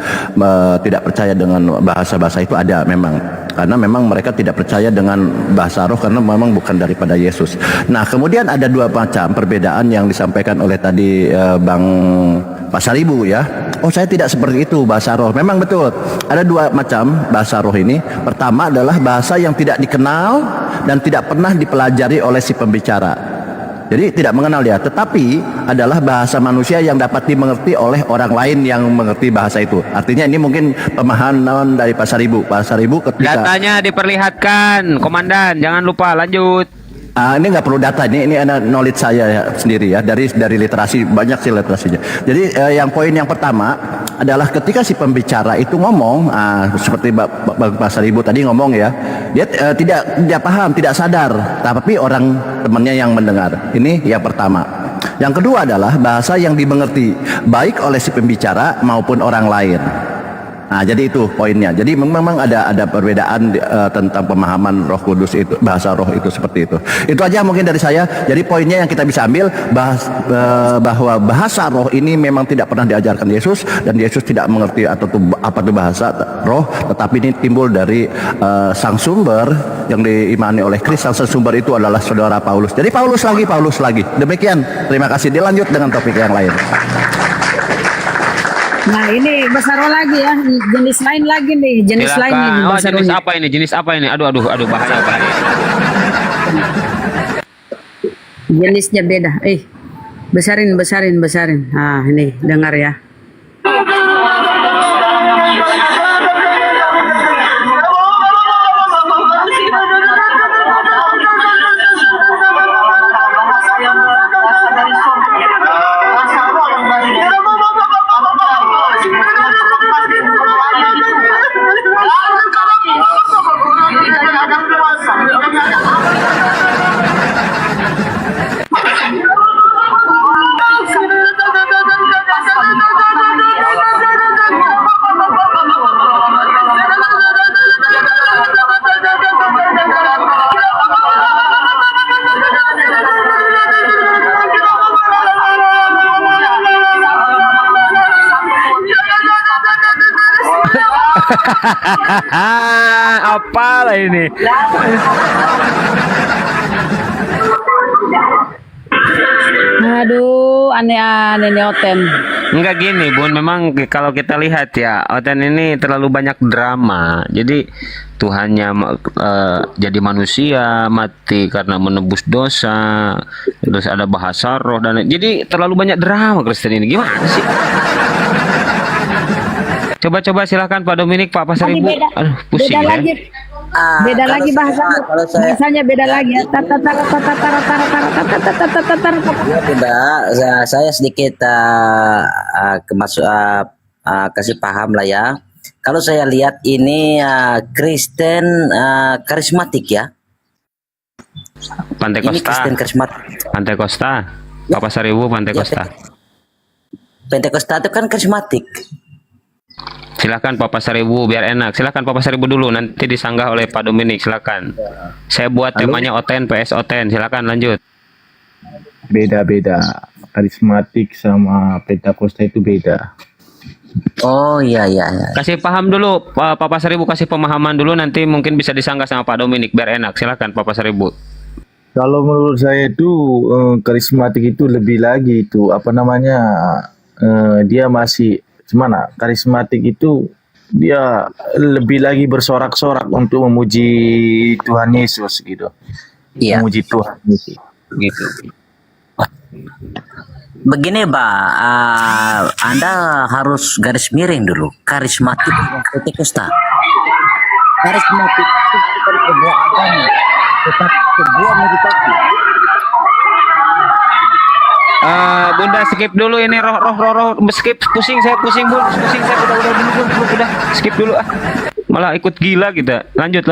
tidak percaya dengan bahasa-bahasa itu, ada memang. Karena memang mereka tidak percaya dengan bahasa roh karena memang bukan daripada Yesus. Nah, kemudian ada dua macam perbedaan yang disampaikan oleh tadi Bang Pasaribu ya. Oh, saya tidak seperti itu bahasa roh. Memang betul. Ada dua macam bahasa roh ini. Pertama adalah bahasa yang tidak dikenal dan tidak pernah dipelajari oleh si pembicara. Jadi tidak mengenal dia, tetapi adalah bahasa manusia yang dapat dimengerti oleh orang lain yang mengerti bahasa itu. Artinya ini mungkin pemahaman dari Pasaribu. Pasaribu ketika Datanya diperlihatkan, Komandan, jangan lupa lanjut. ini nggak perlu data, ini ada knowledge saya sendiri ya, dari literasi, banyak sih literasinya. Jadi yang poin yang pertama adalah ketika si pembicara itu ngomong, seperti Bang Pasaribu tadi ngomong ya, dia tidak paham, tidak sadar, tapi orang temannya yang mendengar. Ini yang pertama. Yang kedua adalah bahasa yang dimengerti baik oleh si pembicara maupun orang lain. Nah, jadi itu poinnya. Jadi memang ada perbedaan tentang pemahaman Roh Kudus itu, bahasa roh itu seperti itu. Itu aja mungkin dari saya. Jadi poinnya yang kita bisa ambil bahwa bahasa roh ini memang tidak pernah diajarkan Yesus, dan Yesus tidak mengerti apa itu bahasa roh, tetapi ini timbul dari sang sumber yang diimani oleh Kristus. Sang sumber itu adalah saudara Paulus. Jadi Paulus lagi. Demikian. Terima kasih. Dilanjut dengan topik yang lain. Nah ini bahasa roh lagi ya, jenis lain lagi nih, jenis Silakan. lain nih bahasa Jenis rohnya. apa ini? Jenis apa ini? Aduh, bahaya. Jenisnya beda. Besarin. Nah ini dengar ya. Apalah ini? Aduh, aneh-aneh nih Oten. Enggak gini Bun, memang kalau kita lihat ya, Oten ini terlalu banyak drama. Jadi Tuhannya jadi manusia, mati karena menebus dosa, terus ada bahasa roh dan jadi terlalu banyak drama Kristen ini. Gimana sih? Coba silakan Pak Dominik, Pak Pasar Ibu. Aduh, pusing beda ya. lagi. Beda lagi bahasanya. Bahasanya beda lagi. Ya tidak, saya sedikit kasih paham lah ya. Kalau saya lihat ini Kristen karismatik ya. Pantai Ini Costa. Kristen karismatik. Pantai Costa. Pak Pasar Ibu, Pantai Costa. Pantai Costa itu kan karismatik. Silakan Pak Pasar Ibu biar enak. Silakan Pak Pasar Ibu dulu, nanti disanggah oleh Pak Dominik. Silakan. Saya buat temanya Oten PS Oten. Silakan lanjut. Beda-beda. Karismatik sama Pentakosta itu beda. Oh iya. Kasih paham dulu Pak Pasar Ibu, kasih pemahaman dulu, nanti mungkin bisa disanggah sama Pak Dominik biar enak. Silakan Pak Pasar Ibu. Kalau menurut saya itu karismatik itu lebih lagi itu apa namanya, dia masih gimana, karismatik itu dia lebih lagi bersorak-sorak untuk memuji Tuhan Yesus gitu. Iya. Memuji Tuhan Yesus gitu. Begini Pak, Anda harus garis miring dulu. Karismatik dengan Pentakosta. Karismatik itu bukan sebuah agama, tetapi sebuah meditasi. Bunda skip dulu ini roh skip, pusing saya Bun, pusing saya udah skip dulu malah ikut gila kita. Lanjut.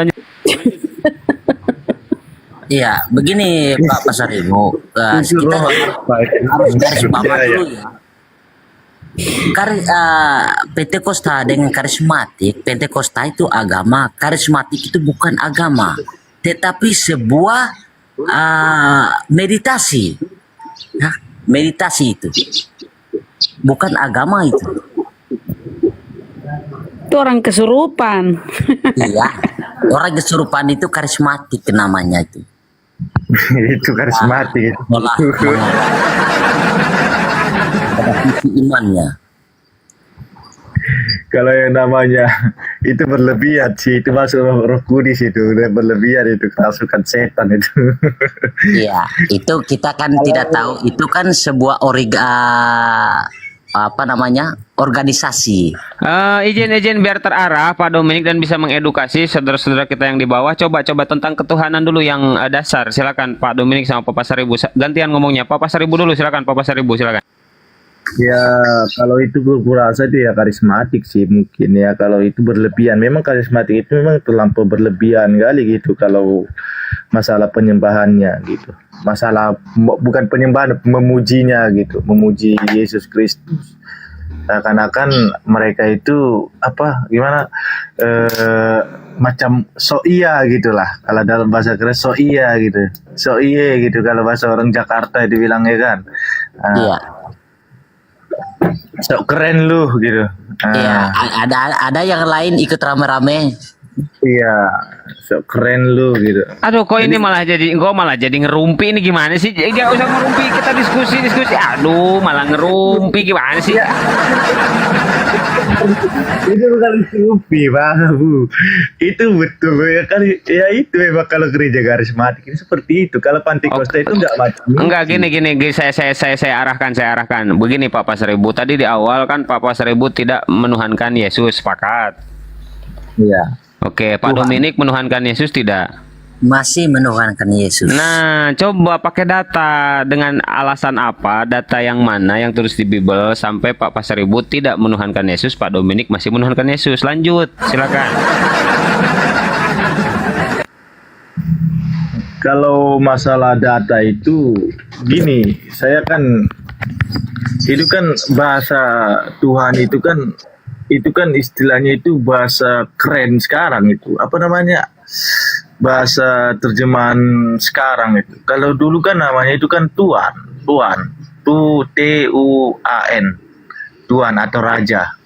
Iya, begini Pak Pasar Ibu, kita harus garis bawah dulu ya. Pentakosta dengan karismatik, Pentakosta itu agama, karismatik itu bukan agama, tetapi sebuah meditasi. Nah, meditasi itu bukan agama itu. Itu orang kesurupan. Iya, orang kesurupan itu karismatik namanya itu. Itu karismatik. Imannya. Kalau yang namanya itu berlebihan sih, itu masuk roh kudus itu udah berlebihan, itu kerasukan setan itu. Iya, itu kita kan tidak tahu, itu kan sebuah organisasi. Izin biar terarah Pak Dominik dan bisa mengedukasi saudara-saudara kita yang di bawah. Coba tentang ketuhanan dulu yang dasar. Silakan Pak Dominik sama Pak Pasar Ibu. Gantian ngomongnya. Pak Pasar Ibu dulu, silakan Pak Pasar Ibu, silakan. Ya kalau itu kurasa itu ya karismatik sih mungkin ya, kalau itu berlebihan. Memang karismatik itu memang terlampau berlebihan kali gitu kalau masalah penyembahannya gitu. Masalah bukan penyembahan, memujinya gitu, memuji Yesus Kristus. Seakan-akan mereka itu apa gimana macam so iya gitulah, kalau dalam bahasa keras so iya gitu, so iya gitu kalau bahasa orang Jakarta dibilangnya kan. Iya. So keren lu gitu. Iya, ada yang lain ikut rame-rame. Iya, so keren lu gitu. Aduh, kok ini malah jadi ngerumpi ini gimana sih? Jangan usah ngerumpi, kita diskusi. Aduh, malah ngerumpi gimana sih? Itu bukan ngerumpi, Bang Bu. Itu betul ya kali. Ya itu memang kalau gereja karismatik ini seperti itu. Kalau Pentakosta itu enggak macam. Enggak, gini, saya arahkan. Begini Pak Pasar Ibu, tadi di awal kan Pak Pasar Ibu tidak menuhankan Yesus, sepakat? Iya. Oke, Pak Dominik menuhankan Yesus tidak? Masih menuhankan Yesus. Nah, coba pakai data, dengan alasan apa, data yang mana yang tulis di Bible sampai Pak Pasar Ibu tidak menuhankan Yesus, Pak Dominik masih menuhankan Yesus. Lanjut, silakan. Kalau masalah data itu gini, saya kan itu kan bahasa Tuhan itu kan istilahnya itu bahasa keren sekarang itu. Apa namanya? Bahasa terjemahan sekarang itu. Kalau dulu kan namanya itu kan Tuan. Tuan. Tuan atau raja.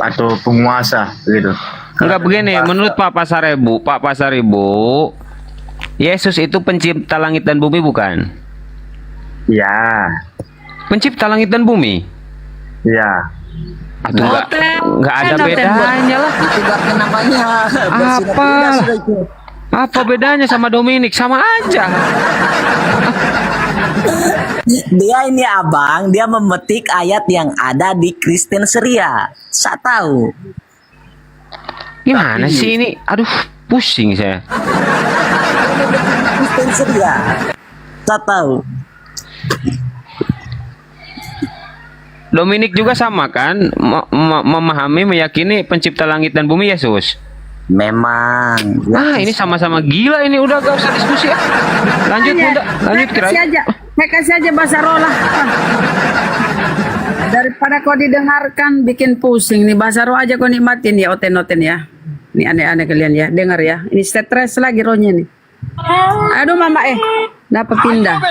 Atau penguasa gitu. Enggak, begini, menurut Pak Pasar Ibu, Yesus itu pencipta langit dan bumi bukan? Ya. Pencipta langit dan bumi. Iya. Aduh, nggak ada bedanya lah. Itu berarti namanya Apa? Apa bedanya sama Dominik? Sama aja. Dia ini abang, dia memetik ayat yang ada di Kristen Seria. Saya tahu. Gimana sih ini? Aduh, pusing saya. Kristen Seria. Saya tahu. Dominik juga sama kan? Memahami, meyakini pencipta langit dan bumi Yesus. Memang. Ini sama-sama gila ini. Udah gak usah diskusi ya. Lanjut Bunda. Lanjut kira. Saya kasih aja bahasa rolah. Daripada kau didengarkan bikin pusing nih, bahasa roh aja kau nikmatin ya, oten-oten ya. Ini aneh-aneh kalian ya, dengar ya. Ini stres lagi rohnya nih. Aduh mama dapat pindah.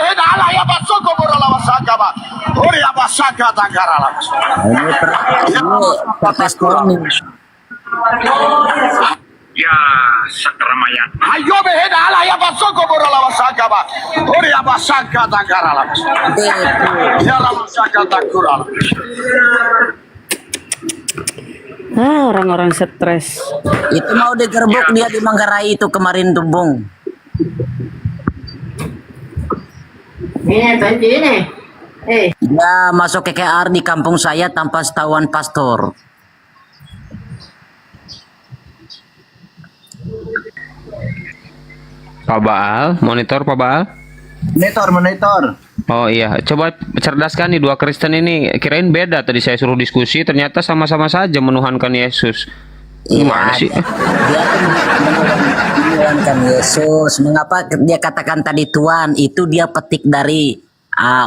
Ya, sakramayat. Ayo beheda ala ya basoko borola wasaka ba. Ori abasaka tangarala. Ya la wasaka tangarala. Orang-orang stres. Itu mau digerbuk dia di Manggarai itu kemarin tuh, Bung. Ini tadi nih. Dia masuk KKR di kampung saya tanpa setahuan pastor. Pak Baal, monitor Pak Baal. Monitor. Oh iya, coba cerdaskan nih dua Kristen ini. Kirain beda tadi saya suruh diskusi, ternyata sama-sama saja menuhankan Yesus. Gimana sih? Dia tuh menuhankan Yesus. Mengapa dia katakan tadi Tuhan? Itu dia petik dari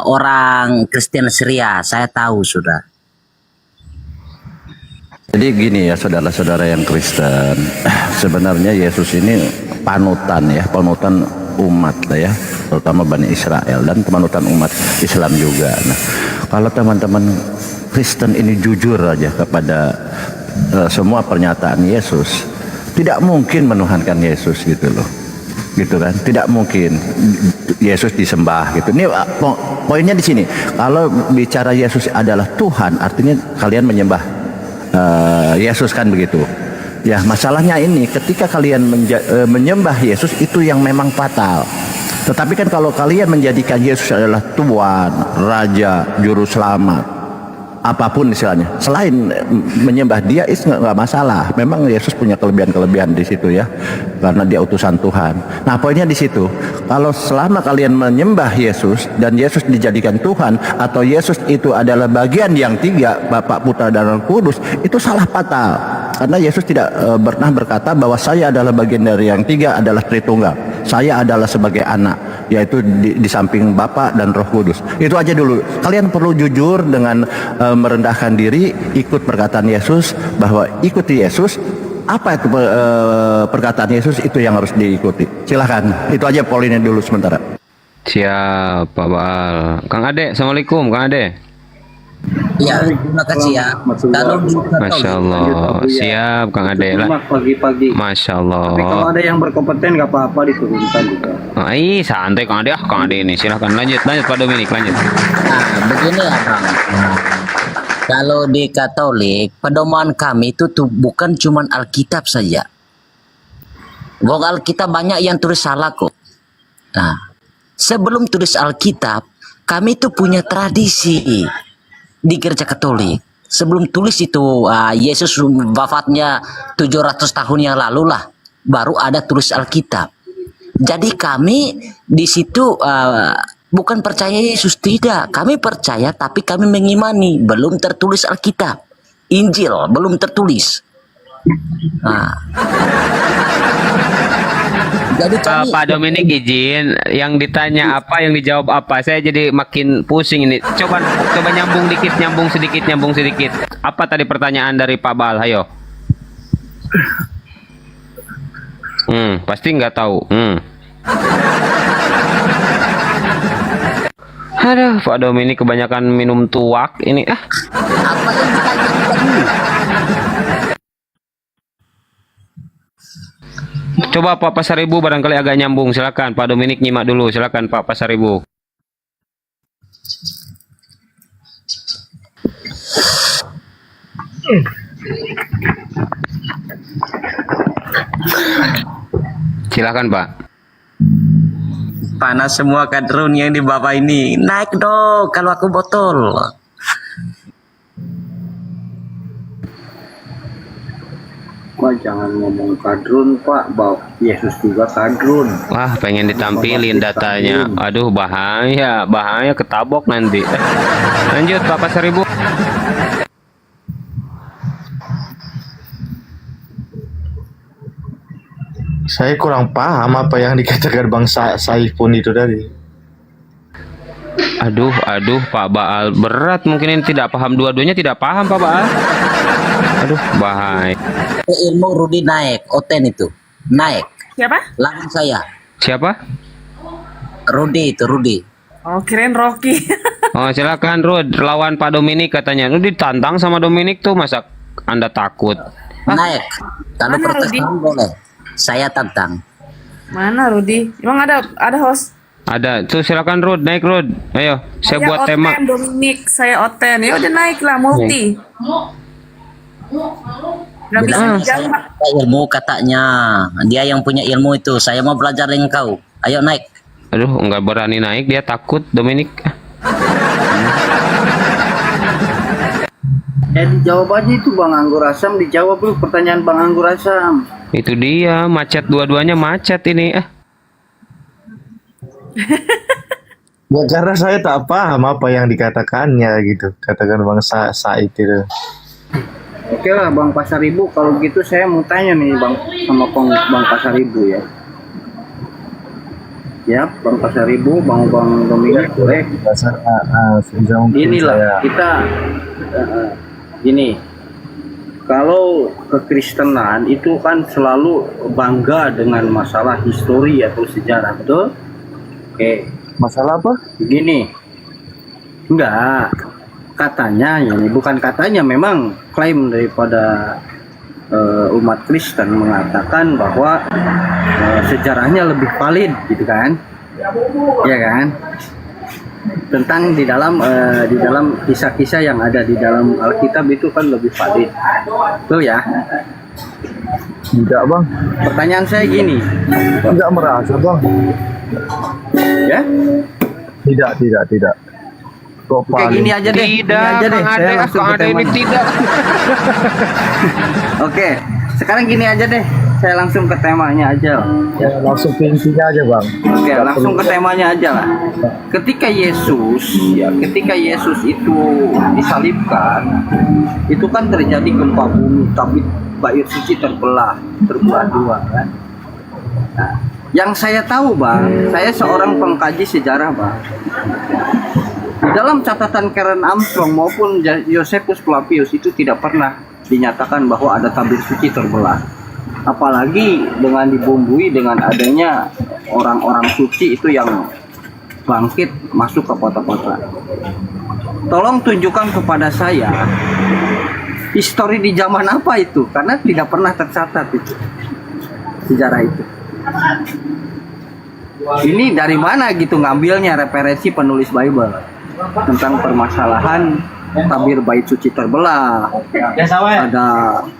orang Kristen Syria. Saya tahu sudah. Jadi gini ya saudara-saudara yang Kristen, sebenarnya Yesus ini panutan umat ya, terutama Bani Israel dan panutan umat Islam juga. Nah, kalau teman-teman Kristen ini jujur aja kepada semua pernyataan Yesus, tidak mungkin menuhankan Yesus gitu loh, gitu kan? Tidak mungkin Yesus disembah gitu. Ini poinnya di sini. Kalau bicara Yesus adalah Tuhan, artinya kalian menyembah Yesus kan begitu. Ya, masalahnya ini ketika kalian menyembah Yesus itu yang memang fatal. Tetapi kan kalau kalian menjadikan Yesus adalah Tuhan, Raja, Juru Selamat, apapun istilahnya, selain menyembah Dia itu nggak masalah. Memang Yesus punya kelebihan-kelebihan di situ ya, karena Dia utusan Tuhan. Nah, poinnya di situ. Kalau selama kalian menyembah Yesus dan Yesus dijadikan Tuhan atau Yesus itu adalah bagian yang tiga, Bapa, Putra, dan Roh Kudus, itu salah fatal. Karena Yesus tidak pernah berkata bahwa saya adalah bagian dari yang tiga adalah Tritunggal. Saya adalah sebagai anak, yaitu di samping Bapa dan Roh Kudus. Itu aja dulu. Kalian perlu jujur dengan merendahkan diri, ikut perkataan Yesus, bahwa ikuti Yesus. Apa itu perkataan Yesus itu yang harus diikuti. Silahkan. Itu aja poinnya dulu sementara. Siap Pak Baal. Kang Ade, Assalamualaikum Kang Ade. Ya, terima kasih ya. Kalau Masya Allah, siap Kang Ade lah. Pagi-pagi. Masya Allah. Tapi kalau ada yang berkompeten nggak apa-apa diturunkan juga. Santai Kang Ade, Kang Ade ini silahkan lanjut Pak Dominik lanjut. Nah, begini ya Bang. Kalau di Katolik, pedoman kami itu tuh bukan cuman Alkitab saja. Bang, Alkitab banyak yang tulis salah kok. Nah, sebelum tulis Alkitab, kami tuh punya tradisi di gereja Katolik. Sebelum tulis itu Yesus wafatnya 700 tahun yang lalu lah, baru ada tulis Alkitab. Jadi kami di situ bukan percaya Yesus, tidak. Kami percaya tapi kami mengimani. Belum tertulis Alkitab. Injil belum tertulis. Nah. Jadi kami, Pak Dominik izin, yang ditanya apa, yang dijawab apa. Saya jadi makin pusing ini. Coba nyambung sedikit. Apa tadi pertanyaan dari Pak Baal? Ayo. Pasti nggak tahu. Aduh, Pak Dominik kebanyakan minum tuak ini. apa yang ditanya tadi? Coba Pak Pasaribu barangkali agak nyambung. Silakan Pak Dominik nyimak dulu. Silakan Pak Pasaribu. Silakan Pak. Panas semua kadrun yang di bawah ini. Naik dong kalau aku botol. Pak jangan ngomong kadrun Pak, Yesus juga kadrun. Wah, pengen ditampilin datanya. Aduh, bahaya, bahaya ketabok nanti. Lanjut Pak Pasar Ibu. Saya kurang paham apa yang dikatakan Bang Saifun itu tadi. Aduh, Pak Baal berat, mungkin ini tidak paham, dua-duanya tidak paham Pak Baal. Aduh, bahaya. Ilmu Rudi naik, Oten itu naik. Siapa? Lawan saya. Siapa? Rudi itu Rudi. Oh, kirain Rocky. Oh, silakan Rud, lawan Pak Dominik katanya. Lu ditantang sama Dominik tuh, masa Anda takut? Naik. Kalau Mana protes Rudi? boleh. Saya tantang. Mana Rudi? Emang ada host? Ada. Tuh silakan Rud, naik Rud. Ayo, saya buat Oten, tema. Dominik, saya Oten. Ya udah naik lah, multi. Gak bisa Bilang dijawab. saya ilmu katanya. Dia yang punya ilmu itu. Saya mau belajar dengan kau. Ayo naik. Aduh, nggak berani naik, dia takut Dominik. Dijawab aja itu Bang Anggur Asam, dijawab dulu pertanyaan Bang Anggur Asam. Itu dia, macet dua-duanya macet ini. Ya karena saya tak paham apa yang dikatakannya gitu. Katakan Bang Said itu. Oke lah Bang Pasar Ibu, kalau gitu saya mau tanya nih Bang sama Bang Pasar Ibu ya. Ya, Bang Pasar Ibu, Bang Dominik boleh. Inilah kita gini. Kalau kekristenan itu kan selalu bangga dengan masalah histori atau sejarah, betul? Oke. Masalah apa? Begini. Enggak. Katanya, ya bukan katanya, memang klaim daripada umat Kristen mengatakan bahwa sejarahnya lebih valid, gitu kan? Ya kan? Tentang di dalam kisah-kisah yang ada di dalam Alkitab itu kan lebih valid, betul ya? Tidak Bang. Pertanyaan saya gini. Tidak merasa Bang. Ya? Tidak. Kok Oke, gini aja deh. Tidak, gini aja deh. Kang Saya Ade, langsung Kang ke Ade tema. ini tidak. Oke, sekarang gini aja deh. Saya langsung ke temanya aja. Ya, langsung ke intinya aja Bang. Oke, langsung ke temanya aja lah. Ketika Yesus itu disalibkan, itu kan terjadi gempa bumi, tapi bait suci terbelah dua kan. Nah, yang saya tahu Bang, saya seorang pengkaji sejarah Bang. Di dalam catatan Karen Armstrong maupun Josephus Flavius itu tidak pernah dinyatakan bahwa ada tabir suci terbelah. Apalagi dengan dibumbui dengan adanya orang-orang suci itu yang bangkit masuk ke kota-kota. Tolong tunjukkan kepada saya histori di zaman apa itu, karena tidak pernah tercatat itu sejarah itu. Ini dari mana gitu ngambilnya referensi penulis Bible tentang permasalahan tabir bait suci terbelah, ada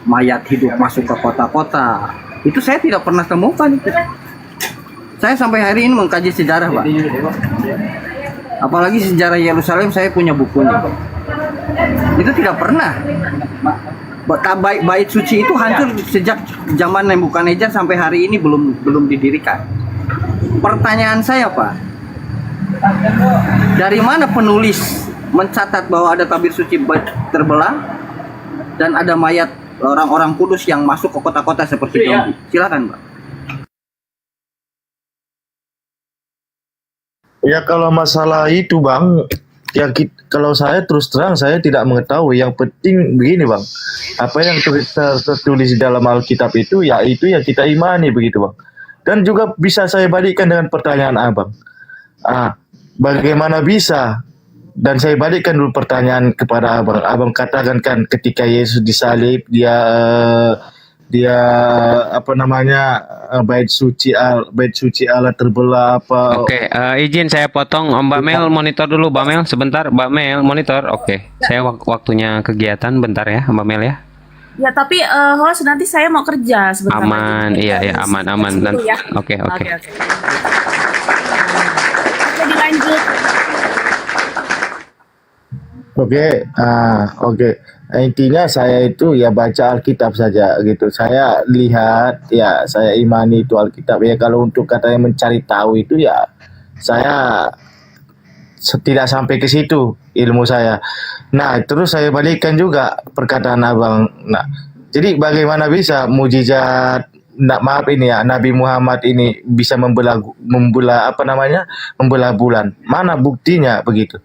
mayat hidup masuk ke kota-kota. Itu saya tidak pernah temukan itu. Saya sampai hari ini mengkaji sejarah Pak. Apalagi sejarah Yerusalem, saya punya bukunya. Itu tidak pernah. Bait suci itu hancur sejak zaman Nebukadnezar sampai hari ini belum didirikan. Pertanyaan saya Pak, dari mana penulis mencatat bahwa ada tabir suci terbelah dan ada mayat orang-orang kudus yang masuk ke kota-kota seperti zombie? Silakan Pak. Ya kalau masalah itu Bang, ya kalau saya terus terang saya tidak mengetahui. Yang penting begini Bang, apa yang tertulis di dalam Alkitab itu ya kita imani begitu Bang. Dan juga bisa saya balikkan dengan pertanyaan Abang. Bagaimana bisa? Dan saya balikkan dulu pertanyaan kepada Abang. Abang katakan kan ketika Yesus disalib dia dia apa namanya bait suci Allah terbelah apa. Oke, izin saya potong. Mbak Mel monitor dulu, Mbak Mel sebentar. Mbak Mel monitor. Oke, saya waktunya kegiatan bentar ya, Mbak Mel ya. Ya tapi host nanti saya mau kerja sebentar Aman, lagi. iya ya aman. Gitu ya. Oke. Oke, dilanjut. Oke. Intinya saya itu ya baca Alkitab saja gitu. Saya lihat ya, saya imani itu Alkitab ya. Kalau untuk katanya mencari tahu itu ya saya tidak sampai ke situ ilmu saya. Nah, terus saya balikkan juga perkataan Abang. Nah, jadi bagaimana bisa mujizat Nabi Muhammad ini bisa membelah bulan? Mana buktinya begitu?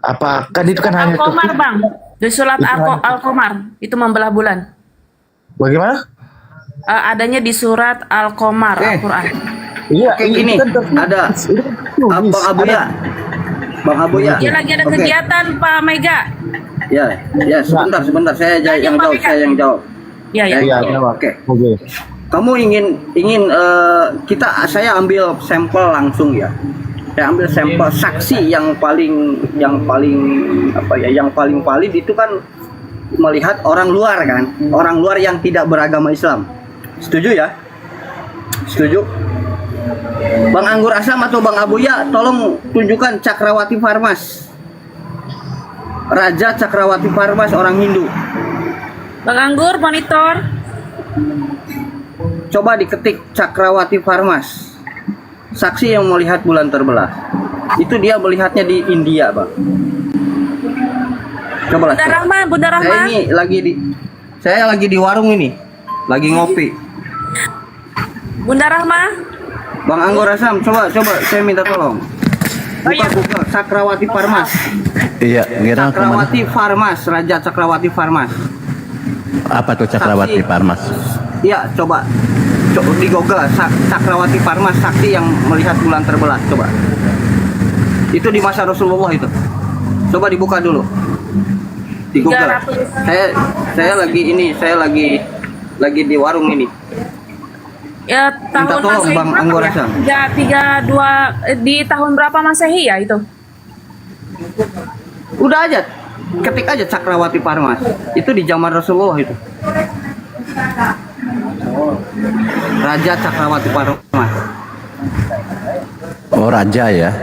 Apa kan itu kan hanya Al-Qamar, Bang. Di surat Al-Qamar itu membelah bulan. Bagaimana? Adanya di surat Al-Qamar Al-Qur'an. Iya, Oke, gini, ada Bang Abuya. Dia lagi ada kegiatan Pak Mega. Ya, sebentar, saya yang jawab. Ya. Oke. Kamu ingin saya ambil sampel langsung ya. Saya ambil sampel saksi yang paling valid itu kan melihat orang luar kan, orang luar yang tidak beragama Islam. Setuju ya? Setuju? Bang Anggur Asam atau Bang Abuya, tolong tunjukkan Cakrawati Farmas. Raja Cakrawati Farmas orang Hindu. Bang Anggur monitor. Coba diketik Cakrawati Farmas. Saksi yang melihat bulan terbelah. Itu dia melihatnya di India, Bang. Coba Bunda Rahma. Saya lagi di warung ini. Lagi ngopi. Bunda Rahma. Bang Anggur Asam, coba saya minta tolong. Buka Cakrawati Farmas. Iya, kira Cakrawati Farmas, Raja Cakrawati Farmas. Apa tuh Cakrawati Farmas? Iya, coba di Google Cakrawati Farmas, saksi yang melihat bulan terbelah. Coba. Itu di masa Rasulullah itu. Coba dibuka dulu. Di Google. Saya lagi di warung ini. Ya, tahun Masehi Bang Anggur Asam. 32 di tahun berapa Masehi ya itu? Udah aja, ketik aja Cakrawati Farmas. Itu di zaman Rasulullah itu. Raja Cakrawati Farmas. Oh, raja ya.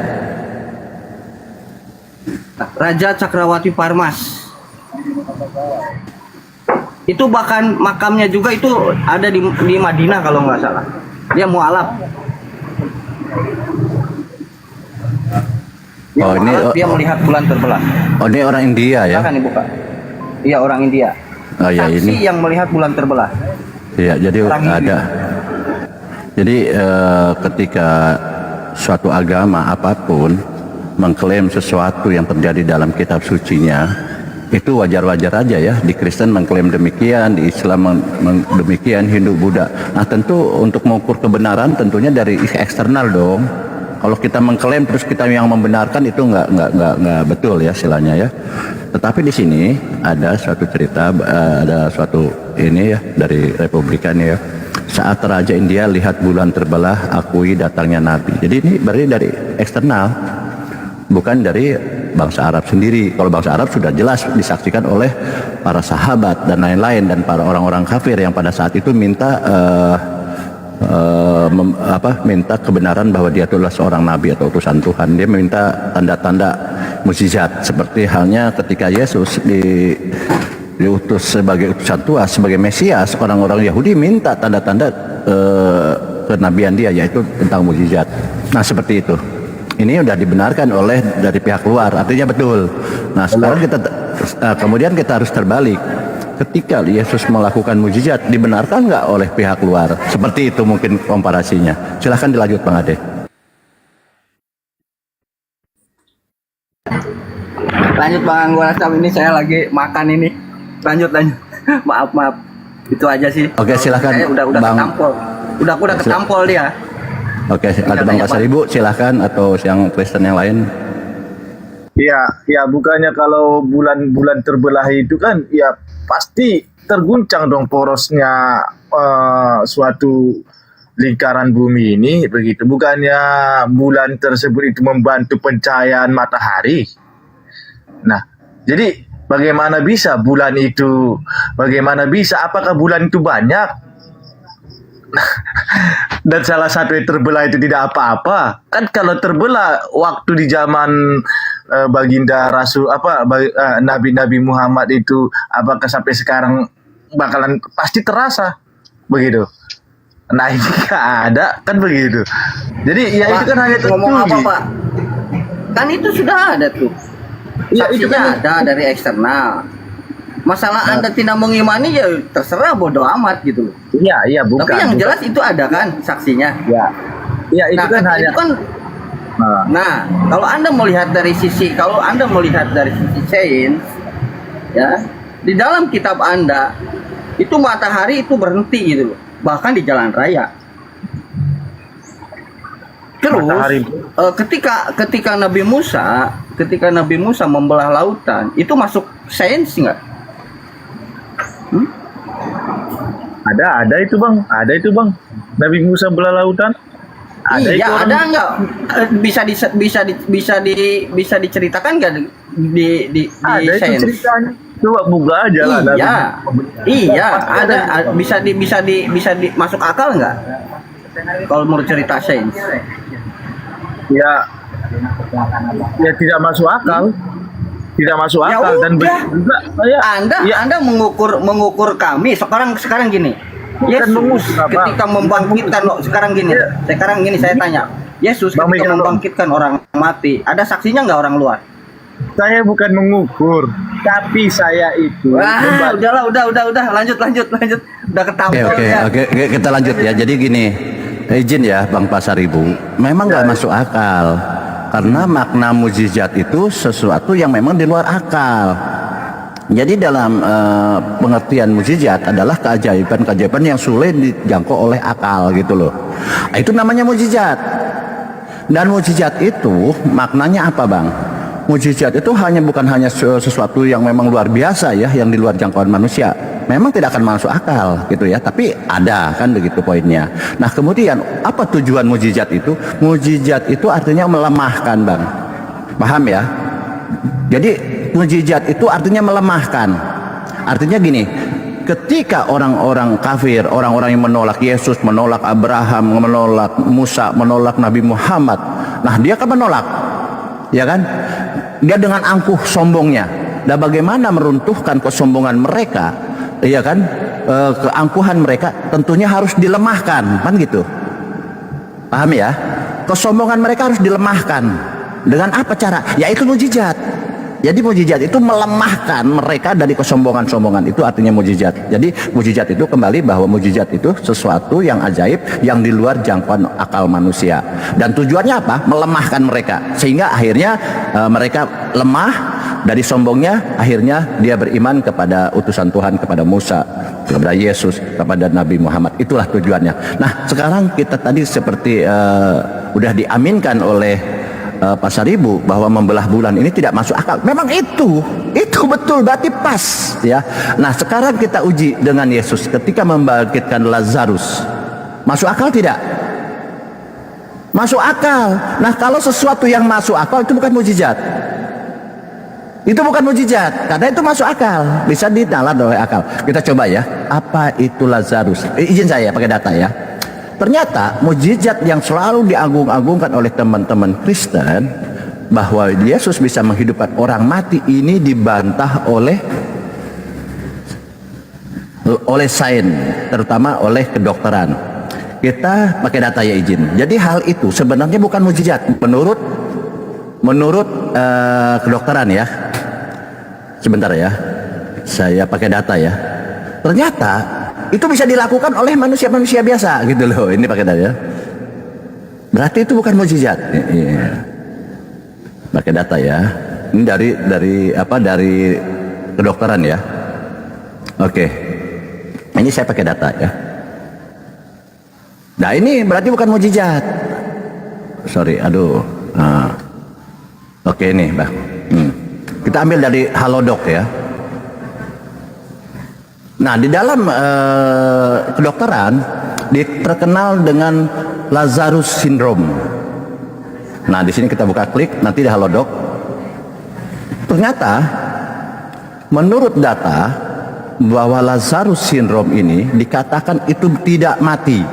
Raja Cakrawati Farmas. Itu bahkan makamnya juga itu ada di Madinah kalau nggak salah. Dia mualaf. Dia melihat bulan terbelah. Oh, ini orang India ya? Silakan dibuka. Iya, orang India. Oh ya, Saksi ini. yang melihat bulan terbelah. Iya, jadi ada. Jadi ketika suatu agama apapun mengklaim sesuatu yang terjadi dalam kitab sucinya, itu wajar-wajar aja ya. Di Kristen mengklaim demikian, di Islam demikian, Hindu, Buddha. Nah, tentu untuk mengukur kebenaran tentunya dari eksternal dong. Kalau kita mengklaim terus kita yang membenarkan itu nggak betul ya istilahnya ya. Tetapi di sini ada suatu cerita, ada suatu ini ya dari Republikan ya. Saat Raja India lihat bulan terbelah, akui datangnya Nabi. Jadi ini berarti dari eksternal, bukan dari bangsa Arab sendiri. Kalau bangsa Arab sudah jelas disaksikan oleh para sahabat dan lain-lain dan para orang-orang kafir yang pada saat itu minta minta kebenaran bahwa dia adalah seorang nabi atau utusan Tuhan. Dia meminta tanda-tanda mukjizat seperti halnya ketika Yesus diutus sebagai utusan Tuhan, sebagai Mesias. Orang-orang Yahudi minta tanda-tanda kenabian dia, yaitu tentang mukjizat. Nah, seperti itu. Ini sudah dibenarkan oleh dari pihak luar, artinya betul. Nah, sekarang kemudian kita harus terbalik. Ketika Yesus melakukan mukjizat, dibenarkan nggak oleh pihak luar? Seperti itu mungkin komparasinya. Silahkan dilanjut, Bang Ade. Lanjut Bang Anggur Asam, ini saya lagi makan ini. Lanjut. maaf. Itu aja sih. Oke, silahkan. Saya udah ketampol. Udah ketampol dia. Oke, ada Bang Pasar Ibu, silahkan, atau yang Kristen yang lain. Ya, bukannya kalau bulan terbelah itu kan ya pasti terguncang dong porosnya suatu lingkaran bumi ini begitu. Bukannya bulan tersebut itu membantu pencahayaan matahari. Nah, jadi bagaimana bisa bulan itu? Bagaimana bisa? Apakah bulan itu banyak? Dan salah satu yang terbelah itu tidak apa-apa. Kan kalau terbelah waktu di zaman baginda Rasul Nabi Muhammad itu, apakah sampai sekarang bakalan pasti terasa begitu? Nah ini nggak ada kan begitu. Jadi ya itu kan hanya ngomong apa tertuju. Pak? Kan itu sudah ada tuh. Ya, itu Saksinya kan- ada dari eksternal. Masalah Anda tidak mengimani ya terserah, bodoh amat gitu. Iya bukan. Tapi yang bukan. jelas itu ada kan saksinya. Ya itu kan hanya. Nah, kalau Anda melihat dari sisi sains, ya di dalam kitab Anda itu matahari itu berhenti gitu loh, bahkan di jalan raya. Terus ketika Nabi Musa membelah lautan, itu masuk sains nggak? Ada itu bang. Nabi Musa belah lautan. Ada itu Iya, orang- ada nggak? Bisa diceritakan nggak di Ada itu sains? ceritanya. Coba buka aja lah. Iya, ada bisa masuk akal nggak? Kalau menurut cerita sains. Ya tidak masuk akal. Tidak masuk Ya akal dan udah. juga saya Anda mengukur kami sekarang gini. Yesus ketika membangkitkan sekarang gini saya tanya. Yesus ketika membangkitkan orang mati, ada saksinya nggak orang luar? Saya bukan mengukur, tapi saya itu Udahlah, udah, lanjut. Udah ketampol ya. Oke, kita lanjut ya. Jadi gini, izin ya Bang Pasaribu, memang nggak masuk akal karena makna mukjizat itu sesuatu yang memang di luar akal. Jadi dalam pengertian mukjizat adalah keajaiban-keajaiban yang sulit dijangkau oleh akal gitu loh. Itu namanya mukjizat. Dan mukjizat itu maknanya apa, Bang? Mukjizat itu bukan hanya sesuatu yang memang luar biasa ya, yang di luar jangkauan manusia. Memang tidak akan masuk akal gitu ya, tapi ada kan begitu poinnya. Nah, kemudian apa tujuan mukjizat itu? Mukjizat itu artinya melemahkan, Bang. Paham ya? Jadi mukjizat itu artinya melemahkan. Artinya gini, ketika orang-orang kafir, orang-orang yang menolak Yesus, menolak Abraham, menolak Musa, menolak Nabi Muhammad, nah dia kan menolak, ya kan? Dia dengan angkuh sombongnya. Dan bagaimana meruntuhkan kesombongan mereka, ya kan? Keangkuhan mereka tentunya harus dilemahkan, kan gitu. Paham ya? Kesombongan mereka harus dilemahkan. Dengan apa cara? Yaitu mukjizat. Jadi mukjizat itu melemahkan mereka dari kesombongan-sombongan. Itu artinya mukjizat. Jadi mukjizat itu kembali bahwa mukjizat itu sesuatu yang ajaib yang di luar jangkauan akal manusia. Dan tujuannya apa? Melemahkan mereka. Sehingga akhirnya mereka lemah dari sombongnya. Akhirnya dia beriman kepada utusan Tuhan, kepada Musa, kepada Yesus, kepada Nabi Muhammad. Itulah tujuannya. Nah, sekarang kita tadi seperti udah diaminkan oleh Pasaribu bahwa membelah bulan ini tidak masuk akal. Memang itu betul, berarti pas ya. Nah, sekarang kita uji dengan Yesus ketika membangkitkan Lazarus. Masuk akal tidak? Masuk akal. Nah, kalau sesuatu yang masuk akal itu bukan mukjizat. Itu bukan mukjizat, karena itu masuk akal, bisa dinalar oleh akal. Kita coba ya, apa itu Lazarus? Izin saya pakai data ya. Ternyata mukjizat yang selalu diagung-agungkan oleh teman-teman Kristen bahwa Yesus bisa menghidupkan orang mati ini dibantah oleh sains, terutama oleh kedokteran. Kita pakai data ya, izin. Jadi hal itu sebenarnya bukan mukjizat menurut kedokteran ya. Sebentar ya, saya pakai data ya. Ternyata itu bisa dilakukan oleh manusia-manusia biasa gitu loh. Ini pakai data ya. Berarti itu bukan mukjizat. Iya. Pakai data ya. Ini dari kedokteran ya. Oke. Ini saya pakai data ya. Nah, ini berarti bukan mukjizat. Sorry, aduh. Nah. Oke nih, Bang. Kita ambil dari Halodoc ya. Nah, di dalam kedokteran terkenal dengan Lazarus syndrome. Nah, di sini kita buka klik nanti di Halodoc. Ternyata menurut data bahwa Lazarus syndrome ini dikatakan itu tidak mati.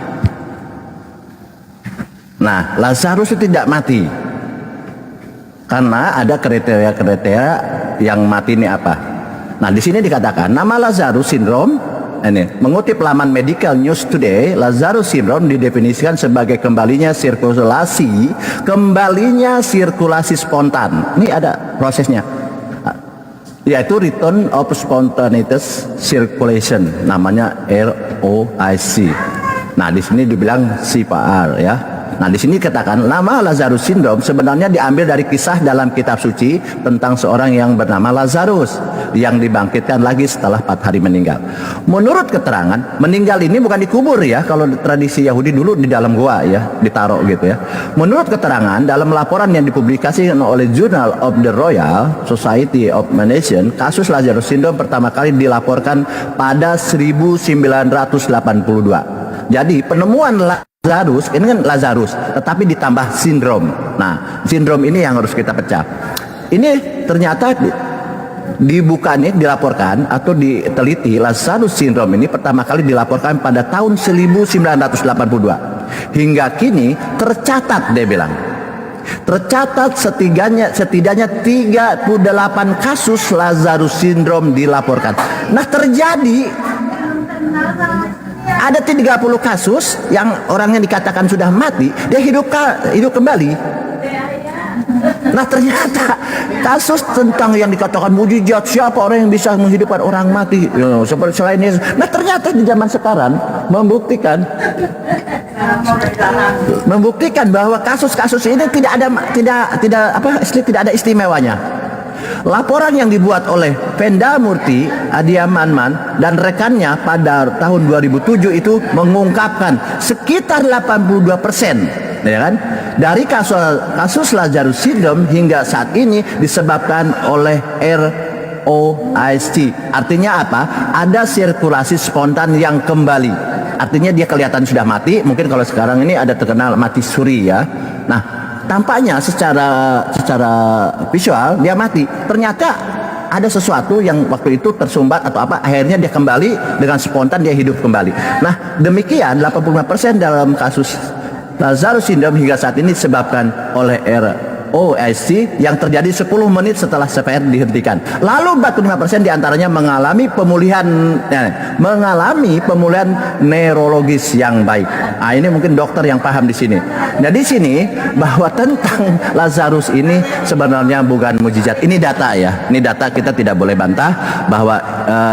Nah, Lazarus itu tidak mati karena ada kriteria-kriteria yang mati ini apa. Nah, di sini dikatakan nama Lazarus syndrome ini mengutip laman Medical News Today, Lazarus syndrome didefinisikan sebagai kembalinya sirkulasi spontan. Ini ada prosesnya, yaitu return of spontaneous circulation, namanya ROIC. Nah, di sini dibilang CPR ya. Nah, di sini katakan nama Lazarus syndrome sebenarnya diambil dari kisah dalam kitab suci tentang seorang yang bernama Lazarus yang dibangkitkan lagi setelah 4 hari meninggal. Menurut keterangan, meninggal ini bukan dikubur ya, kalau tradisi Yahudi dulu di dalam gua ya, ditaruh gitu ya. Menurut keterangan dalam laporan yang dipublikasikan oleh Journal of the Royal Society of Medicine, kasus Lazarus syndrome pertama kali dilaporkan pada 1982. Jadi penemuan Lazarus, ini kan Lazarus, tetapi ditambah sindrom. Nah, sindrom ini yang harus kita pecah. Ini ternyata dibuka nih, dilaporkan atau diteliti, Lazarus syndrome ini pertama kali dilaporkan pada tahun 1982. Hingga kini tercatat, dia bilang, tercatat setidaknya 38 kasus Lazarus syndrome dilaporkan. Nah, terjadi ada 30 kasus yang orangnya dikatakan sudah mati, dia hidup kembali. Nah, ternyata kasus tentang yang dikatakan mujizat, siapa orang yang bisa menghidupkan orang mati seperti selain Yesus. Nah, ternyata di zaman sekarang membuktikan bahwa kasus-kasus ini tidak ada istimewanya. Laporan yang dibuat oleh Venda Murti, Adiamanman dan rekannya pada tahun 2007 itu mengungkapkan sekitar 82% ya kan, dari kasus Lazarus syndrome hingga saat ini disebabkan oleh ROIC. Artinya apa? Ada sirkulasi spontan yang kembali. Artinya dia kelihatan sudah mati. Mungkin kalau sekarang ini ada terkenal mati suri ya. Nah, tampaknya secara visual dia mati. Ternyata ada sesuatu yang waktu itu tersumbat atau apa, akhirnya dia kembali dengan spontan, dia hidup kembali. Nah, demikian 85% dalam kasus Lazarus syndrome hingga saat ini disebabkan oleh ROIC yang terjadi 10 menit setelah CPR dihentikan. Lalu 45% diantaranya mengalami pemulihan neurologis yang baik. Nah, ini mungkin dokter yang paham di sini. Nah, di sini bahwa tentang Lazarus ini sebenarnya bukan mujizat. Ini data ya. Ini data, kita tidak boleh bantah bahwa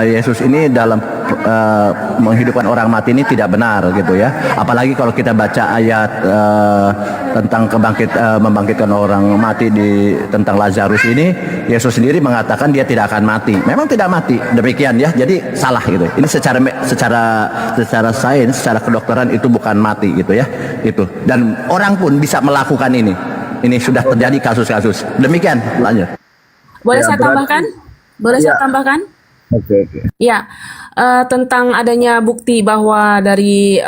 Yesus ini dalam menghidupkan orang mati ini tidak benar gitu ya. Apalagi kalau kita baca ayat tentang membangkitkan orang mati tentang Lazarus ini, Yesus sendiri mengatakan dia tidak akan mati. Memang tidak mati, demikian ya. Jadi salah gitu. Ini secara sains, secara kedokteran itu bukan mati gitu ya. Itu. Dan orang pun bisa melakukan ini. Ini sudah terjadi kasus-kasus. Demikian, lanjut. Boleh saya tambahkan? Oke. Ya, tentang adanya bukti bahwa dari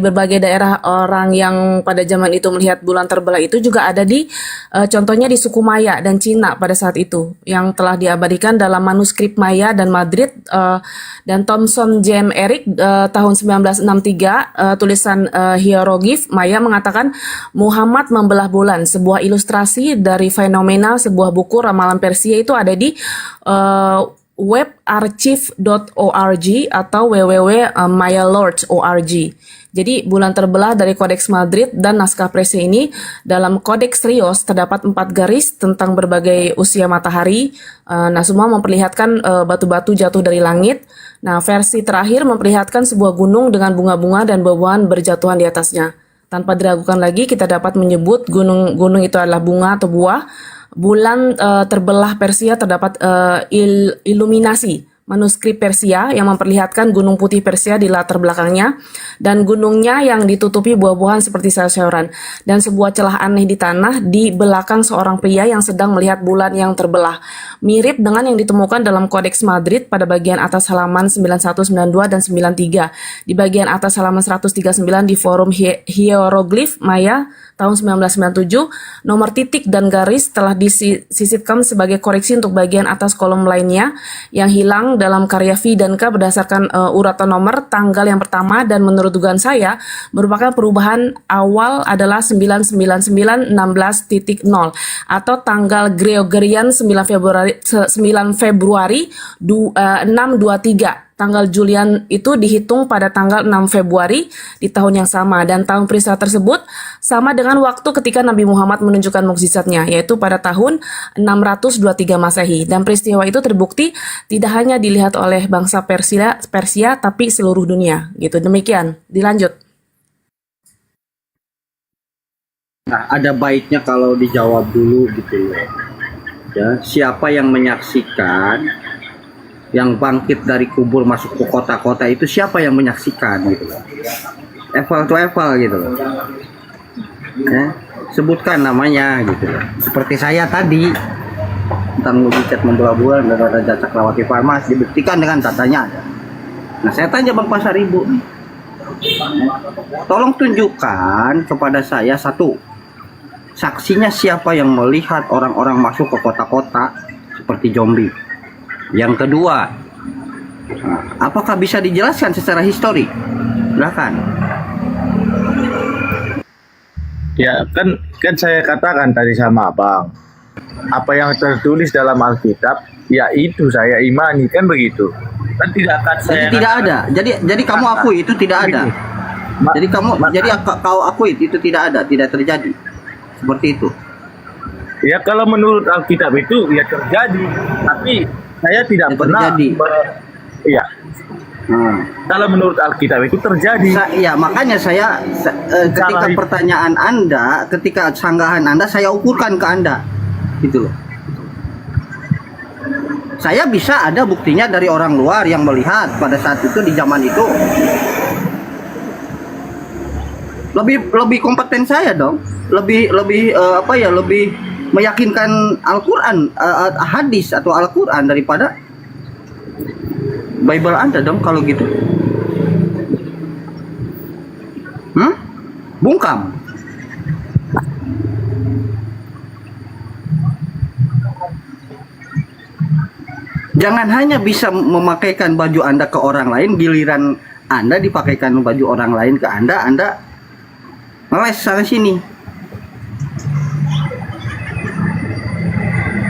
berbagai daerah orang yang pada zaman itu melihat bulan terbelah itu juga ada contohnya di suku Maya dan Cina pada saat itu yang telah diabadikan dalam manuskrip Maya dan Madrid dan Thomson James Eric tahun 1963 tulisan hieroglif Maya mengatakan Muhammad membelah bulan, sebuah ilustrasi dari fenomena sebuah buku ramalan Persia itu ada di webarchive.org atau www.mayalords.org. Jadi bulan terbelah dari Kodeks Madrid dan naskah Persia ini dalam Kodeks Rios terdapat 4 garis tentang berbagai usia matahari. Nah, semua memperlihatkan batu-batu jatuh dari langit. Nah, versi terakhir memperlihatkan sebuah gunung dengan bunga-bunga dan buah-buahan berjatuhan di atasnya. Tanpa diragukan lagi kita dapat menyebut gunung itu adalah bunga atau buah. Bulan terbelah Persia terdapat iluminasi manuskrip Persia yang memperlihatkan gunung putih Persia di latar belakangnya dan gunungnya yang ditutupi buah-buahan seperti sayur-sayuran dan sebuah celah aneh di tanah di belakang seorang pria yang sedang melihat bulan yang terbelah, mirip dengan yang ditemukan dalam Kodeks Madrid pada bagian atas halaman 91, 92 dan 93, di bagian atas halaman 139 di forum hieroglif Maya tahun 1997. Nomor titik dan garis telah disisipkan sebagai koreksi untuk bagian atas kolom lainnya yang hilang dalam karya V dan K berdasarkan uratan nomor tanggal yang pertama, dan menurut dugaan saya merupakan perubahan awal adalah 99916.0 atau tanggal Gregorian 9 Februari 623. Tanggal Julian itu dihitung pada tanggal 6 Februari di tahun yang sama, dan tahun peristiwa tersebut sama dengan waktu ketika Nabi Muhammad menunjukkan mukjizatnya, yaitu pada tahun 623 Masehi. Dan peristiwa itu terbukti tidak hanya dilihat oleh bangsa Persia tapi seluruh dunia. Gitu. Demikian. Dilanjut. Nah, ada baiknya kalau dijawab dulu gitu loh. Ya, siapa yang menyaksikan yang bangkit dari kubur masuk ke kota-kota itu, siapa yang menyaksikan gitu loh. Apple to apple gitu loh. Ya, sebutkan namanya gitu loh. Seperti saya tadi tentang mujizat membawa bulan dan Raja Cakrawati Parmas dibuktikan dengan datanya ada. Nah, saya tanya Bang Pasar Ibu, tolong tunjukkan kepada saya satu saksinya siapa yang melihat orang-orang masuk ke kota-kota seperti zombie. Yang kedua, apakah bisa dijelaskan secara histori? Silakan. Ya kan saya katakan tadi sama Abang, apa yang tertulis dalam Alkitab, ya itu saya imani, kan begitu. Kan tidak akan saya. Jadi tidak ada. Jadi kamu akui itu tidak ada. Jadi kau akui itu tidak ada, tidak terjadi. Seperti itu. Ya kalau menurut Alkitab itu ya terjadi, tapi saya tidak pernah. Iya. Kalau menurut Alkitab itu terjadi. Ya makanya saya ketika pertanyaan Anda, ketika sanggahan Anda, saya ukurkan ke Anda, gitu loh. Saya bisa ada buktinya dari orang luar yang melihat pada saat itu di zaman itu. Lebih kompeten saya dong, lebih meyakinkan Al-Quran, hadis atau Al-Quran daripada Bible Anda dong kalau gitu. Bungkam. Jangan hanya bisa memakaikan baju Anda ke orang lain, giliran Anda dipakaikan baju orang lain ke Anda ngeles sana sini.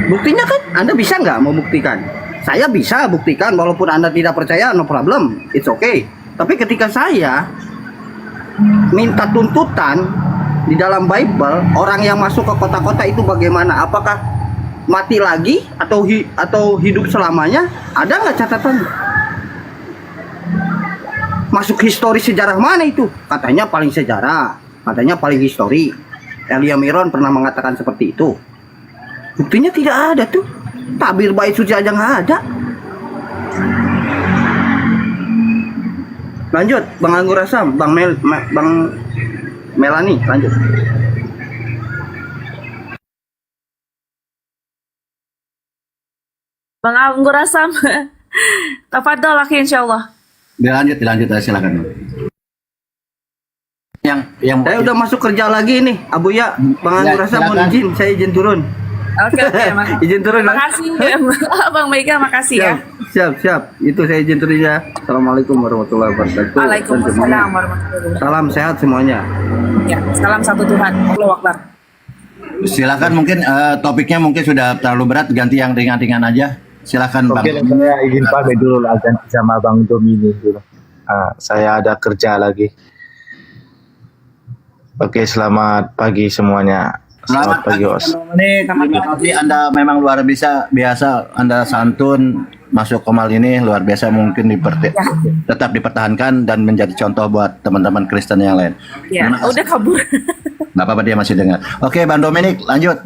Buktinya kan Anda bisa nggak membuktikan? Saya bisa buktikan, walaupun Anda tidak percaya, no problem, it's okay. Tapi ketika saya minta tuntutan di dalam Bible, orang yang masuk ke kota-kota itu bagaimana? Apakah mati lagi atau hidup selamanya? Ada nggak catatan? Masuk histori sejarah mana itu? Katanya paling sejarah, katanya paling histori. Elia Miron pernah mengatakan seperti itu. Buktinya tidak ada tuh. Tabir bait suci aja nggak ada. Lanjut, Bang Anggur Asam, Bang Melani, lanjut. Bang Anggur Asam. Tafadhol akhi insyaallah. Dilanjut silakan. Yang saya udah masuk kerja lagi nih, Abuya. Bang Anggur Asam mau izin, saya izin turun. Oke, izin turun. Makasih Bang Mega, makasih ya. Siap. Itu saya izin turun ya. Assalamualaikum warahmatullahi wabarakatuh. Waalaikumsalam warahmatullahi wabarakatuh. Salam sehat semuanya. Ya, salam satu Tuhan. Allahu Akbar. Silakan, mungkin topiknya mungkin sudah terlalu berat, ganti yang ringan-ringan aja. Silakan Bang. Oke, saya izin pamit dulu ganti sama Bang Domini dulu. Saya ada kerja lagi. Oke, selamat pagi semuanya. Selamat pagi, Os. Ini Anda memang luar biasa, Anda santun masuk Komal ini luar biasa, mungkin tetap dipertahankan dan menjadi contoh buat teman-teman Kristen yang lain. Ya, udah kabur. Nggak apa-apa, dia masih dengar. Oke, Bang Dominik, lanjut.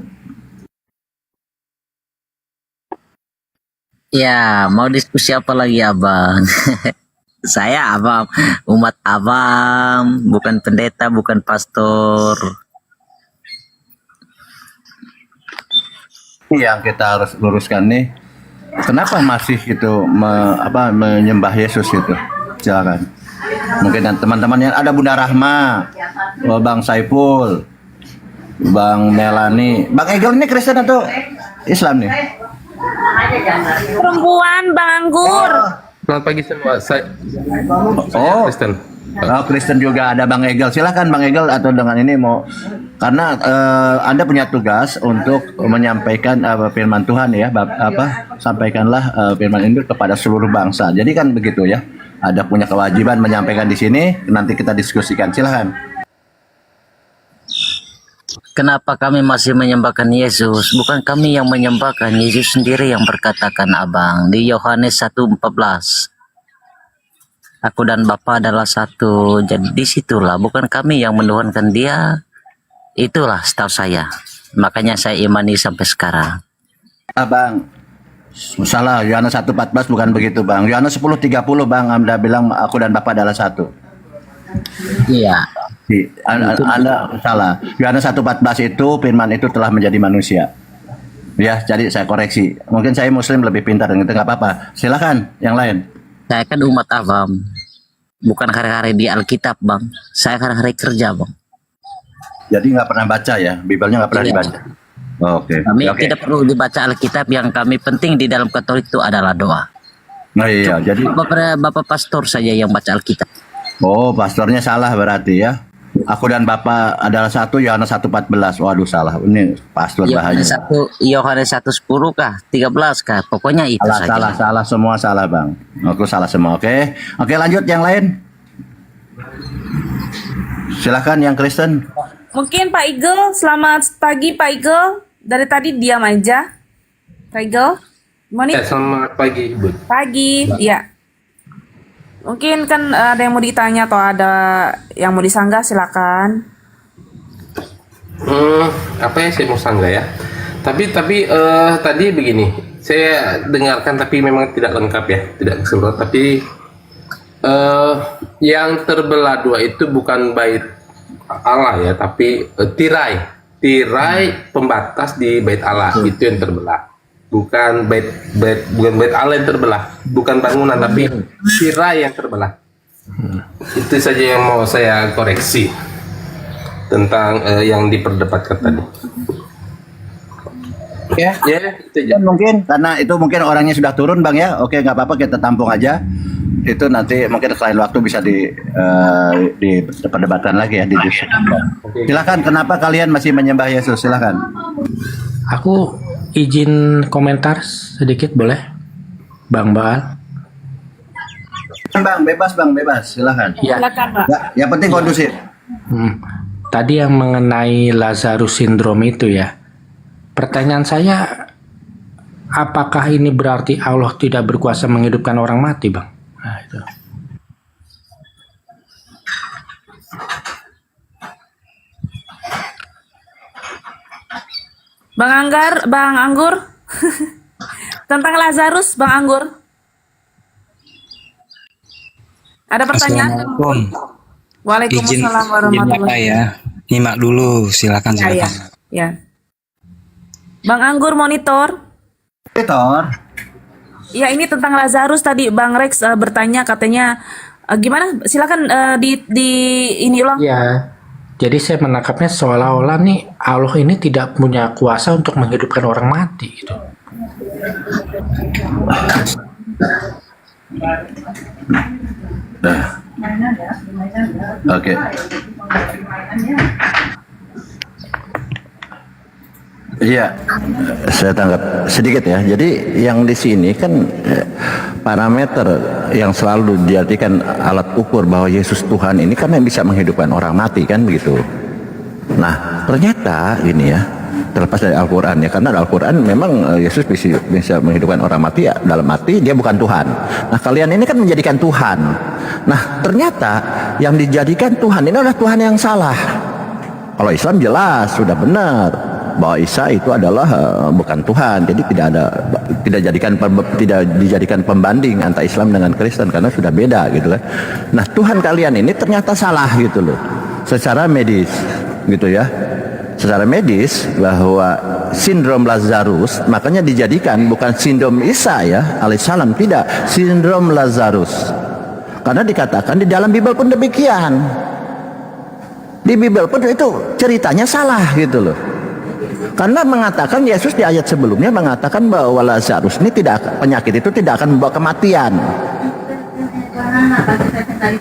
Ya, mau diskusi apa lagi abang? Saya abang, umat abang, bukan pendeta, bukan pastor. Ini yang kita harus luruskan nih. Kenapa masih gitu menyembah Yesus itu? Silakan. Mungkin teman-teman yang ada Bunda Rahma, Bang Saiful, Bang Melani, Bang Egel ini Kristen atau Islam nih? Perempuan Bang Anggur. Selamat pagi semua. Saya Kristen. Oh, Kristen juga ada Bang Egel. Silakan Bang Egel atau dengan ini mau karena Anda punya tugas untuk menyampaikan firman Tuhan ya, sampaikanlah firman itu kepada seluruh bangsa. Jadi kan begitu ya. Ada punya kewajiban menyampaikan di sini, nanti kita diskusikan. Silakan. Kenapa kami masih menyembahkan Yesus? Bukan kami yang menyembahkan, Yesus sendiri yang berkatakan abang di Yohanes 1:14. Aku dan Bapa adalah satu. Jadi disitulah bukan kami yang menuhankan dia. Itulah setahu saya. Makanya saya imani sampai sekarang. Bang, salah. Yohanes 1:14 bukan begitu Bang. Yohanes 10:30 Bang, Anda bilang aku dan Bapa adalah satu. Iya. Anda salah. Yohanes 1:14 itu firman itu telah menjadi manusia. Ya, jadi saya koreksi. Mungkin saya Muslim lebih pintar dan itu nggak apa-apa. Silakan yang lain. Saya kan umat awam. Bukan hari-hari di Alkitab bang. Saya hari-hari kerja bang. Jadi nggak pernah baca ya? Bibelnya nggak pernah dibaca? Oke. Kami tidak perlu dibaca Alkitab. Yang kami penting di dalam Katolik itu adalah doa. Nah iya, jadi Bapak pastor saja yang baca Alkitab. oh pastornya salah berarti ya. Aku dan Bapa adalah satu, Yohanes 1:14. Waduh salah. Ini pastor bahaya. Yohanes 1:10 kah? 13 kah? Pokoknya itu saja. Salah semua salah Bang. Aku salah semua. Oke, lanjut yang lain. Silakan yang Kristen. Mungkin Pak Igel, selamat pagi Pak Igel. Dari tadi diam aja. Pak Igel, Selamat pagi Ibu. pagi, ya. Mungkin kan ada yang mau ditanya atau ada yang mau disanggah, silakan. Apa ya saya mau sanggah ya? Tapi tadi begini, saya dengarkan tapi memang tidak lengkap ya, tidak keseluruhan. Tapi yang terbelah dua itu bukan bait Allah ya, tapi tirai pembatas di bait Allah itu yang terbelah. Bukan bait Allah yang terbelah, bukan bangunan tapi tirai yang terbelah. Itu saja yang mau saya koreksi tentang yang diperdebatkan tadi. Ya, itu aja. Mungkin karena itu mungkin orangnya sudah turun Bang ya. Oke, nggak apa-apa kita tampung aja. Itu nanti mungkin selain waktu bisa diperdebatkan lagi ya, didiskusikan. Silakan, kenapa kalian masih menyembah Yesus? Silakan. Aku izin komentar sedikit boleh, Bang Baal? Bang, bebas. Silakan. Ya. Silakan Pak. Ya, yang penting kondusif. Tadi yang mengenai Lazarus syndrome itu ya. Pertanyaan saya, apakah ini berarti Allah tidak berkuasa menghidupkan orang mati, Bang? Nah, itu. Bang Anggur. Tentang Lazarus, Bang Anggur. Ada pertanyaan? Assalamualaikum. Waalaikumsalam warahmatullahi ya. Nyimak dulu, silakan. Ya. Bang Anggur monitor. Ya, ini tentang Lazarus tadi Bang Rex bertanya katanya gimana? Silakan ini ulang. Ya. Jadi saya menangkapnya seolah-olah nih Allah ini tidak punya kuasa untuk menghidupkan orang mati gitu. Oke. Iya, saya tanggap sedikit ya. Jadi yang di sini kan parameter yang selalu dijadikan alat ukur bahwa Yesus Tuhan ini kan yang bisa menghidupkan orang mati kan begitu. Nah ternyata ini ya terlepas dari Al-Quran ya, karena Al-Quran memang Yesus bisa menghidupkan orang mati ya, dalam arti dia bukan Tuhan. Nah kalian ini kan menjadikan Tuhan. Nah ternyata yang dijadikan Tuhan ini adalah Tuhan yang salah. Kalau Islam jelas sudah benar. bahwa Isa itu adalah bukan Tuhan. Jadi tidak dijadikan pembanding antara Islam dengan Kristen karena sudah beda gitu kan. Nah, Tuhan kalian ini ternyata salah gitu loh. Secara medis gitu ya. Secara medis bahwa sindrom Lazarus makanya dijadikan bukan sindrom Isa ya alaihissalam, tidak, sindrom Lazarus. Karena dikatakan di dalam Bible pun demikian. Di Bible pun itu ceritanya salah gitu loh. Karena mengatakan Yesus di ayat sebelumnya mengatakan bahwa Lazarus ini penyakit itu tidak akan membawa kematian.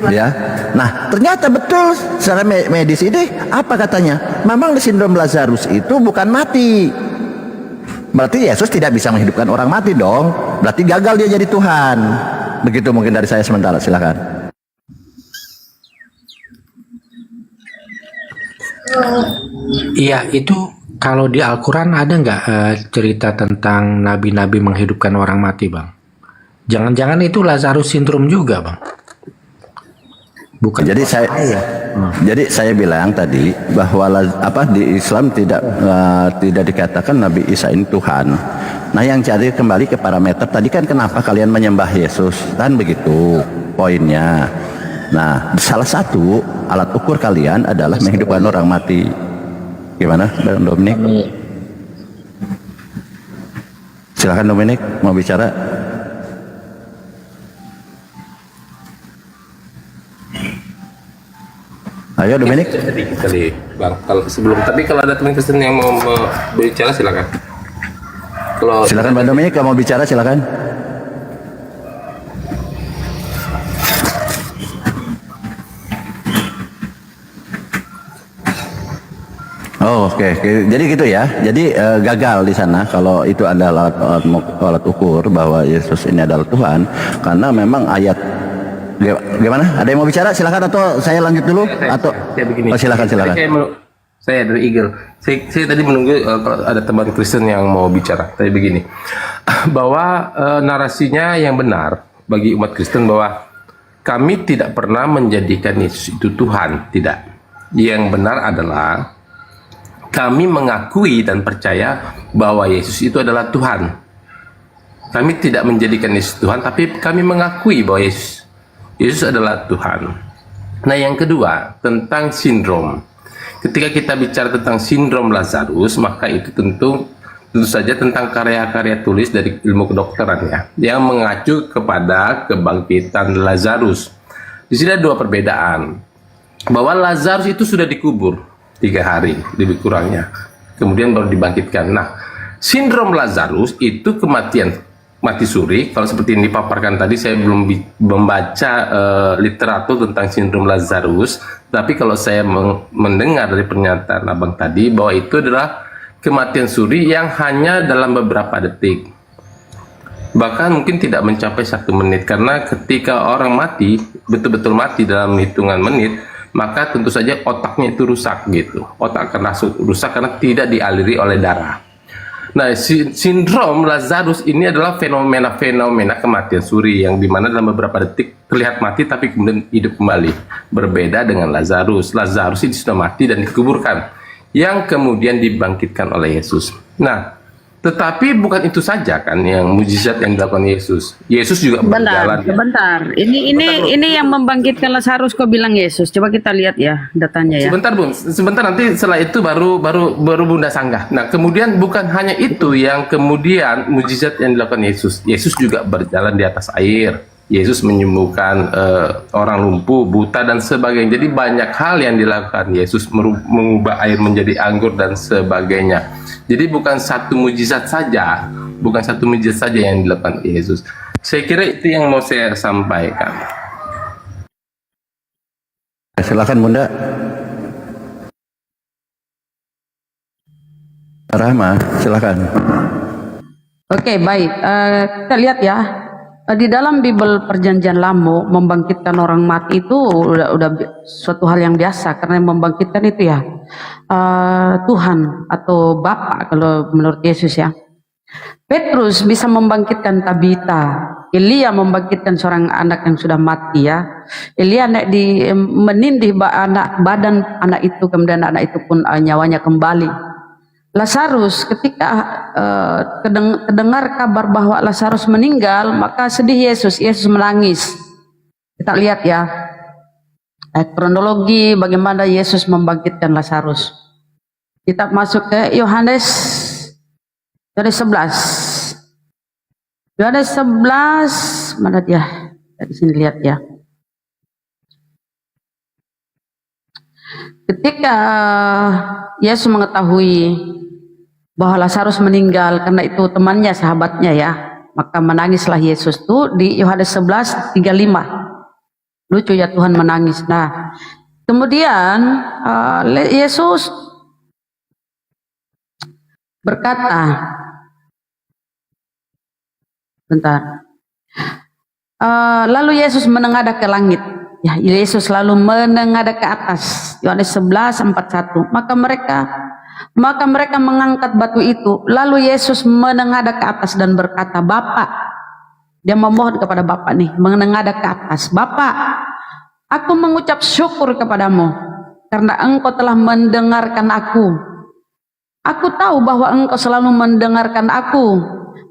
Ya, nah ternyata betul secara medis ini apa katanya? Memang sindrom Lazarus itu bukan mati. Berarti Yesus tidak bisa menghidupkan orang mati dong. Berarti gagal dia jadi Tuhan. Begitu mungkin dari saya sementara. Silakan. Iya, itu kalau di Al-Quran ada nggak cerita tentang nabi-nabi menghidupkan orang mati, Bang? Jangan-jangan itu Lazarus syndrome juga, Bang? Bukan. Jadi saya bilang tadi bahwa di Islam tidak dikatakan Nabi Isa ini Tuhan. Nah, yang cari kembali ke parameter tadi kan kenapa kalian menyembah Yesus? Kan begitu poinnya. Nah, salah satu alat ukur kalian adalah menghidupkan orang mati. Gimana, Bang Dominik? Silakan Dominik, mau bicara. Ayo Dominik. Kali, Bang. Tapi kalau ada teman Kristen yang mau berbicara silakan. Silakan Bang Dominik, kalau mau bicara silakan. Oh, oke. Jadi gitu ya. Jadi gagal di sana kalau itu adalah alat ukur bahwa Yesus ini adalah Tuhan, karena memang ayat. Gimana? Ada yang mau bicara? Silakan atau saya lanjut dulu? Atau begini. Silakan. Saya dari Eagle. Saya tadi menunggu kalau ada teman Kristen yang mau bicara. Tapi begini, bahwa narasinya yang benar bagi umat Kristen bahwa kami tidak pernah menjadikan Yesus itu Tuhan, tidak. Yang benar adalah kami mengakui dan percaya bahwa Yesus itu adalah Tuhan. Kami tidak menjadikan Yesus Tuhan, tapi kami mengakui bahwa Yesus adalah Tuhan. Nah, yang kedua tentang sindrom. Ketika kita bicara tentang sindrom Lazarus, maka itu tentu saja tentang karya-karya tulis dari ilmu kedokteran ya, yang mengacu kepada kebangkitan Lazarus. Di sini ada dua perbedaan, bahwa Lazarus itu sudah dikubur 3 hari lebih kurangnya, kemudian baru dibangkitkan. Nah, sindrom Lazarus itu kematian mati suri. Kalau seperti yang dipaparkan tadi, saya belum membaca literatur tentang sindrom Lazarus, tapi kalau saya mendengar dari pernyataan abang tadi bahwa itu adalah kematian suri yang hanya dalam beberapa detik, bahkan mungkin tidak mencapai 1 menit, karena ketika orang mati betul-betul mati dalam hitungan menit, maka tentu saja otaknya itu rusak gitu. Otak akan rusak karena tidak dialiri oleh darah. Nah, sindrom Lazarus ini adalah fenomena-fenomena kematian suri yang dimana dalam beberapa detik terlihat mati tapi kemudian hidup kembali. Berbeda dengan Lazarus. Lazarus ini sudah mati dan dikuburkan, yang kemudian dibangkitkan oleh Yesus. Nah, tetapi bukan itu saja kan yang mujizat yang dilakukan Yesus. Yesus juga berjalan. Sebentar. Ini yang membangkitkan Lazarus kok bilang Yesus. Coba kita lihat ya datanya ya. Sebentar Bung, sebentar, nanti setelah itu baru Bunda sanggah. Nah, kemudian bukan hanya itu yang kemudian mujizat yang dilakukan Yesus. Yesus juga berjalan di atas air. Yesus menyembuhkan orang lumpuh, buta dan sebagainya. Jadi banyak hal yang dilakukan Yesus, mengubah air menjadi anggur dan sebagainya. Jadi bukan satu mujizat saja, yang dilakukan Yesus. Saya kira itu yang mau saya sampaikan. Silakan Bunda. Rahma, silakan. Oke, baik. Kita lihat ya. Di dalam Bible Perjanjian Lama, membangkitkan orang mati itu udah suatu hal yang biasa, karena yang membangkitkan itu ya Tuhan atau Bapa kalau menurut Yesus ya. Petrus bisa membangkitkan Tabita, Elia membangkitkan seorang anak yang sudah mati ya. Elia menindih badan anak itu, kemudian anak itu pun nyawanya kembali. Lazarus ketika kedengar kabar bahwa Lazarus meninggal, maka sedih Yesus. Yesus menangis. Kita lihat ya kronologi bagaimana Yesus membangkitkan Lazarus. Kita masuk ke Yohanes 11. Yohanes 11 mana dia? Di sini lihat ya. Ketika Yesus mengetahui bahwa Lazarus meninggal, karena itu temannya, sahabatnya ya, maka menangislah Yesus tuh di Yohanes 11:35. Lucu ya, Tuhan menangis. Nah, kemudian Yesus berkata, bentar. Lalu Yesus menengadah ke langit. Ya, Yesus lalu menengadah ke atas. Yohanes 11:41. Maka mereka mengangkat batu itu. Lalu Yesus menengadah ke atas dan berkata, Bapa. Dia memohon kepada Bapa nih, menengadah ke atas. Bapa, aku mengucap syukur kepadamu karena Engkau telah mendengarkan aku. Aku tahu bahwa Engkau selalu mendengarkan aku,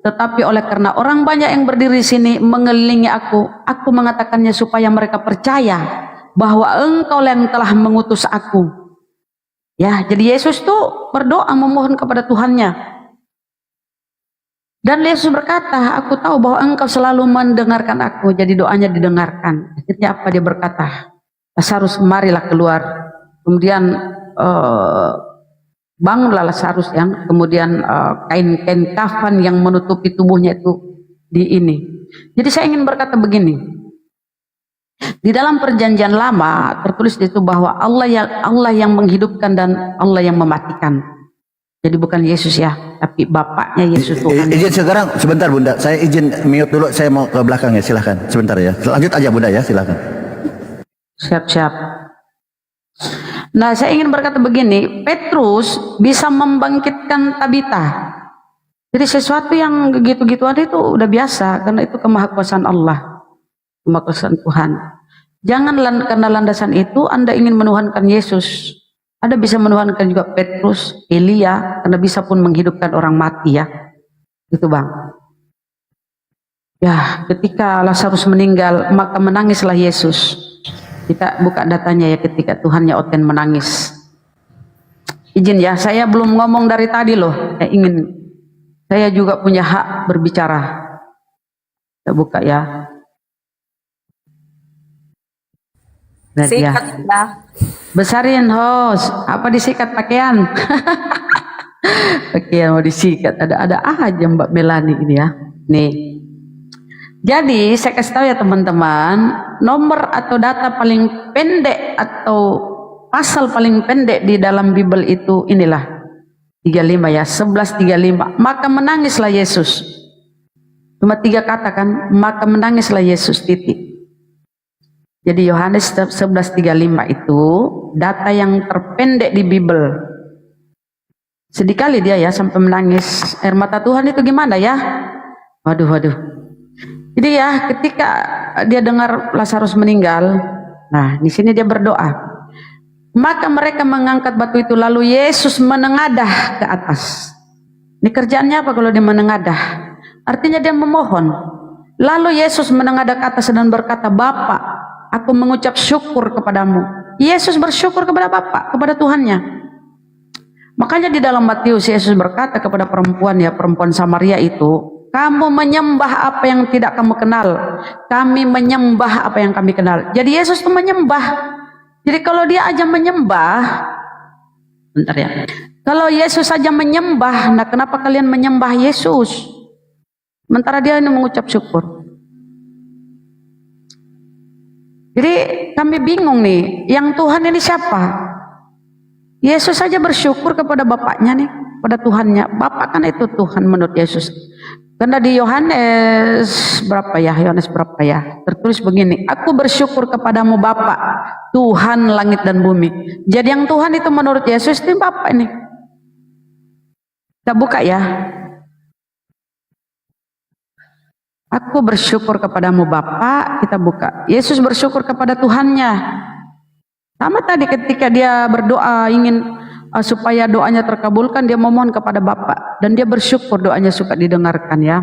tetapi oleh karena orang banyak yang berdiri di sini mengelilingi aku mengatakannya supaya mereka percaya bahwa Engkau yang telah mengutus aku. Ya, jadi Yesus tuh berdoa memohon kepada Tuhannya. Dan Yesus berkata, aku tahu bahwa Engkau selalu mendengarkan aku. Jadi doanya didengarkan. Akhirnya apa dia berkata? Lazarus, marilah keluar. Kemudian bangunlah Lazarus yang kemudian kain kafan yang menutupi tubuhnya itu di ini. Jadi saya ingin berkata begini, di dalam perjanjian lama tertulis itu bahwa Allah yang menghidupkan dan Allah yang mematikan. Jadi bukan Yesus ya, tapi Bapaknya Yesus Tuhan. Izin sekarang sebentar Bunda, saya izin mute dulu, saya mau ke belakang ya, silahkan sebentar ya. Lanjut aja Bunda ya, silahkan. Siap-siap. Nah, saya ingin berkata begini, Petrus bisa membangkitkan Tabita. Jadi sesuatu yang gitu-gituan itu udah biasa, karena itu kemahakuasaan Allah, kemahakuasaan Tuhan. Jangan karena landasan itu Anda ingin menuhankan Yesus. Anda bisa menuhankan juga Petrus, Elia, karena bisa pun menghidupkan orang mati ya. Gitu Bang. Ya, ketika Lazarus meninggal, maka menangislah Yesus. Kita buka datanya ya, ketika Tuhannya Oten menangis. Izin ya, saya belum ngomong dari tadi loh. Saya juga punya hak berbicara. Kita buka ya. Lihat ya. Sikat ya. Besarin host, apa disikat pakaian? Pakaian mau disikat, ada aja Mbak Melani ini ya. Nih. Jadi saya kasih tahu ya teman-teman, nomor atau data paling pendek atau pasal paling pendek di dalam Bible itu inilah 35 ya, 11:35. Maka menangislah Yesus. Cuma 3 kata kan, maka menangislah Yesus titik. Jadi Yohanes 11:35 itu data yang terpendek di Bible. Sedih kali dia ya sampai menangis. Air mata Tuhan itu gimana ya? Waduh. Jadi ya ketika dia dengar Lazarus meninggal, nah di sini dia berdoa. Maka mereka mengangkat batu itu, lalu Yesus menengadah ke atas. Ini kerjaannya apa kalau dia menengadah? Artinya dia memohon. Lalu Yesus menengadah ke atas dan berkata, Bapa, aku mengucap syukur kepadamu. Yesus bersyukur kepada Bapa, kepada Tuhannya. Makanya di dalam Matius Yesus berkata kepada perempuan Samaria itu, kamu menyembah apa yang tidak kamu kenal, kami menyembah apa yang kami kenal. Jadi Yesus itu menyembah. Jadi kalau dia aja menyembah, bentar ya. Kalau Yesus saja menyembah, nah kenapa kalian menyembah Yesus? Sementara dia ini mengucap syukur. Jadi kami bingung nih, yang Tuhan ini siapa? Yesus saja bersyukur kepada Bapaknya nih, pada Tuhannya. Bapak kan itu Tuhan menurut Yesus. Karena di Yohanes berapa ya? Tertulis begini, aku bersyukur kepadamu Bapa, Tuhan langit dan bumi. Jadi yang Tuhan itu menurut Yesus itu Bapa ini. Kita buka ya. Aku bersyukur kepadamu Bapa, kita buka. Yesus bersyukur kepada Tuhannya. Sama tadi ketika dia berdoa ingin supaya doanya terkabulkan, dia memohon kepada Bapa dan dia bersyukur doanya suka didengarkan ya.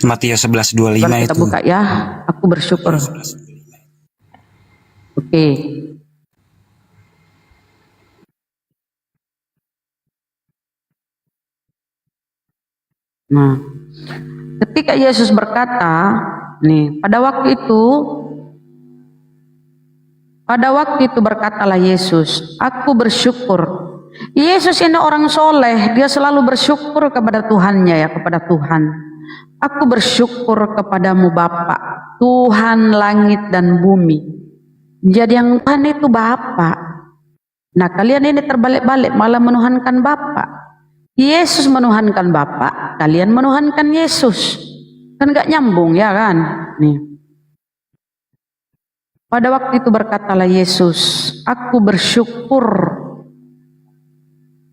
Matius 11:25 Mari kita itu. buka ya. Aku bersyukur. Oke. Nah, ketika Yesus berkata, nih, pada waktu itu berkatalah Yesus, aku bersyukur. Yesus ini orang soleh, dia selalu bersyukur kepada Tuhannya ya, kepada Tuhan. Aku bersyukur kepadamu Bapa, Tuhan langit dan bumi. Jadi yang Tuhan itu Bapa. Nah kalian ini terbalik-balik malah menuhankan Bapa. Yesus menuhankan Bapa, kalian menuhankan Yesus. Kan gak nyambung ya kan? Nih. Pada waktu itu berkatalah Yesus, aku bersyukur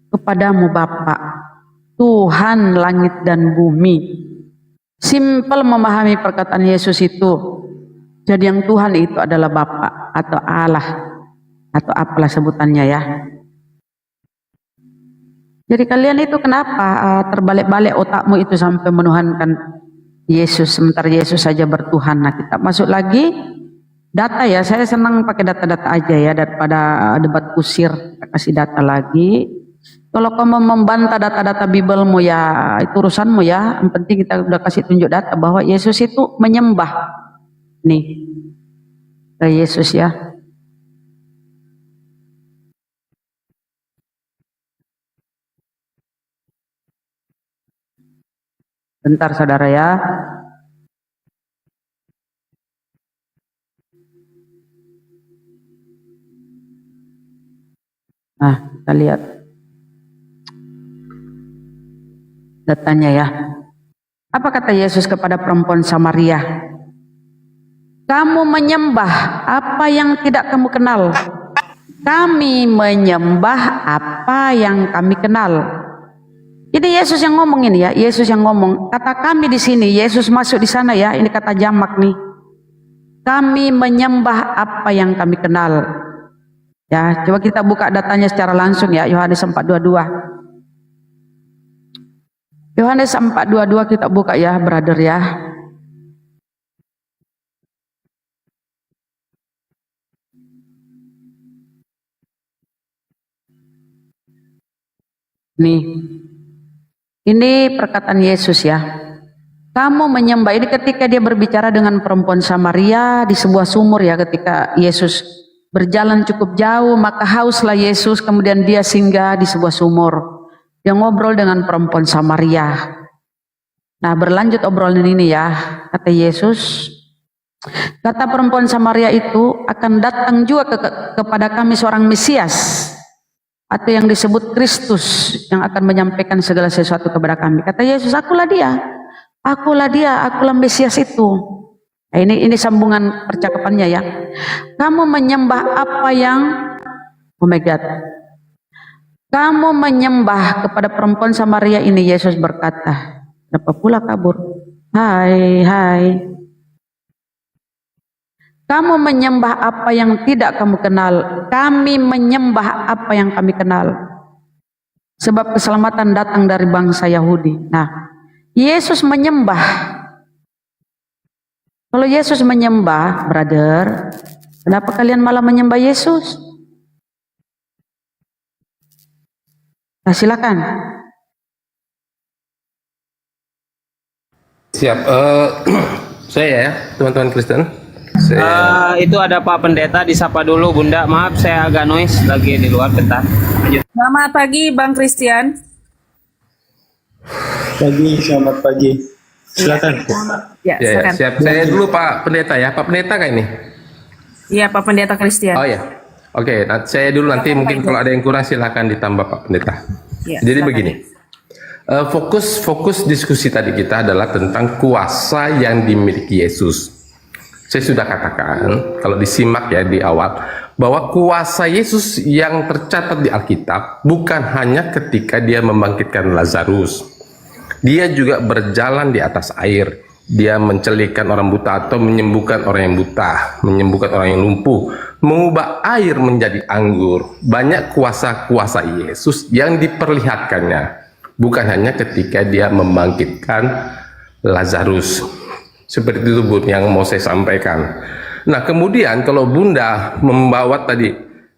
kepadamu Bapa, Tuhan langit dan bumi. Simpel memahami perkataan Yesus itu. Jadi yang Tuhan itu adalah Bapa atau Allah atau apalah sebutannya ya. Jadi kalian itu kenapa terbalik-balik otakmu itu sampai menuhankan Yesus sementara Yesus saja bertuhan. Nah kita masuk lagi data ya. Saya senang pakai data-data aja ya daripada debat kusir. Kita kasih data lagi. Kalau kamu membantah data-data Bibelmu ya itu urusanmu ya. Yang penting kita udah kasih tunjuk data bahwa Yesus itu menyembah. Nih, ke Yesus ya. Bentar saudara ya. Nah, kita lihat datanya ya. Apa kata Yesus kepada perempuan Samaria? Kamu menyembah apa yang tidak kamu kenal. Kami menyembah apa yang kami kenal. Ini Yesus yang ngomong ini ya. Yesus yang ngomong. Kata kami di sini. Yesus masuk di sana ya. Ini kata jamak nih. Kami menyembah apa yang kami kenal. Ya, coba kita buka datanya secara langsung ya. Yohanes 4:22. Yohanes 4:22 kita buka ya, brother ya. Nih, ini perkataan Yesus ya. Kamu menyembah, ini ketika dia berbicara dengan perempuan Samaria di sebuah sumur ya, ketika Yesus berjalan cukup jauh, maka hauslah Yesus, kemudian dia singgah di sebuah sumur. Dia ngobrol dengan perempuan Samaria. Nah berlanjut obrolan ini ya, kata Yesus, kata perempuan Samaria itu akan datang juga kepada kami seorang Mesias, atau yang disebut Kristus yang akan menyampaikan segala sesuatu kepada kami. Kata Yesus, akulah dia, akulah Mesias itu. Nah, ini sambungan percakapannya ya. Kamu menyembah apa yang, oh my God, kamu menyembah kepada perempuan Samaria ini. Yesus berkata, kenapa pula kabur? Hai, hai. Kamu menyembah apa yang tidak kamu kenal. Kami menyembah apa yang kami kenal. Sebab keselamatan datang dari bangsa Yahudi. Nah, Yesus menyembah. Kalau Yesus menyembah, brother, kenapa kalian malah menyembah Yesus? Nah, silakan. Siap. Saya ya, teman-teman Kristen. Itu ada Pak Pendeta, disapa dulu Bunda. Maaf saya agak noise lagi di luar, bentar. Lanjut. Selamat pagi Bang Christian. Selamat pagi. Silakan. Ya, Ya, silakan. siap. Saya dulu Pak Pendeta ya. Pak Pendeta kah ini? Iya Pak Pendeta Christian. Oh ya. Oke, saya dulu nanti mungkin kalau ada yang kurang silakan ditambah Pak Pendeta. Ya, Jadi silakan. begini. Fokus diskusi tadi kita adalah tentang kuasa yang dimiliki Yesus. Saya sudah katakan, kalau disimak ya di awal, bahwa kuasa Yesus yang tercatat di Alkitab bukan hanya ketika dia membangkitkan Lazarus. Dia juga berjalan di atas air. Dia mencelikan orang buta atau menyembuhkan orang yang buta, menyembuhkan orang yang lumpuh, mengubah air menjadi anggur. Banyak kuasa-kuasa Yesus yang diperlihatkannya. Bukan hanya ketika dia membangkitkan Lazarus. Seperti itu Bun yang mau saya sampaikan. Nah kemudian kalau Bunda membawa tadi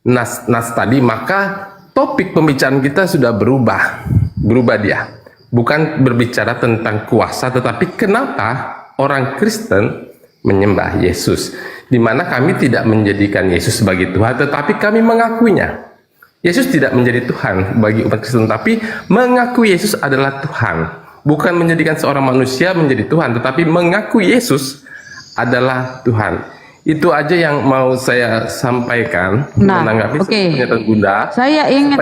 nas tadi, maka topik pembicaraan kita sudah berubah dia. Bukan berbicara tentang kuasa, tetapi kenapa orang Kristen menyembah Yesus. Di mana kami tidak menjadikan Yesus sebagai Tuhan, tetapi kami mengakuinya. Yesus tidak menjadi Tuhan bagi umat Kristen, tapi mengakui Yesus adalah Tuhan. Bukan menjadikan seorang manusia menjadi Tuhan, tetapi mengakui Yesus adalah Tuhan. Itu aja yang mau saya sampaikan menanggapi pernyataan Bunda. Saya ingin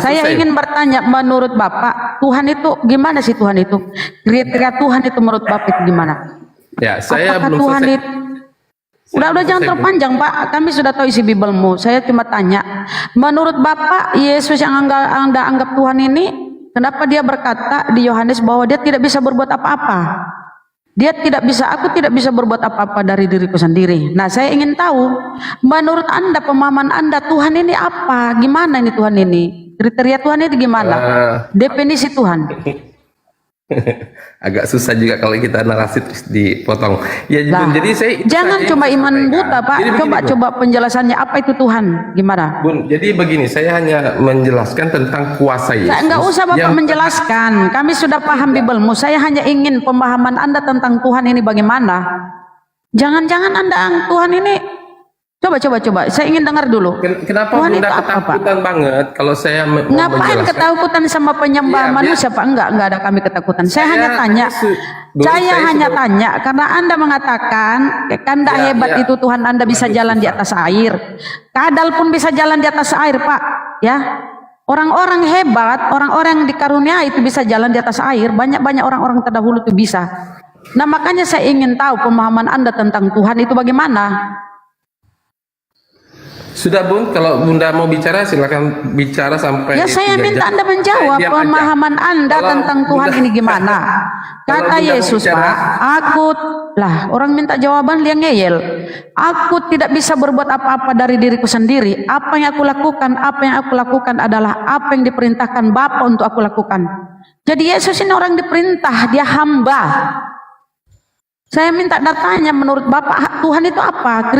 Saya ingin bertanya, menurut Bapak, Tuhan itu gimana sih? Tuhan itu kriteria Tuhan itu menurut Bapak itu gimana? Ya, saya apakah belum Tuhan selesai. itu udah jangan terpanjang Pak, kami sudah tahu isi Bibelmu. Saya cuma tanya, menurut Bapak Yesus yang Anda anggap Tuhan ini, kenapa dia berkata di Yohanes bahwa dia tidak bisa berbuat apa-apa? Dia tidak bisa, aku tidak bisa berbuat apa-apa dari diriku sendiri. Nah, saya ingin tahu, menurut Anda, pemahaman Anda, Tuhan ini apa? Gimana ini Tuhan ini? Kriteria Tuhan itu gimana? Definisi Tuhan. Agak susah juga kalau kita narasi terus dipotong. Ya, Lah, jadi saya jangan cuma iman buta, Pak. Coba penjelasannya apa itu Tuhan? Gimana? Bun, jadi begini, saya hanya menjelaskan tentang kuasa Yesus. Enggak usah Bapak menjelaskan. Kami sudah paham Bibelmu. Saya hanya ingin pemahaman Anda tentang Tuhan ini bagaimana. Jangan-jangan Anda Tuhan ini coba. Saya ingin dengar dulu. Kenapa Tuhan Bunda itu apa, ketakutan banget kalau saya Ngapain menjelaskan? ketakutan sama penyembah manusia, Pak? Enggak ada kami ketakutan. Saya hanya tanya. Saya hanya tanya karena Anda mengatakan kanda hebat itu Tuhan Anda bisa jalan di atas air. Kadal pun bisa jalan di atas air, Pak. Ya. Orang-orang hebat, orang-orang yang dikarunia itu bisa jalan di atas air. Banyak orang-orang terdahulu itu bisa. Nah, makanya saya ingin tahu pemahaman Anda tentang Tuhan itu bagaimana. Sudah Bun, kalau Bunda mau bicara silakan bicara sampai Ya saya 3 minta jam. Anda menjawab Saya diam aja. pemahaman Anda Kalau tentang Tuhan Bunda- ini gimana. Kata Bunda mau Yesus, bicara- Pak, orang minta jawaban dia ngeyel. Aku tidak bisa berbuat apa-apa dari diriku sendiri. Apa yang aku lakukan adalah apa yang diperintahkan Bapa untuk aku lakukan. Jadi Yesus ini orang diperintah, dia hamba. Saya minta datanya menurut Bapak Tuhan itu apa?